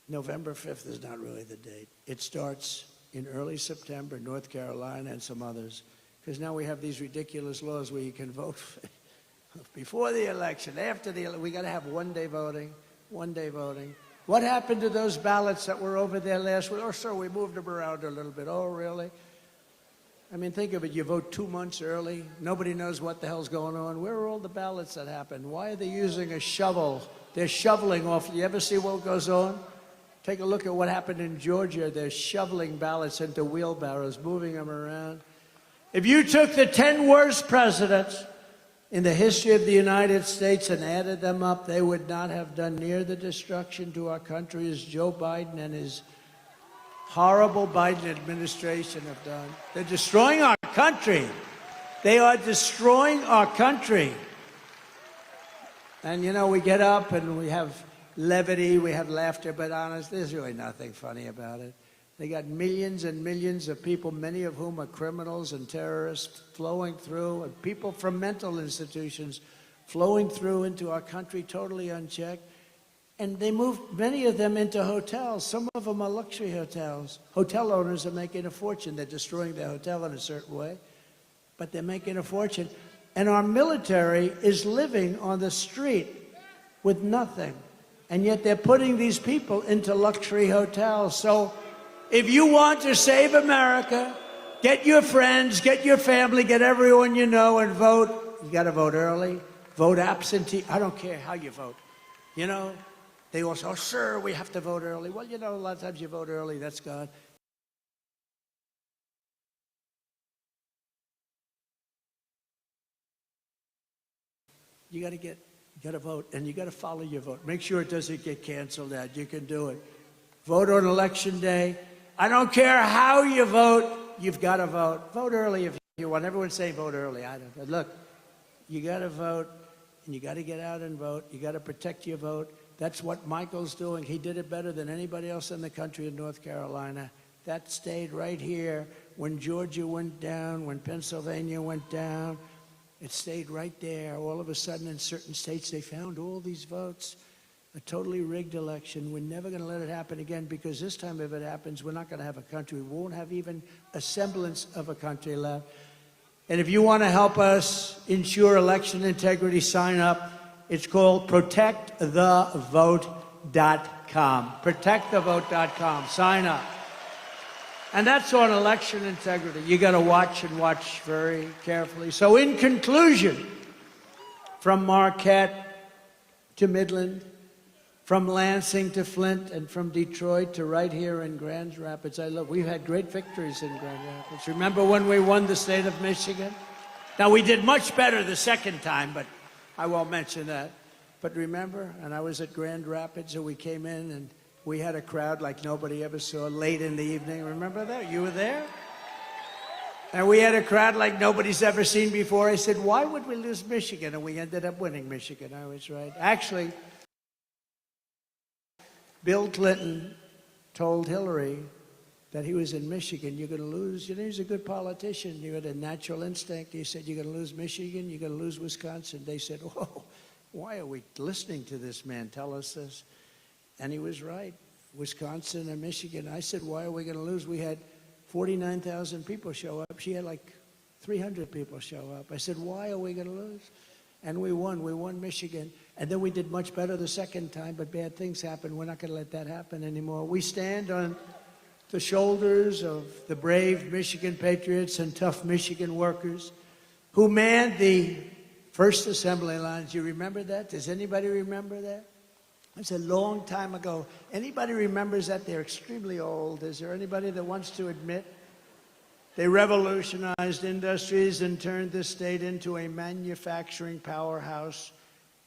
November 5th is not really the date. It starts in early September, North Carolina and some others, because now we have these ridiculous laws where you can vote before the election, after the election. We got to have one-day voting, one-day voting. What happened to those ballots that were over there last week? Oh, sir, we moved them around a little bit. Oh, really? I mean, think of it. You vote 2 months early. Nobody knows what the hell's going on. Where are all the ballots that happened? Why are they using a shovel? They're shoveling off. You ever see what goes on? Take a look at what happened in Georgia. They're shoveling ballots into wheelbarrows, moving them around. If you took the 10 worst presidents in the history of the United States and added them up, they would not have done near the destruction to our country as Joe Biden and his horrible Biden administration have done. They're destroying our country. They are destroying our country. And, you know, we get up and we have levity, we have laughter, but honest, there's really nothing funny about it. They got millions and millions of people, many of whom are criminals and terrorists, flowing through, and people from mental institutions flowing through into our country totally unchecked. And they moved many of them into hotels. Some of them are luxury hotels. Hotel owners are making a fortune. They're destroying their hotel in a certain way, but they're making a fortune. And our military is living on the street with nothing. And yet they're putting these people into luxury hotels. So if you want to save America, get your friends, get your family, get everyone you know, and vote you got to vote early. Vote absentee. I don't care how you vote. You know, they all say, oh, sir, we have to vote early. Well, you know, a lot of times you vote early, that's God. You got to vote, and you got to follow your vote. Make sure it doesn't get canceled out. You can do it. Vote on election day. I don't care how you vote, you've got to vote. Vote early if you want. Everyone's saying vote early. I don't. Look, you got to vote, and you got to get out and vote. You got to protect your vote. That's what Michael's doing. He did it better than anybody else in the country in North Carolina. That stayed right here. When Georgia went down, when Pennsylvania went down, it stayed right there. All of a sudden, in certain states, they found all these votes. A totally rigged election. We're never going to let it happen again, because this time if it happens, we're not going to have a country. We won't have even a semblance of a country left. And if you want to help us ensure election integrity, sign up. It's called protectthevote.com. Protectthevote.com. Sign up. And that's on election integrity. You got to watch and watch very carefully. So in conclusion, from Marquette to Midland, from Lansing to Flint, and from Detroit to right here in Grand Rapids, we've had great victories in Grand Rapids. Remember when we won the state of Michigan? Now, we did much better the second time, but I won't mention that. But remember, and I was at Grand Rapids, and we came in, and we had a crowd like nobody ever saw late in the evening. Remember that? You were there? And we had a crowd like nobody's ever seen before. I said, why would we lose Michigan? And we ended up winning Michigan. I was right. Actually, Bill Clinton told Hillary that he was in Michigan. You're going to lose. You know, he's a good politician. You had a natural instinct. He said, you're going to lose Michigan. You're going to lose Wisconsin. They said, whoa, why are we listening to this man tell us this? And he was right. Wisconsin and Michigan. I said, why are we going to lose? We had 49,000 people show up. She had like 300 people show up. I said, why are we going to lose? And we won. We won Michigan. And then we did much better the second time, but bad things happened. We're not going to let that happen anymore. We stand on the shoulders of the brave Michigan patriots and tough Michigan workers who manned the first assembly lines. You remember that? Does anybody remember that? It's a long time ago. Anybody remembers that? They're extremely old. Is there anybody that wants to admit? They revolutionized industries and turned this state into a manufacturing powerhouse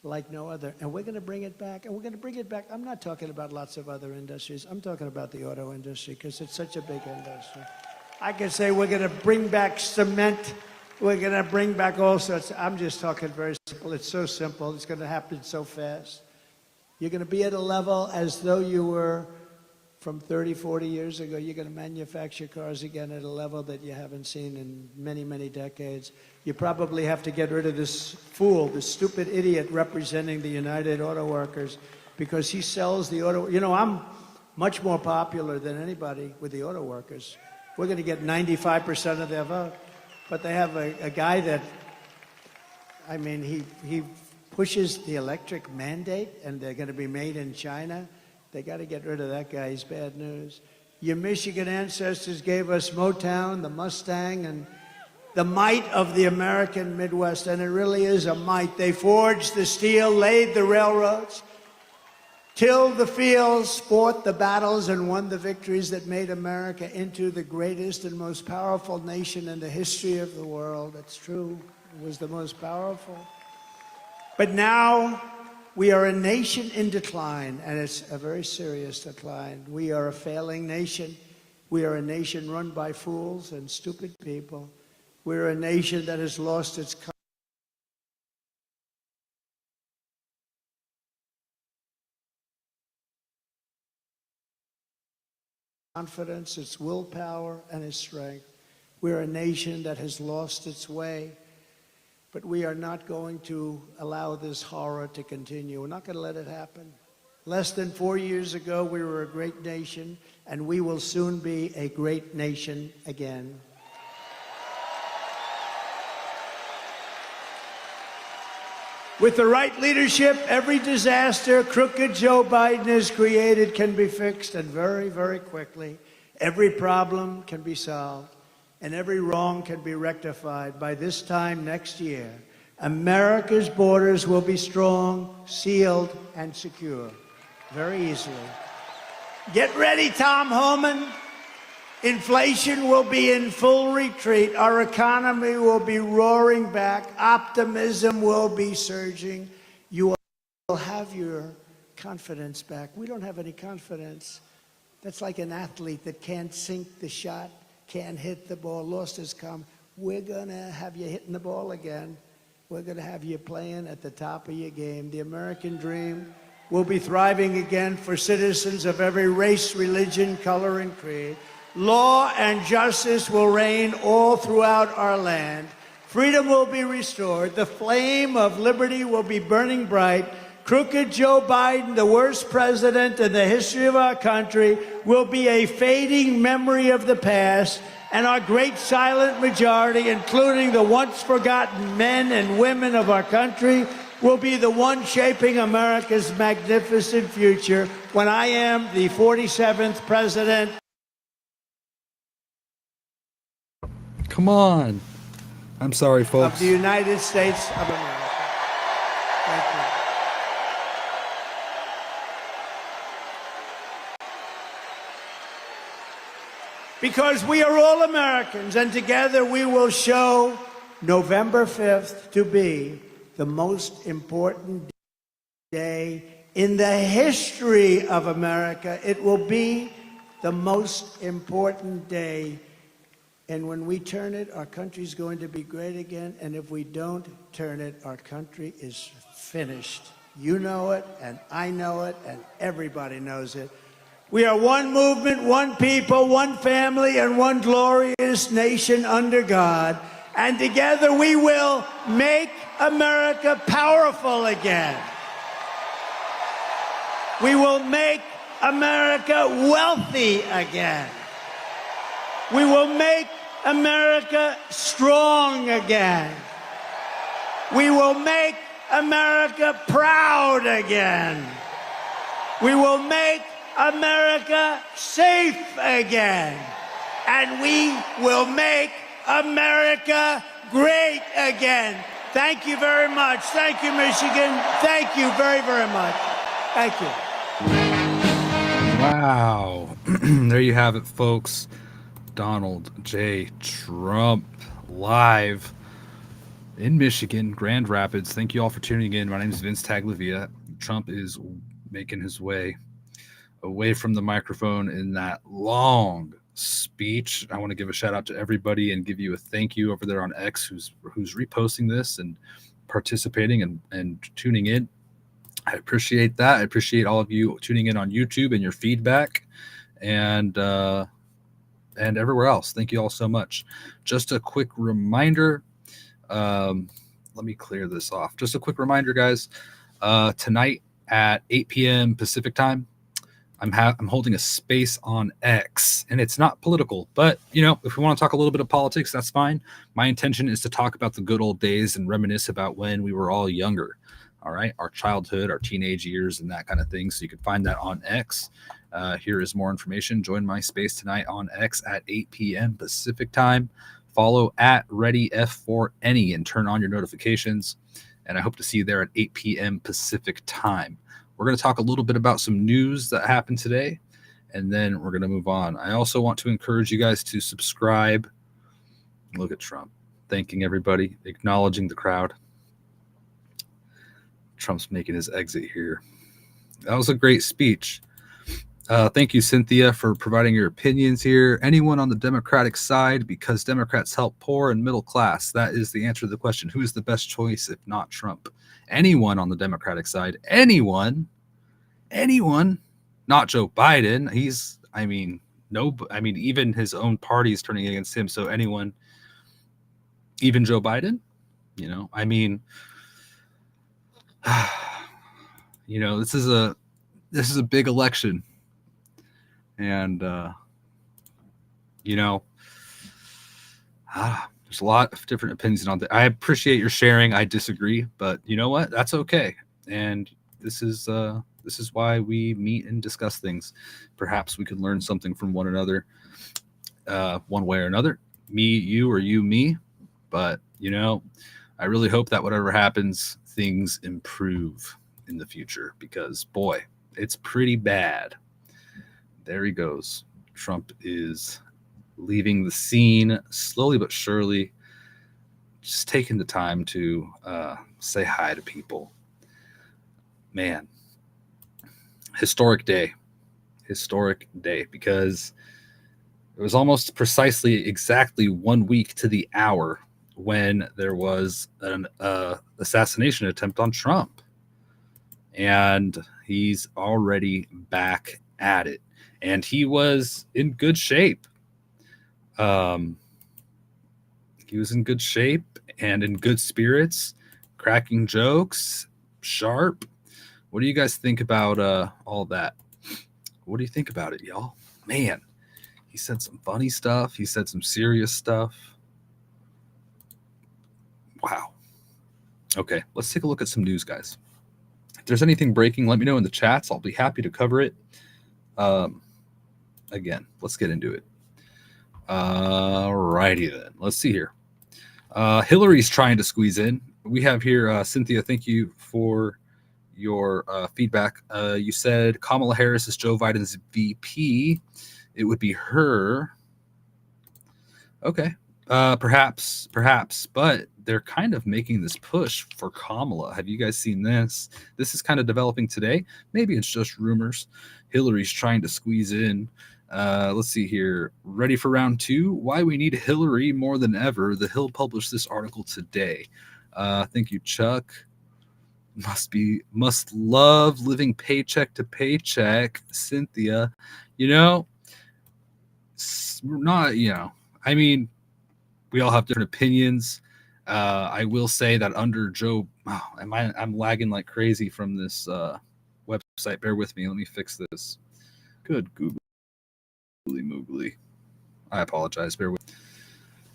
like no other. And we're going to bring it back. And we're going to bring it back. I'm not talking about lots of other industries. I'm talking about the auto industry, because it's such a big industry. I can say we're going to bring back cement. We're going to bring back all sorts. I'm just talking very simple. It's so simple. It's going to happen so fast. You're going to be at a level as though you were from 30, 40 years ago. You're going to manufacture cars again at a level that you haven't seen in many, many decades. You probably have to get rid of this fool, this stupid idiot representing the United Auto Workers, because he sells the auto. You know, I'm much more popular than anybody with the auto workers. We're going to get 95% of their vote. But they have a guy that, I mean, he pushes the electric mandate, and they're going to be made in China. They got to get rid of that guy. He's bad news. Your Michigan ancestors gave us Motown, the Mustang, and the might of the American Midwest, and it really is a might. They forged the steel, laid the railroads, tilled the fields, fought the battles, and won the victories that made America into the greatest and most powerful nation in the history of the world. It's true. It was the most powerful. But now we are a nation in decline, and it's a very serious decline. We are a failing nation. We are a nation run by fools and stupid people. We're a nation that has lost its confidence, its willpower, and its strength. We're a nation that has lost its way. But we are not going to allow this horror to continue. We're not going to let it happen. Less than 4 years ago, we were a great nation, and we will soon be a great nation again. With the right leadership, every disaster crooked Joe Biden has created can be fixed, and very, very quickly. Every problem can be solved, and every wrong can be rectified by this time next year. America's borders will be strong, sealed, and secure. Very easily. Get ready, Tom Homan. Inflation will be in full retreat. Our economy will be roaring back. Optimism will be surging. You will have your confidence back. We don't have any confidence. That's like an athlete that can't sink the shot, can't hit the ball, lost his calm. We're going to have you hitting the ball again. We're going to have you playing at the top of your game. The American dream will be thriving again for citizens of every race, religion, color, and creed. Law and justice will reign all throughout our land. Freedom will be restored. The flame of liberty will be burning bright. Crooked Joe Biden, the worst president in the history of our country, will be a fading memory of the past, and our great silent majority, including the once forgotten men and women of our country, will be the one shaping America's magnificent future when I am the 47th president. Come on. I'm sorry, folks. Of the United States of America. Thank you. Because we are all Americans, and together we will show November 5th to be the most important day in the history of America. It will be the most important day. And when we turn it, our country's going to be great again. And if we don't turn it, our country is finished. You know it, and I know it, and everybody knows it. We are one movement, one people, one family, and one glorious nation under God. And together we will make America powerful again. We will make America wealthy again. We will make America strong again. We will make America proud again. We will make America safe again. And we will make America great again. Thank you very much. Thank you, Michigan. Thank you very, very much. Thank you. Wow. There you have it, folks. Donald J. Trump live in Michigan, Grand Rapids. Thank you all for tuning in. My name is Vince Taglavia. Trump is making his way away from the microphone in that long speech. I want to give a shout out to everybody and give you a thank you over there on X who's reposting this and participating and tuning in. I appreciate that. I appreciate all of you tuning in on YouTube and your feedback and everywhere else. Thank you all so much. Just a quick reminder. Let me clear this off. Just a quick reminder, guys. Tonight at 8 p.m. Pacific time, I'm holding a space on X, and it's not political, but if we want to talk a little bit of politics, that's fine. My intention is to talk about the good old days and reminisce about when we were all younger. All right, our childhood, our teenage years, and that kind of thing. So you can find that on X. Here is more information. Join my space tonight on X at 8 p.m. Pacific time. Follow at ReadyF4Any and turn on your notifications. And I hope to see you there at 8 p.m. Pacific time. We're going to talk a little bit about some news that happened today, and then we're going to move on. I also want to encourage you guys to subscribe. Look at Trump. Thanking everybody, acknowledging the crowd. Trump's making his exit here. That was a great speech. Thank you, Cynthia, for providing your opinions here. Anyone on the Democratic side, because Democrats help poor and middle class. That is the answer to the question. Who is the best choice if not Trump? Anyone on the Democratic side. Anyone, not Joe Biden. Even his own party is turning against him. So anyone, even Joe Biden, this is a big election. And, there's a lot of different opinions on that. I appreciate your sharing. I disagree, but you know what? That's okay. And this is why we meet and discuss things. Perhaps we could learn something from one another, one way or another. Me, you, or you, me. But, I really hope that whatever happens, things improve in the future, because boy, it's pretty bad. There he goes. Trump is leaving the scene slowly but surely, just taking the time to say hi to people. Man, historic day, because it was almost precisely exactly 1 week to the hour when there was an assassination attempt on Trump. And he's already back at it. And he was in good shape. He was in good shape and in good spirits, cracking jokes, sharp. What do you guys think about all that? What do you think about it, y'all? Man, he said some funny stuff. He said some serious stuff. Wow. Okay, let's take a look at some news, guys. If there's anything breaking, let me know in the chats. I'll be happy to cover it. Again, let's get into it. Alrighty then. Let's see here. Hillary's trying to squeeze in. We have here, Cynthia, thank you for your feedback. You said Kamala Harris is Joe Biden's VP. It would be her. Okay. Perhaps, but they're kind of making this push for Kamala. Have you guys seen this? This is kind of developing today. Maybe it's just rumors. Hillary's trying to squeeze in. Let's see here. Ready for round 2? Why we need Hillary more than ever. The Hill published this article today. Thank you, Chuck. Must love living paycheck to paycheck. Cynthia, not, I mean, we all have different opinions. I will say that under Joe, I'm lagging like crazy from this website. Bear with me. Let me fix this. Good Google Moogly. I apologize. Bear with me.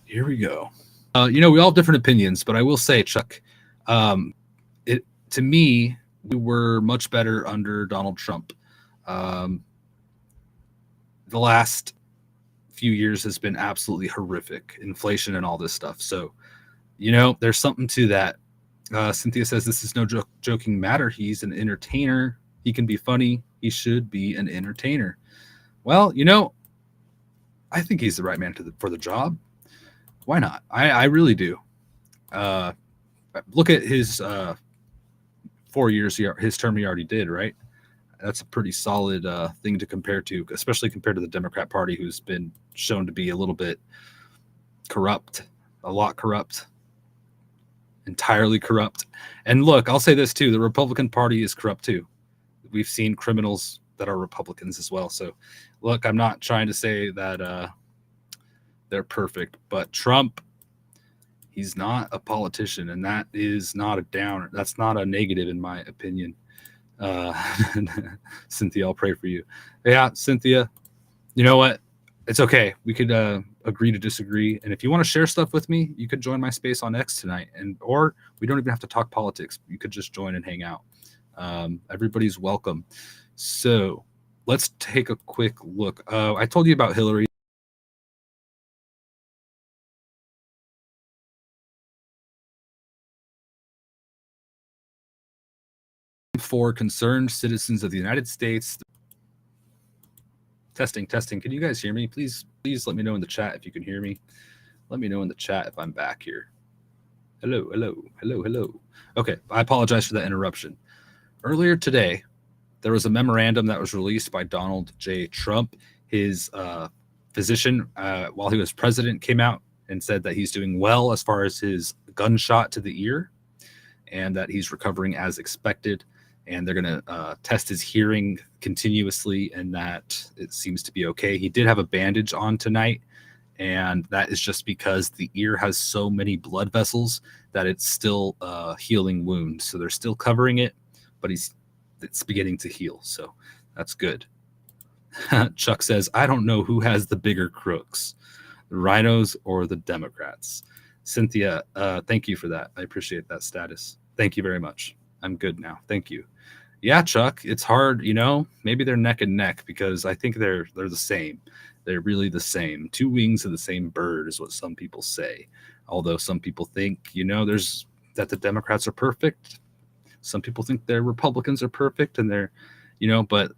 Here we go. We all have different opinions, but I will say, Chuck, to me, we were much better under Donald Trump. The last few years has been absolutely horrific, inflation and all this stuff. So, there's something to that. Cynthia says this is no joking matter. He's an entertainer. He can be funny. He should be an entertainer. Well, I think he's the right man for the job. Why not? I really do. Look at his 4 years, his term he already did, right? That's a pretty solid thing to compare to, especially compared to the Democrat Party, who's been shown to be a little bit corrupt, a lot corrupt, entirely corrupt. And look, I'll say this too, the Republican Party is corrupt too. We've seen criminals that are Republicans as well. So look, I'm not trying to say that they're perfect, but Trump, he's not a politician, and that is not a downer. That's not a negative in my opinion. Cynthia, I'll pray for you. Yeah, Cynthia, you know what? It's okay. We could agree to disagree. And if you want to share stuff with me, you could join my space on X tonight. Or we don't even have to talk politics. You could just join and hang out. Everybody's welcome. So let's take a quick look. I told you about Hillary. For concerned citizens of the United States. Testing. Can you guys hear me? Please let me know in the chat if you can hear me. Let me know in the chat if I'm back here. Hello. Okay, I apologize for that interruption. Earlier today, there was a memorandum that was released by Donald J. Trump. His physician, while he was president, came out and said that he's doing well as far as his gunshot to the ear, and that he's recovering as expected. And they're going to test his hearing continuously, and that it seems to be okay. He did have a bandage on tonight, and that is just because the ear has so many blood vessels that it's still a healing wound. So they're still covering it, but it's beginning to heal. So that's good. Chuck says, I don't know who has the bigger crooks, the rhinos or the Democrats. Cynthia, thank you for that. I appreciate that status. Thank you very much. I'm good now. Thank you. Yeah, Chuck, it's hard, maybe they're neck and neck, because I think they're the same. They're really the same. Two wings of the same bird is what some people say. Although some people think, there's that the Democrats are perfect. Some people think their Republicans are perfect, and they're, but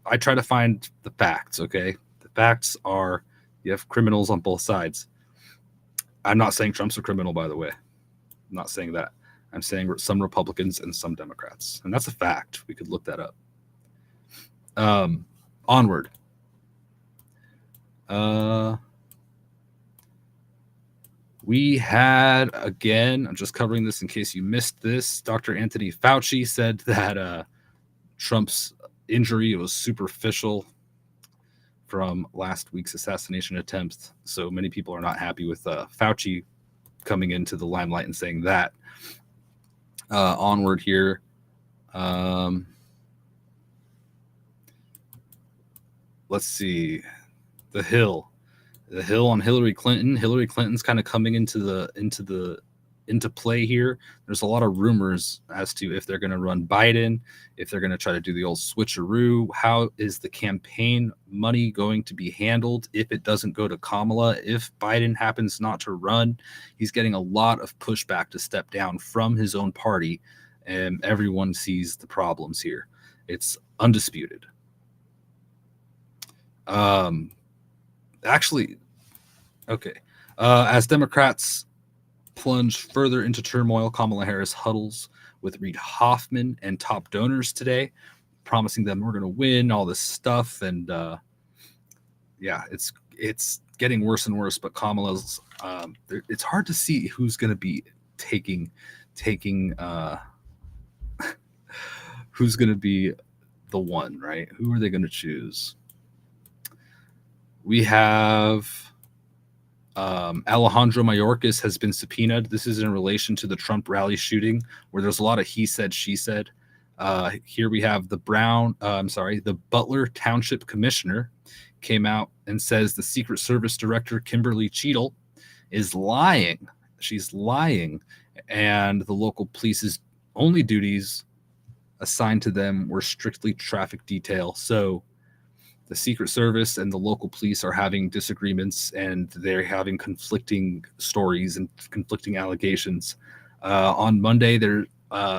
I try to find the facts. Okay, the facts are you have criminals on both sides. I'm not saying Trump's a criminal, by the way. I'm not saying that. I'm saying some Republicans and some Democrats, and that's a fact. We could look that up. Onward. We had, again, I'm just covering this in case you missed this, Dr. Anthony Fauci said that Trump's injury was superficial from last week's assassination attempt. So many people are not happy with Fauci coming into the limelight and saying that. Onward here. Let's see. The Hill on Hillary Clinton. Hillary Clinton's kind of coming into play here. There's a lot of rumors as to if they're going to run Biden, if they're going to try to do the old switcheroo. How is the campaign money going to be handled if it doesn't go to Kamala? If Biden happens not to run, he's getting a lot of pushback to step down from his own party, and everyone sees the problems here. It's undisputed. As Democrats plunge further into turmoil, Kamala Harris huddles with Reid Hoffman and top donors today, promising them we're going to win all this stuff. And it's getting worse and worse. But Kamala's it's hard to see who's going to be taking who's going to be the one, right? Who are they going to choose? We have Alejandro Mayorkas has been subpoenaed. This is in relation to the Trump rally shooting, where there's a lot of he said, she said. Here we have the Butler Township Commissioner came out and says the Secret Service Director, Kimberly Cheadle, is lying. She's lying. And the local police's only duties assigned to them were strictly traffic detail. So the Secret Service and the local police are having disagreements, and they're having conflicting stories and conflicting allegations. On Monday, there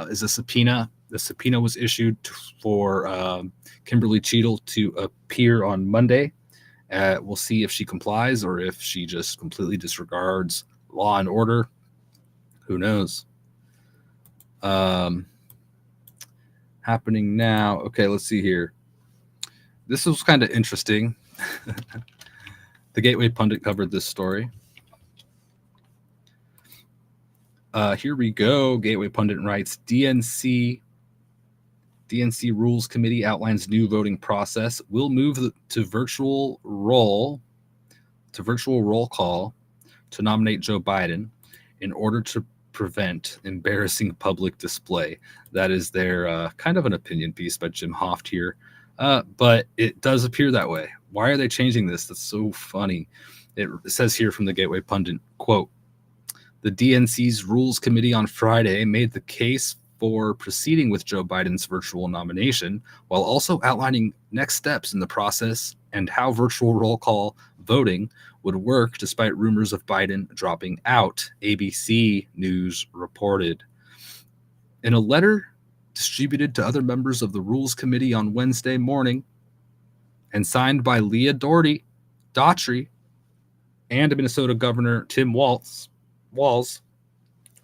is a subpoena. The subpoena was issued for Kimberly Cheadle to appear on Monday. We'll see if she complies or if she just completely disregards law and order. Who knows? Happening now. Okay, let's see here. This was kind of interesting. The Gateway Pundit covered this story. Here we go. Gateway Pundit writes, DNC Rules Committee outlines new voting process. Will move to virtual roll call to nominate Joe Biden in order to prevent embarrassing public display. That is their kind of an opinion piece by Jim Hoft here. But it does appear that way. Why are they changing this? That's so funny. It says here from the Gateway Pundit, quote, the DNC's Rules Committee on Friday made the case for proceeding with Joe Biden's virtual nomination while also outlining next steps in the process and how virtual roll call voting would work despite rumors of Biden dropping out, ABC News reported. In a letter distributed to other members of the Rules Committee on Wednesday morning and signed by Leah Daughtry and Minnesota Governor Tim Walz,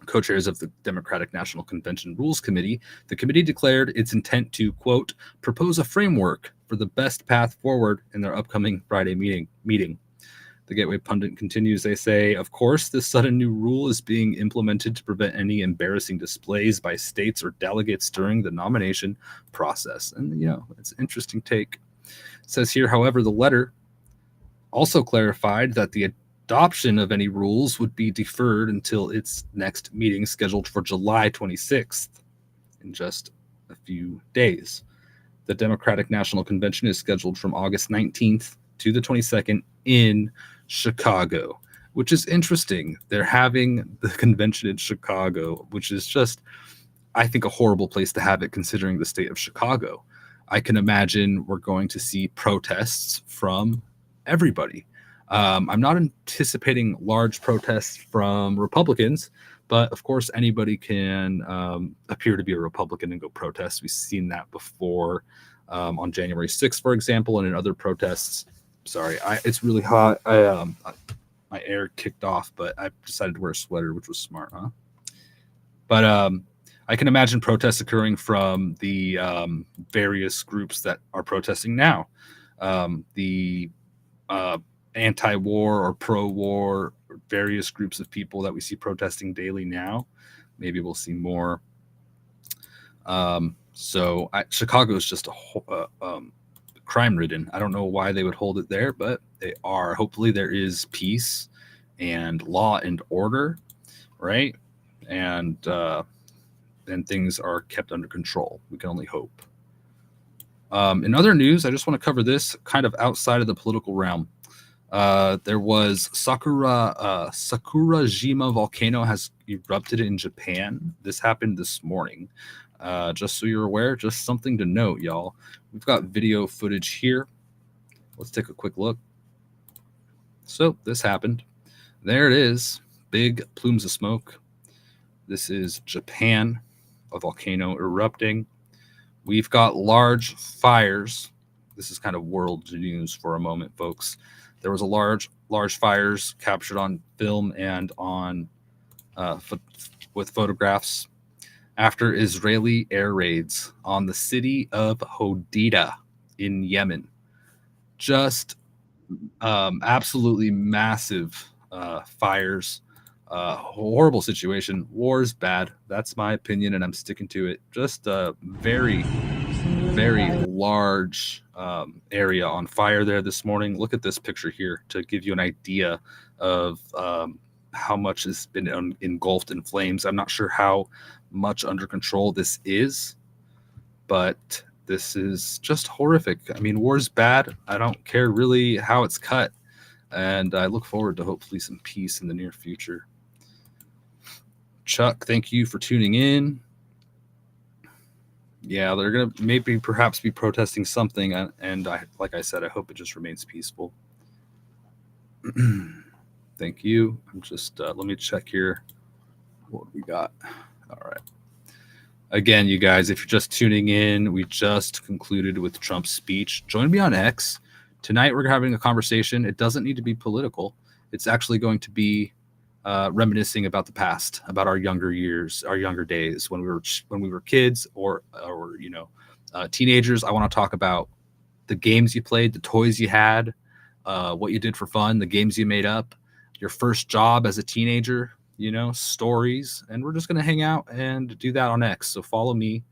co-chairs of the Democratic National Convention Rules Committee, the committee declared its intent to, quote, propose a framework for the best path forward in their upcoming Friday meeting. The Gateway Pundit continues, they say, of course, this sudden new rule is being implemented to prevent any embarrassing displays by states or delegates during the nomination process. And, it's an interesting take. It says here, however, the letter also clarified that the adoption of any rules would be deferred until its next meeting scheduled for July 26th in just a few days. The Democratic National Convention is scheduled from August 19th to the 22nd in Chicago, which is interesting. They're having the convention in Chicago, which is just, I think, a horrible place to have it considering the state of Chicago. I can imagine we're going to see protests from everybody. I'm not anticipating large protests from Republicans, But of course, anybody can appear to be a Republican and go protest. We've seen that before on January 6th, for example, and in other protests. Sorry, it's really hot. My air kicked off, but I decided to wear a sweater, which was smart, huh? But I can imagine protests occurring from the various groups that are protesting now. The anti-war or pro-war, various groups of people that we see protesting daily now. Maybe we'll see more. Chicago is just crime-ridden. I don't know why they would hold it there, but they are. Hopefully there is peace and law and order, right? And things are kept under control. We can only hope. In other news, I just want to cover this kind of outside of the political realm. There was Sakurajima volcano has erupted in Japan. This happened this morning. Just so you're aware, just something to note, y'all. We've got video footage here. Let's take a quick look. So this happened. There it is. Big plumes of smoke. This is Japan, a volcano erupting. We've got large fires. This is kind of world news for a moment, folks. There was a large fires captured on film and on with photographs after Israeli air raids on the city of Hodeidah in Yemen. Just absolutely massive fires. Horrible situation. War is bad. That's my opinion, and I'm sticking to it. Just a very, very large area on fire there this morning. Look at this picture here to give you an idea of how much has been engulfed in flames. I'm not sure how much under control this is, but this is just horrific. I mean, war's bad. I don't care really how it's cut, and I look forward to hopefully some peace in the near future. Chuck, thank you for tuning in. Yeah, they're going to perhaps be protesting something, and like I said, I hope it just remains peaceful. Thank you. I'm just, let me check here what we got. All right. Again, you guys, if you're just tuning in, we just concluded with Trump's speech. Join me on X. Tonight, we're having a conversation. It doesn't need to be political. It's actually going to be reminiscing about the past, about our younger years, our younger days when we were kids or teenagers. I want to talk about the games you played, the toys you had, what you did for fun, the games you made up, your first job as a teenager, stories. And we're just going to hang out and do that on X. So follow me,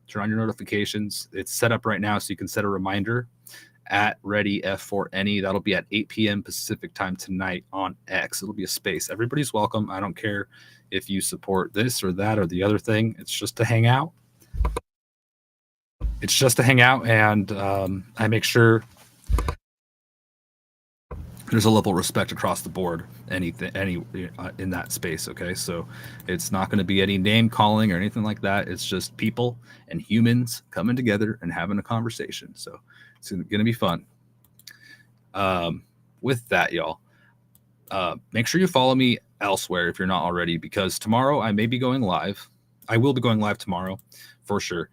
turn on your notifications. It's set up right now so you can set a reminder at ReadyF4Any. That'll be at 8 p.m. Pacific time tonight on X. It'll be a space. Everybody's welcome. I don't care if you support this or that or the other thing. It's just to hang out. And I make sure there's a level of respect across the board, any in that space. Okay, so it's not going to be any name calling or anything like that. It's just people and humans coming together and having a conversation. So it's going to be fun. With that, y'all, make sure you follow me elsewhere if you're not already, because tomorrow I may be going live. I will be going live tomorrow for sure.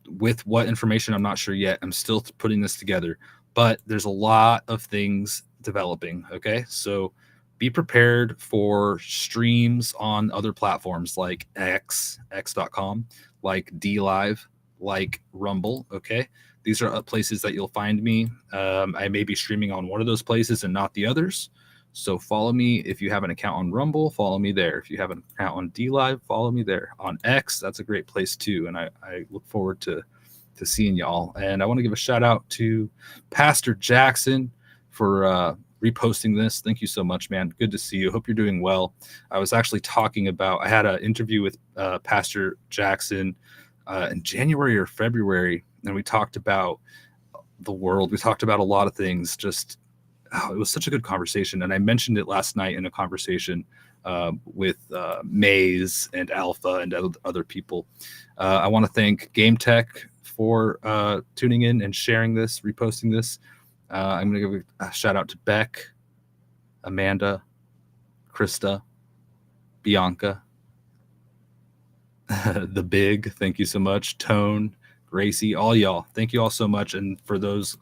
With what information, I'm not sure yet. I'm still putting this together. But there's a lot of things developing, okay? So be prepared for streams on other platforms like x.com, like DLive, like Rumble, okay? These are places that you'll find me. I may be streaming on one of those places and not the others. So follow me. If you have an account on Rumble, follow me there. If you have an account on DLive, follow me there. On X, that's a great place too. And I look forward to seeing y'all. And I want to give a shout out to Pastor Jackson for reposting this. Thank you so much, man. Good to see you. Hope you're doing well. I was actually talking about, I had an interview with Pastor Jackson in January or February, and we talked about the world. We talked about a lot of things. Just, it was such a good conversation. And I mentioned it last night in a conversation with Maze and Alpha and other people. I want to thank Game Tech for tuning in and sharing this, reposting this. I'm going to give a shout out to Beck, Amanda, Krista, Bianca, the Big, thank you so much. Tone, Gracie, all y'all, thank you all so much. And for those,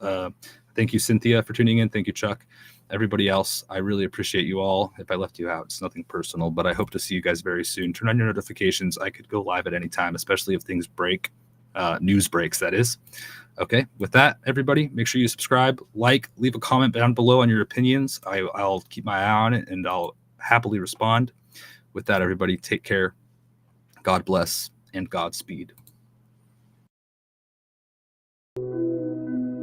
thank you, Cynthia, for tuning in. Thank you, Chuck. Everybody else, I really appreciate you all. If I left you out, it's nothing personal, but I hope to see you guys very soon. Turn on your notifications. I could go live at any time, especially if things break, news breaks, that is. Okay, with that, everybody, make sure you subscribe, like, leave a comment down below on your opinions. I'll keep my eye on it, and I'll happily respond. With that, everybody, take care. God bless and Godspeed.